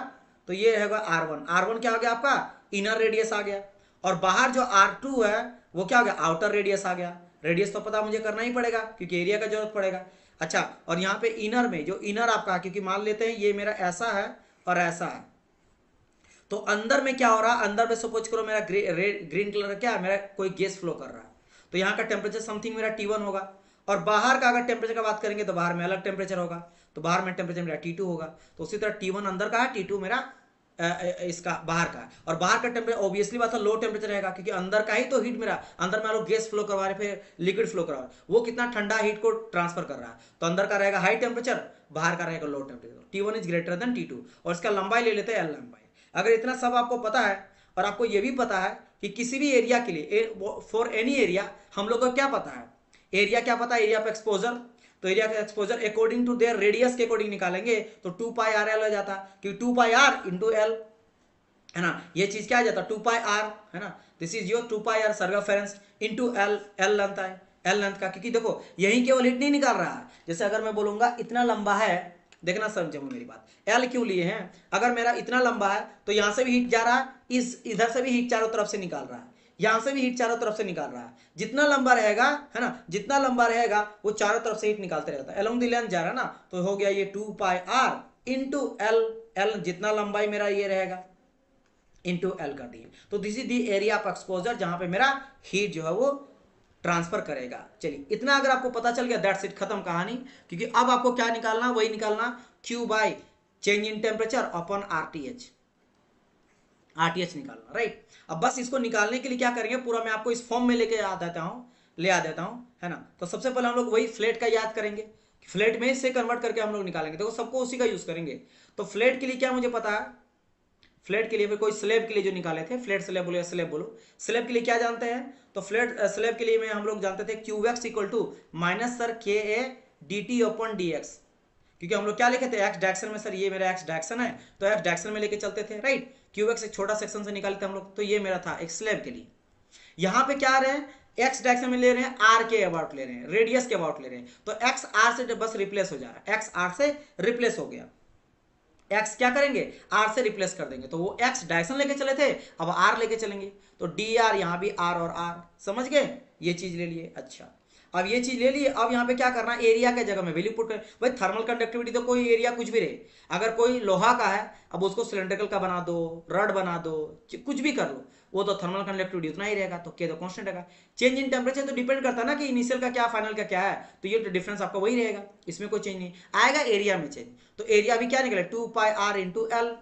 तो ये रहेगा R1, R1 क्या हो गया आपका? इनर रेडियस आ गया। और बाहर जो R2 है वो क्या हो गया? आउटर रेडियस आ गया। रेडियस तो पता मुझे करना ही पड़ेगा क्योंकि एरिया का जरूरत पड़ेगा। अच्छा, और यहाँ पे इनर में जो इनर आपका, क्योंकि मान लेते हैं ये मेरा ऐसा है और ऐसा है, तो अंदर में क्या हो रहा है? अंदर में सपोज करो मेरा ग्रीन कलर क्या है, मेरा कोई गैस फ्लो कर रहा है, तो यहाँ का टेम्परेचर समथिंग मेरा T1 होगा। और बाहर का अगर टेम्परेचर का बात करेंगे तो बाहर में अलग टेम्परेचर होगा, तो बाहर में टेम्परेचर मेरा T2 होगा। तो उसी तरह T1 अंदर का है, T2 मेरा इसका बाहर का है। और बाहर का टेम्परेचर ऑब्वियसली बात है लो टेम्परेचर रहेगा, क्योंकि अंदर का ही तो हीट मेरा, अंदर में लोग गैस फ्लो करवा रहे, फिर लिक्विड फ्लो करवा रहे, वो कितना ठंडा हीट को ट्रांसफर कर रहा है। तो अंदर का रहेगा हाई टेम्परेचर, बाहर का रहेगा low temperature. T1 is greater than T2, और इसका लंबाई ले लेते हैं L लंबाई। अगर इतना सब आपको पता है, और आपको यह भी पता है कि किसी भी एरिया के लिए, फॉर एनी एरिया, हम लोग को क्या पता है? एरिया क्या पता है? Area of exposure. तो एरिया का exposure according to their radius के अकॉर्डिंग निकालेंगे तो 2 पाई आर एल हो जाता, क्योंकि 2 पाई आर इंटू एल है ना, ये चीज क्या आ जाता? 2 पाई आर है ना, this is your 2 pi R circumference into L, L length है, एल लेंथ का, क्योंकि देखो यही केवल हीट नहीं निकाल रहा है। जैसे अगर मैं बोलूंगा इतना लंबा है, देखना समझो मेरी बात, एल क्यों लिए हैं? अगर मेरा इतना लंबा है तो यहां से भी हीट जा रहा है, इस इधर से भी हीट चारों तरफ से निकाल रहा है, यहां से भी हीट चारों तरफ से निकाल रहा है। जितना लंबा रहेगा है ना, जितना लंबा रहेगा वो चारों तरफ से हीट निकालते रहता है, अलोंग द लेंथ जा रहा है ना, तो हो गया ये 2 pi are into L, L जितना लंबाई मेरा ये रहेगा इंटू एल कर दिए। तो this is the area of exposure, जहां पे मेरा हीट जो है वो ट्रांसफर करेगा। चलिए इतना अगर आपको पता चल गया, दैट्स इट, खत्म कहानी। क्योंकि अब आपको क्या निकालना, वही निकालना Q by change in temperature upon RTH, RTH निकालना, राइट। अब बस इसको निकालने के लिए क्या करेंगे, पूरा मैं आपको इस फॉर्म में ले आ देता हूं है ना। तो सबसे पहले हम लोग वही फ्लैट का याद करेंगे, फ्लैट में से कन्वर्ट करके हम लोग निकालेंगे। देखो सबको उसी का यूज करेंगे। तो फ्लैट के लिए क्या मुझे पता है, फ्लैट के लिए फिर कोई स्लैब के लिए जो निकाले थे, फ्लैट स्लैब बोलो या स्लैब बोलो, स्लैब के लिए क्या जानते हैं? तो फ्लैट स्लैब के लिए में हम लोग जानते थे QX equal to minus sir KA DT upon DX, क्योंकि हम लोग क्या लिखे थे एक्स डायरेक्शन में, सर ये मेरा एक्स डायरेक्शन है तो एक्स डायरेक्शन में लेके चलते थे, राइट। QX एक छोटा सेक्शन से निकाले थे हम लोग, तो ये मेरा था एक स्लैब के लिए। यहाँ पे क्या आ रहे हैं, एक्स डायरेक्शन में ले रहे हैं, R के अबाउट ले रहे हैं, रेडियस के अबाउट ले रहे हैं, तो एक्स R से बस रिप्लेस हो जा रहा है, एक्स R से रिप्लेस हो गया। एक्स क्या करेंगे, R से रिप्लेस कर देंगे, तो वो एक्स डायरेक्शन लेके चले थे, अब R लेके चलेंगे, तो DR यहाँ भी R और R, समझ गए? ये चीज ले लिए। अच्छा अब ये चीज ले लिए, अब यहाँ पे क्या करना, एरिया के जगह में वैल्यू पुट कर। भाई थर्मल कंडक्टिविटी तो कोई एरिया कुछ भी रहे, अगर कोई लोहा का है अब उसको सिलेंड्रिकल का बना दो, रड बना दो, कुछ भी कर लो, वो तो थर्मल कंडक्टिविटी उतना ही रहेगा, तो के तो कांस्टेंट रहेगा। चेंज इन टेम्परेचर तो डिपेंड करता है ना कि इनिशियल का क्या फाइनल का क्या है, तो ये डिफरेंस आपका वही रहेगा, इसमें कोई चेंज नहीं आएगा। एरिया में चेंज, तो एरिया भी क्या निकले 2 पाई आर इंटू एल,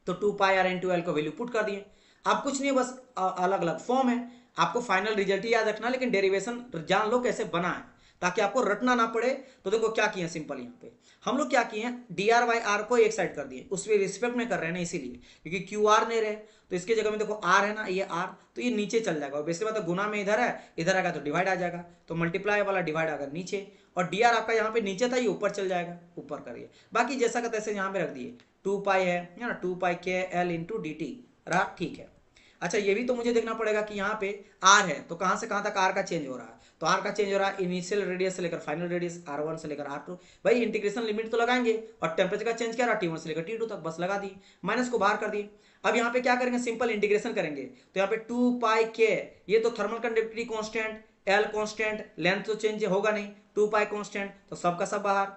तो 2 पाई आर इंटू एल को वैल्यू पुट कर दिए। अब कुछ नहीं, बस अलग अलग फॉर्म है, आपको फाइनल रिजल्ट ही याद रखना, लेकिन डेरिवेशन जान लो कैसे बना है ताकि आपको रटना ना पड़े। तो देखो क्या किए सिंपल, यहाँ पे हम लोग क्या किए हैं, dr बाई आर को एक साइड कर दिए, उसमें रिस्पेक्ट में कर रहे हैं ना इसीलिए, क्योंकि क्यू आर नहीं रहे, तो इसके जगह में देखो आर है ना, ये आर, तो ये नीचे चल जाएगा। बेसिक बात है, गुना में इधर है, इधर आएगा तो डिवाइड आ जाएगा, तो मल्टीप्लाई वाला डिवाइड आएगा नीचे, और dr आपका यहाँ पे नीचे था, ये ऊपर चल जाएगा, ऊपर करिए। बाकी जैसा का तैसे यहाँ पे रख दिए, 2 पाई है ना, 2 पाई के एल इंटू डी टी रहा, ठीक है। अच्छा ये भी तो मुझे देखना पड़ेगा कि यहाँ पे R है, तो कहाँ से कहाँ तक R का चेंज हो रहा है, तो R का चेंज हो रहा है इनिशियल रेडियस से लेकर फाइनल रेडियस, R1 से लेकर R2। भाई इंटीग्रेशन लिमिट तो लगाएंगे, और टेम्परेचर का चेंज क्या रहा, T1 से लेकर T2 तक, बस लगा दी, माइनस को बाहर कर दिए। अब यहाँ पे क्या करेंगे, सिंपल इंटीग्रेशन करेंगे, तो यहाँ पे 2 पाई के, ये तो thermal conductivity constant, L constant, length तो चेंज होगा नहीं, 2 पाई कॉन्स्टेंट, तो सबका सब बाहर,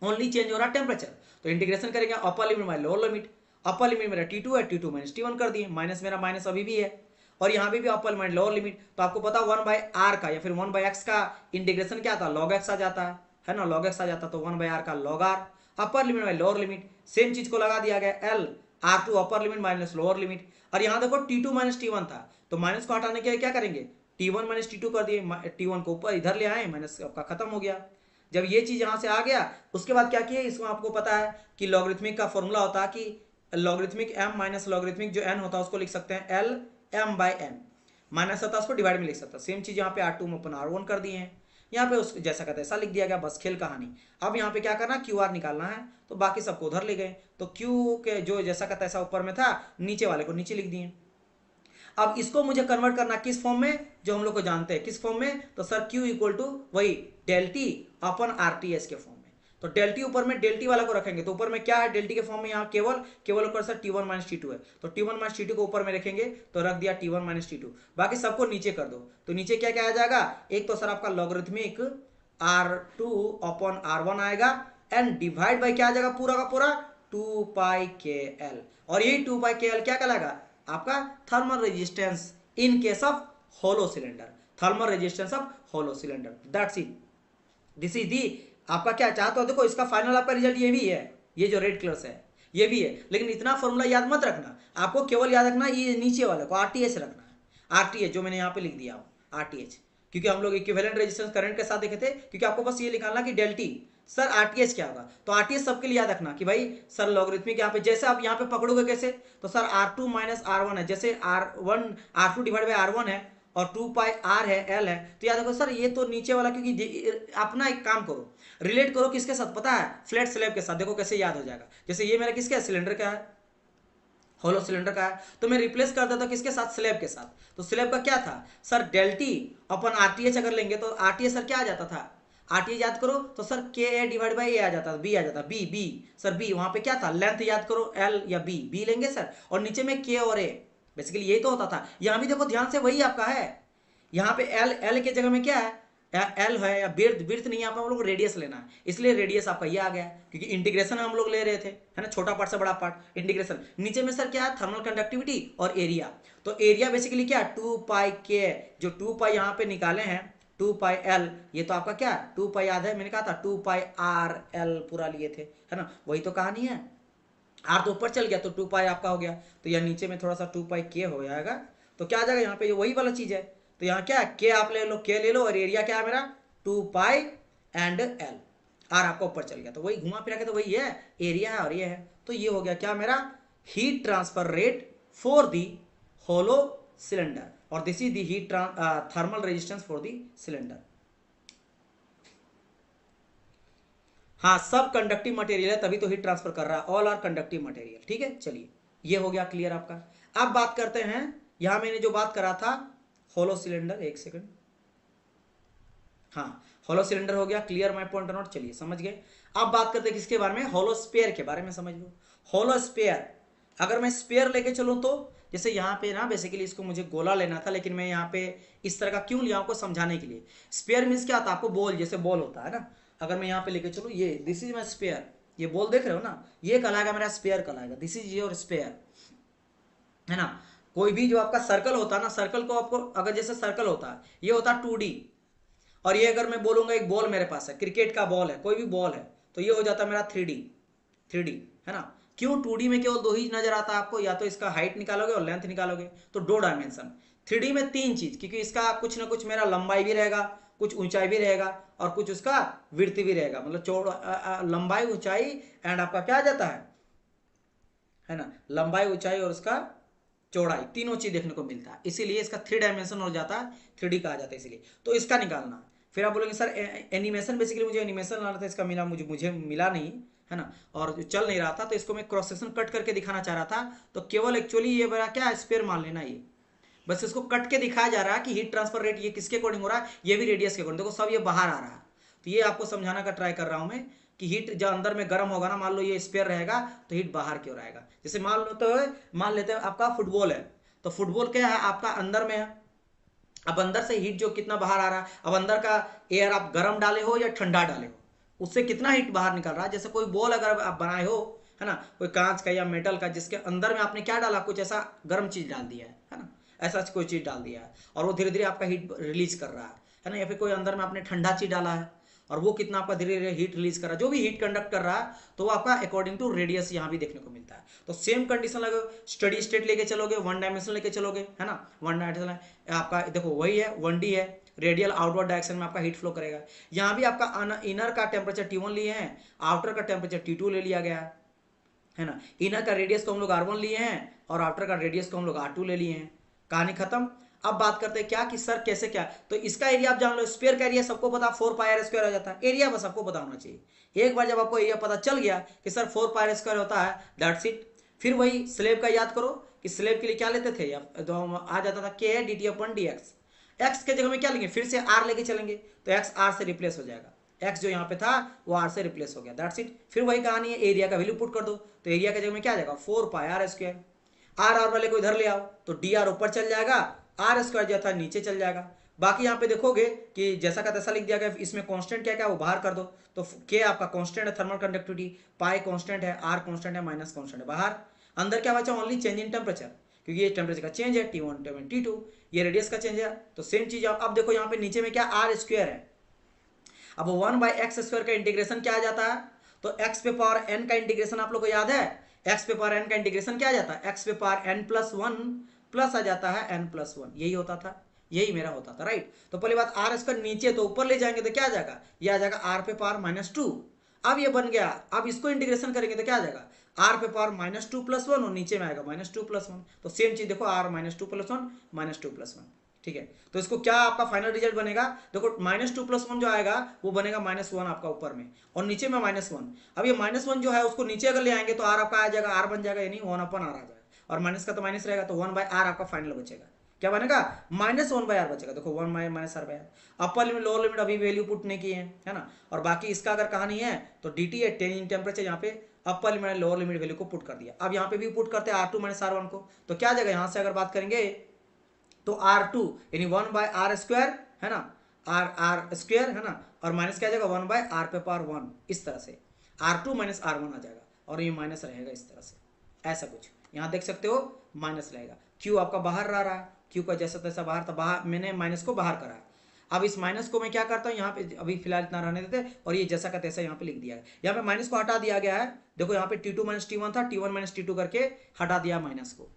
ओनली चेंज हो रहा है टेम्परेचर। तो इंटीग्रेशन करेंगे upper limit by lower limit, upper limit मेरा T2 है, T2 माइनस T1 कर दिए, माइनस मेरा माइनस अभी भी है, और यहाँ भी अपर लिमिट लोअर लिमिट, तो आपको पता 1/r का या फिर 1/x का इंटीग्रेशन क्या आता है, log x आ जाता है ना, log x आ जाता है, तो 1/r का log r, upper limit by lower limit, same चीज को लगा दिया गया L R2 upper limit minus lower limit, और यहाँ देखो T2 माइनस T1 था, तो माइनस को हटाने के लिए क्या करेंगे, T1 माइनस T2 कर दिए, T1 को ऊपर इधर ले आए, माइनस आपका खत्म हो गया। जब ये चीज यहाँ से आ गया, उसके बाद क्या किए, इसको आपको पता है कि लॉगरिथमिक का फॉर्मूला होता है कि लॉगरिथमिक m माइनस लॉगरिथमिक जो n होता है उसको लिख सकते हैं L m by n, minus होता है उसको डिवाइड में लिख सकता है। सेम चीज यहाँ पे R2 में अपन R1 कर दिए हैं, यहाँ पे उस जैसा कहते हैं ऐसा लिख दिया गया, बस खेल कहानी। अब यहाँ पे क्या करना, QR निकालना है, तो बाकी सबको उधर ले गए, तो Q के जो जैसा कहता है ऐसा ऊपर में था, नीचे वाले को नीचे लिख दिए। अब इसको मुझे कन्वर्ट करना किस फॉर्म में, जो हम लोग को जानते हैं किस फॉर्म में, तो सर Q इक्वल टू वही डेल टी अपन RTS के फॉर्म में, तो डेल टी ऊपर में डेल टी वाला को रखेंगे, तो ऊपर में क्या है डेल टी के फॉर्म में, यहाँ केवल ऊपर सर T1 माइनस T2 है, तो T1 माइनस T2 को ऊपर में रखेंगे, तो रख दिया T1 माइनस T2, बाकी सबको नीचे कर दो, तो नीचे क्या क्या आ जाएगा, एक तो सर आपका लॉगरिथमिक R2 अपन R1 आएगा, एंड डिवाइड बाई क्या आ जाएगा पूरा का पूरा 2πkl, और यही 2πkl क्या कहलाएगा आपका thermal resistance in case of hollow cylinder, thermal resistance of hollow cylinder, that's it, this is the आपका क्या चाहते हो। देखो इसका फाइनल आपका रिजल्ट ये भी है, ये जो रेड कलर से है ये भी है, लेकिन इतना फॉर्मूला याद मत रखना, आपको केवल याद रखना ये नीचे वाले को RTS रखना है, RTS जो मैंने यहाँ पे लिख दिया हूँ RTS, क्योंकि हम लोग इक्विवेलेंट रेजिस्टेंस करंट के साथ देखे थे, क्योंकि आपको बस ये निकालना कि डेल टी सर RTS क्या होगा, तो RTS सबके लिए याद रखना कि भाई सर लॉगरिथमिक यहाँ पे जैसे आप यहाँ पे पकड़ोगे कैसे, तो सर R2 माइनस R1 है, जैसे R2 डिवाइड बाई R1 है और 2πr है L है, तो याद रखो सर ये तो नीचे वाला, क्योंकि अपना एक काम करो रिलेट करो किसके साथ पता है, फ्लैट स्लैब के साथ, देखो कैसे याद हो जाएगा। जैसे ये मेरा किसका है, सिलेंडर का है, होलो सिलेंडर का है, तो मैं रिप्लेस कर देता किसके साथ, स्लैब के साथ, तो स्लैब का क्या था सर डेल टी अपन RTS अगर लेंगे तो RTS सर क्या आ जाता था, RTS याद करो तो sir KA divide by A आ जाता, B आ जाता, B सर B वहां पे क्या था, लेंथ याद करो L या B लेंगे सर, और नीचे में K और A, बेसिकली यही तो होता था। यहाँ भी देखो ध्यान से वही आपका है, यहाँ पे L के जगह में क्या है, L है या बिर्थ नहीं, यहाँ पे हम लोग रेडियस लेना है, इसलिए रेडियस आपका ये आ गया, क्योंकि इंटीग्रेशन हम लोग ले रहे थे है ना, छोटा पार्ट से बड़ा पार्ट इंटीग्रेशन। नीचे में सर क्या है, थर्मल कंडक्टिविटी और एरिया, तो एरिया बेसिकली क्या 2πk, जो 2π यहाँ पे निकाले हैं 2πl, ये तो आपका क्या 2π याद है, मैंने कहा था 2πrl पूरा लिए थे है ना, वही तो कहानी है। R तो ऊपर चल गया तो 2π आपका हो गया, तो यहाँ नीचे में थोड़ा सा 2πk हो जाएगा, तो क्या आ जाएगा यहाँ पे वही वाला चीज है, तो यहाँ क्या के आप ले लो, के ले लो, और एरिया क्या है मेरा 2π एंड L, R आपका ऊपर चल गया, तो वही घुमा फिरा के तो वही है, एरिया है और ये है, तो ये हो गया क्या मेरा heat transfer rate for the hollow cylinder, और this is the heat thermal resistance for the cylinder. हाँ सब कंडक्टिव मटेरियल है तभी तो हीट ट्रांसफर कर रहा है, ऑल आर कंडक्टिव मटेरियल, ठीक है। चलिए ये हो गया क्लियर आपका। अब बात करते हैं, यहां मैंने जो बात करा था होलो सिलेंडर, एक सेकंड, हाँ होलो सिलेंडर हो गया क्लियर, माय पॉइंट नोट, चलिए समझ गए। अब बात करते हैं किसके बारे में, होलो स्पेयर के बारे में, समझ लो होलो स्पेयर। अगर मैं स्पेयर लेके चलूं तो जैसे यहाँ पे ना बेसिकली इसको मुझे गोला लेना था, लेकिन मैं यहाँ पे इस तरह का क्यों लिया आपको समझाने के लिए। स्पेयर मीन्स क्या था, आपको बॉल जैसे बॉल होता है ना, अगर मैं यहाँ पे लेके चलूँ, ये दिस इज माई स्पेयर, ये बॉल देख रहे हो ना, ये कहलाएगा मेरा स्पेयर कहलाएगा, दिस इज योर स्पेयर है ना। कोई भी जो आपका सर्कल होता है ना, सर्कल को आपको अगर जैसे सर्कल होता है, ये होता है 2D, और ये अगर मैं बोलूंगा एक बॉल मेरे पास है, क्रिकेट का बॉल है, कोई भी बॉल है, तो ये हो जाता है मेरा 3D है ना। क्यों 2D में केवल दो ही नजर आता है आपको, या तो इसका हाइट निकालोगे और लेंथ निकालोगे, तो 2 डायमेंशन। 3D में 3 चीज, क्योंकि इसका कुछ ना कुछ मेरा लंबाई भी रहेगा, कुछ ऊंचाई भी रहेगा, और कुछ उसका विड्थ भी रहेगा, मतलब चौड़ा लंबाई ऊंचाई एंड आपका क्या आ जाता है ना, लंबाई ऊंचाई और उसका चौड़ाई, तीनों चीज देखने को मिलता है, इसीलिए इसका 3 डायमेंशन हो जाता है, 3D कहा जाता है, इसलिए तो इसका निकालना। फिर आप बोलेंगे सर एनिमेशन, बेसिकली मुझे एनिमेशन लाना था, इसका मिला मुझे मिला नहीं है ना, और चल नहीं रहा था, तो इसको मैं क्रॉस सेक्शन कट करके दिखाना चाह रहा था, तो केवल एक्चुअली ये मेरा क्या स्पेयर मान लेना, ये बस इसको कट के दिखाया जा रहा है कि हीट ट्रांसफर रेट ये किसके अकॉर्डिंग हो रहा है, ये भी रेडियस के अकॉर्डिंग, देखो सब ये बाहर आ रहा है, तो ये आपको समझाना का ट्राई कर रहा हूं मैं कि हीट जब अंदर में गर्म होगा ना, मान लो ये स्पेयर रहेगा तो हीट बाहर क्यों रहेगा। जैसे मान लेते हैं आपका फुटबॉल है, तो फुटबॉल क्या है आपका अंदर में है, अब अंदर से हीट जो कितना बाहर आ रहा है, अब अंदर का एयर आप गर्म डाले हो या ठंडा डाले हो, उससे कितना हीट बाहर निकल रहा है। जैसे कोई बॉल अगर आप बनाए हो है ना, कोई कांच का या मेटल का जिसके अंदर में आपने क्या डाला, कुछ ऐसा गर्म चीज डाल दिया है ना, ऐसा कोई चीज डाल दिया है और वो धीरे धीरे आपका हीट रिलीज कर रहा है ना, या फिर कोई अंदर में आपने ठंडा चीज डाला है और वो कितना आपका धीरे धीरे हीट रिलीज कर रहा है, जो भी हीट कंडक्ट कर रहा है, तो वो आपका अकॉर्डिंग टू रेडियस यहाँ भी देखने को मिलता है। तो सेम कंडीशन लगे, स्टडी स्टेट लेके चलोगे, वन डायमेंशन लेके चलोगे, है ना, वन डायमेंशन आपका देखो वही है, 1D है, रेडियल आउटवर्ड डायरेक्शन में आपका हीट फ्लो करेगा। यहाँ भी आपका इनर का टेम्परेचर T1 लिए हैं, आउटर का टेम्परेचर T2 ले लिया गया है ना, इनर का रेडियस को हम लोग R1 लिए हैं और आउटर का रेडियस को हम लोग R2 ले लिए हैं। कहानी खत्म। अब बात करते हैं क्या कि सर कैसे क्या, तो इसका एरिया आप जान लो, स्फीयर का एरिया सबको पता 4πr² आ जाता है, एरिया बस आपको पता होना चाहिए। एक बार जब आपको एरिया पता चल गया कि सर 4πr² होता है, दैट्स इट। फिर वही स्लेब का याद करो कि स्लेब के लिए क्या लेते थे, तो हम आ जाता था k dt/dx, x के जगह में क्या लेंगे, फिर से r लेके चलेंगे, तो x r से रिप्लेस हो जाएगा, x जो यहाँ पे था वो r से रिप्लेस हो गया, दैट्स इट। फिर वही कहानी है, एरिया का वैल्यू पुट कर दो, तो एरिया के जगह में क्या आ जाएगा 4πr², r वाले को इधर ले आओ तो dr ऊपर चल जाएगा, r² जो था नीचे चल जाएगा। बाकी यहाँ पे देखोगे कि जैसा का तैसा लिख दिया गया, इसमें कांस्टेंट क्या क्या वो बाहर कर दो, तो k आपका कांस्टेंट है थर्मल कंडक्टिविटी, पाई कांस्टेंट है, r कांस्टेंट है, माइनस कांस्टेंट है बाहर। अंदर क्या बचा, ओनली चेंज इन टेम्परेचर, क्योंकि ये टेम्परेचर का चेंज है T1 T2, ये रेडियस का चेंज है, तो सेम चीज है। अब देखो यहाँ पे नीचे में क्या r² है, अब 1/x² का इंटीग्रेशन क्या आ जाता है, तो x पे पावर n का इंटीग्रेशन आप लोग को याद है, x पे पावर n का इंटीग्रेशन क्या आ जाता है, x पे पावर n+1 प्लस आ जाता है n+1, यही होता था, यही मेरा होता था, राइट। तो पहली बात r² नीचे तो ऊपर ले जाएंगे तो क्या आ जाएगा, ये आ जाएगा r पे पावर -2। अब ये बन गया, अब इसको इंटीग्रेशन करेंगे तो क्या आ जाएगा, r पे पावर -2 + 1 और नीचे में आएगा -2 + 1, तो सेम चीज देखो r -2 + 1 -2 + 1, ठीक है। तो इसको क्या आपका फाइनल रिजल्ट बनेगा, देखो -2 + 1 जो आएगा वो बनेगा -1 आपका ऊपर में और नीचे में -1। अब ये -1 जो है उसको नीचे अगर ले आएंगे तो r आपका आ जाएगा, r बन जाएगा, यानी 1/r आ जाएगा, और माइनस का तो माइनस रहेगा, तो 1/r आपका फाइनल बचेगा, क्या बनेगा -1/r बचेगा। देखो 1 -r/r, upper limit lower limit अभी वैल्यू पुट नहीं किए हैं, है ना। और बाकी इसका अगर कहानी है तो dt है, चेंज इन टेम्परेचर, यहाँ पे upper limit lower limit value को पुट कर दिया। अब यहाँ पे भी पुट करते हैं R2 - R1 को, तो क्या आ जाएगा, यहाँ से अगर बात करेंगे तो R2 यानी 1/r², है ना, r² है ना, और माइनस क्या आ जाएगा 1/r पे पावर 1, इस तरह से R2 - R1 आ जाएगा, और ये माइनस रहेगा इस तरह से, ऐसा कुछ यहाँ देख सकते हो माइनस रहेगा। Q आपका बाहर रहा है, Q का जैसा तैसा बाहर था, बाहर मैंने माइनस को बाहर करा है। अब इस माइनस को मैं क्या करता हूँ, यहाँ पे अभी फिलहाल इतना रहने देते, और ये जैसा का तैसा यहाँ पे लिख दिया है, यहाँ पे माइनस को हटा दिया गया है। देखो यहाँ पे T2 - T1 था, T1 - T2 करके हटा दिया माइनस को।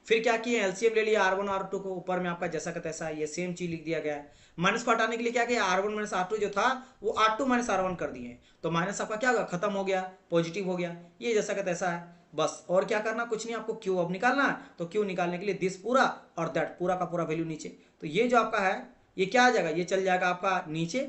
फिर क्या किए, एलसीएम ले लिया R1 और R2 को, ऊपर में आपका जैसा का तैसा ये सेम चीज लिख दिया गया है। माइनस को हटाने के लिए क्या किया, R1 - R2 जो था वो R2 - R1 कर दिए, तो माइनस आपका क्या होगा, खत्म हो गया, पॉजिटिव हो गया, ये जैसा का तैसा है बस। और क्या करना, कुछ नहीं, आपको क्यू अब निकालना है, तो क्यू निकालने के लिए दिस पूरा और दैट पूरा का पूरा वैल्यू नीचे, तो ये जो आपका है ये क्या आ जाएगा, ये चल जाएगा आपका नीचे,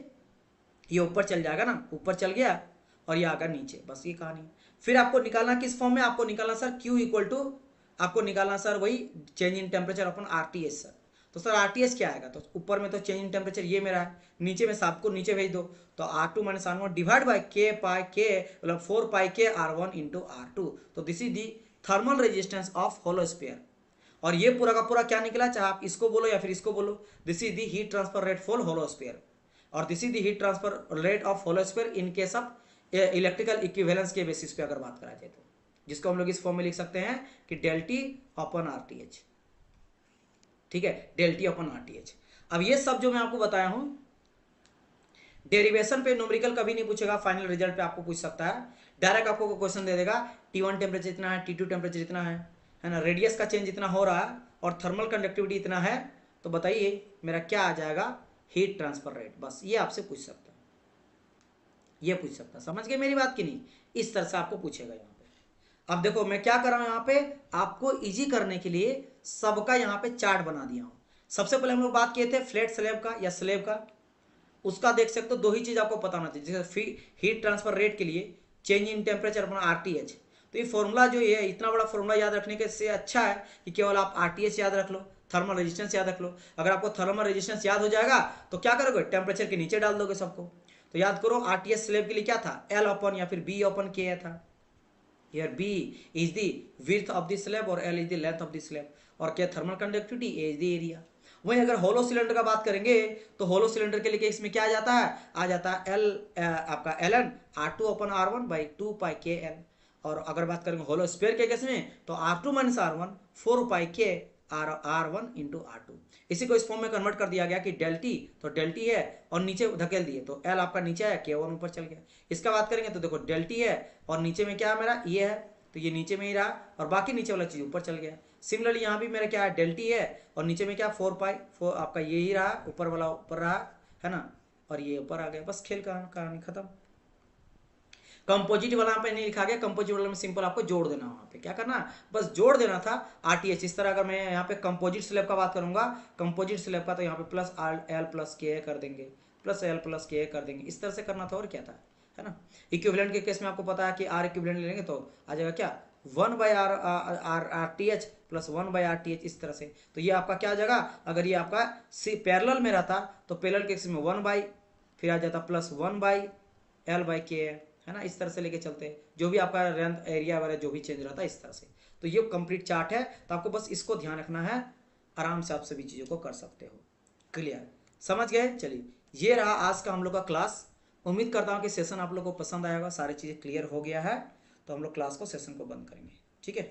ये ऊपर चल जाएगा ना, ऊपर चल गया और ये आकर नीचे, बस ये कहानी। फिर आपको निकालना किस फॉर्म में, आपको निकालना सर Q इक्वल टू, आपको निकालना सर वही change in temperature upon RTH sir. तो सर RTH क्या आएगा, तो ऊपर में तो चेंज इन टेम्परेचर ये मेरा है, नीचे में सबको नीचे भेज दो, तो R2 - R1 divide by k pi k मतलब 4πk R1 × R2, तो this is the thermal resistance of hollow sphere. और ये पूरा का पूरा क्या निकला, चाहे आप इसको बोलो या फिर इसको बोलो, this is the heat transfer rate for hollow sphere, और this is the heat transfer rate of hollow sphere in case of electrical equivalence के बेसिस पे अगर बात करा जाए तो, जिसको हम लोग इस फॉर्म में लिख सकते हैं कि ΔT/RTH, ठीक है, ΔT/RTH। अब ये सब जो मैं आपको बताया हूं डेरिवेशन पे न्यूमेरिकल कभी नहीं पूछेगा, फाइनल रिजल्ट पे आपको पूछ सकता है, डायरेक्ट आपको क्वेश्चन दे देगा T1 टेम्परेचर इतना है, T2 टेम्परेचर इतना है ना, रेडियस का चेंज इतना हो रहा है और थर्मल कंडक्टिविटी इतना है, तो बताइए मेरा क्या आ जाएगा, हीट ट्रांसफर रेट, बस ये आपसे पूछ सकता है, ये पूछ सकता है, समझ गए मेरी बात की नहीं, इस तरह से आपको पूछेगा यहाँ पे। अब देखो मैं क्या कर रहा हूँ यहाँ पे, आपको इजी करने के लिए सबका यहाँ पे चार्ट बना दिया हूँ। सबसे पहले हम लोग बात किए थे फ्लैट स्लैब का या स्लैब का, उसका देख सकते हो, दो ही चीज आपको पता होना चाहिए, जैसे हीट ट्रांसफर रेट के लिए चेंज इन टेम्परेचर अपना RTH, तो ये फॉर्मूला जो है इतना बड़ा फॉर्मूला याद रखने के से अच्छा है कि केवल आप RTH याद रख लो, थर्मल रेजिस्टेंस याद रख लो। अगर आपको थर्मल रेजिस्टेंस याद हो जाएगा तो क्या करोगे, टेम्परेचर के नीचे डाल दोगे सबको। तो याद करो RTH स्लैब के लिए क्या था, L/ या फिर B/K था। Here B is the width of the slab और L is the length of the slab, और क्या thermal conductivity, A is the area। वहीं अगर होलो सिलेंडर का बात करेंगे तो होलो सिलेंडर के लिए इसमें क्या आ जाता है, आ जाता है L आपका ln R2/R1 by 2πkL, और अगर बात करेंगे होलो स्फीयर के केस में तो R2 माइनस R1 4 पाई के R1 इंटू R2। इसी को इस फॉर्म में कन्वर्ट कर दिया गया कि डेल टी, तो डेल टी है और नीचे धकेल दिए तो L आपका नीचे आया, K1 ऊपर चल गया। इसका बात करेंगे तो देखो डेल टी है और नीचे में क्या है मेरा ये है, तो ये नीचे में ही रहा और बाकी नीचे वाला चीज ऊपर चल गया। सिमिलरली यहाँ भी मेरा क्या है डेल टी है और नीचे में क्या 4 पाई 4 आपका ये ही रहा, ऊपर वाला ऊपर रहा है ना, और ये ऊपर आ गया। बस खेल का कहानी खत्म। कंपोजिट वाला यहाँ पे नहीं लिखा गया, कंपोजिट वाला में सिंपल आपको जोड़ देना, वहाँ पे क्या करना बस जोड़ देना था RTH। इस तरह अगर मैं यहाँ पे कंपोजिट स्लैब का बात करूंगा, कंपोजिट स्लैब का, तो यहाँ पे प्लस L प्लस के कर देंगे, प्लस L प्लस के कर देंगे, इस तरह से करना था और क्या था, है ना। इक्विवेलेंट के केस में आपको पता है कि R इक्विवेलेंट लेंगे तो आ जाएगा क्या 1/RTH प्लस 1/RTH, इस तरह से। तो ये आपका क्या आ जाएगा, अगर ये आपका पैरेलल में रहता तो पैरेलल के केस में 1 फिर आ जाता प्लस 1/L/K, है ना। इस तरह से लेके चलते हैं, जो भी आपका लेंथ एरिया वगैरह जो भी चेंज रहता है इस तरह से। तो ये कंप्लीट चार्ट है, तो आपको बस इसको ध्यान रखना है, आराम से आप सभी चीज़ों को कर सकते हो। क्लियर, समझ गए। चलिए ये रहा आज का हम लोग का क्लास। उम्मीद करता हूँ कि सेशन आप लोग को पसंद आएगा, सारी चीज़ें क्लियर हो गया है, तो हम लोग क्लास को सेशन को बंद करेंगे, ठीक है।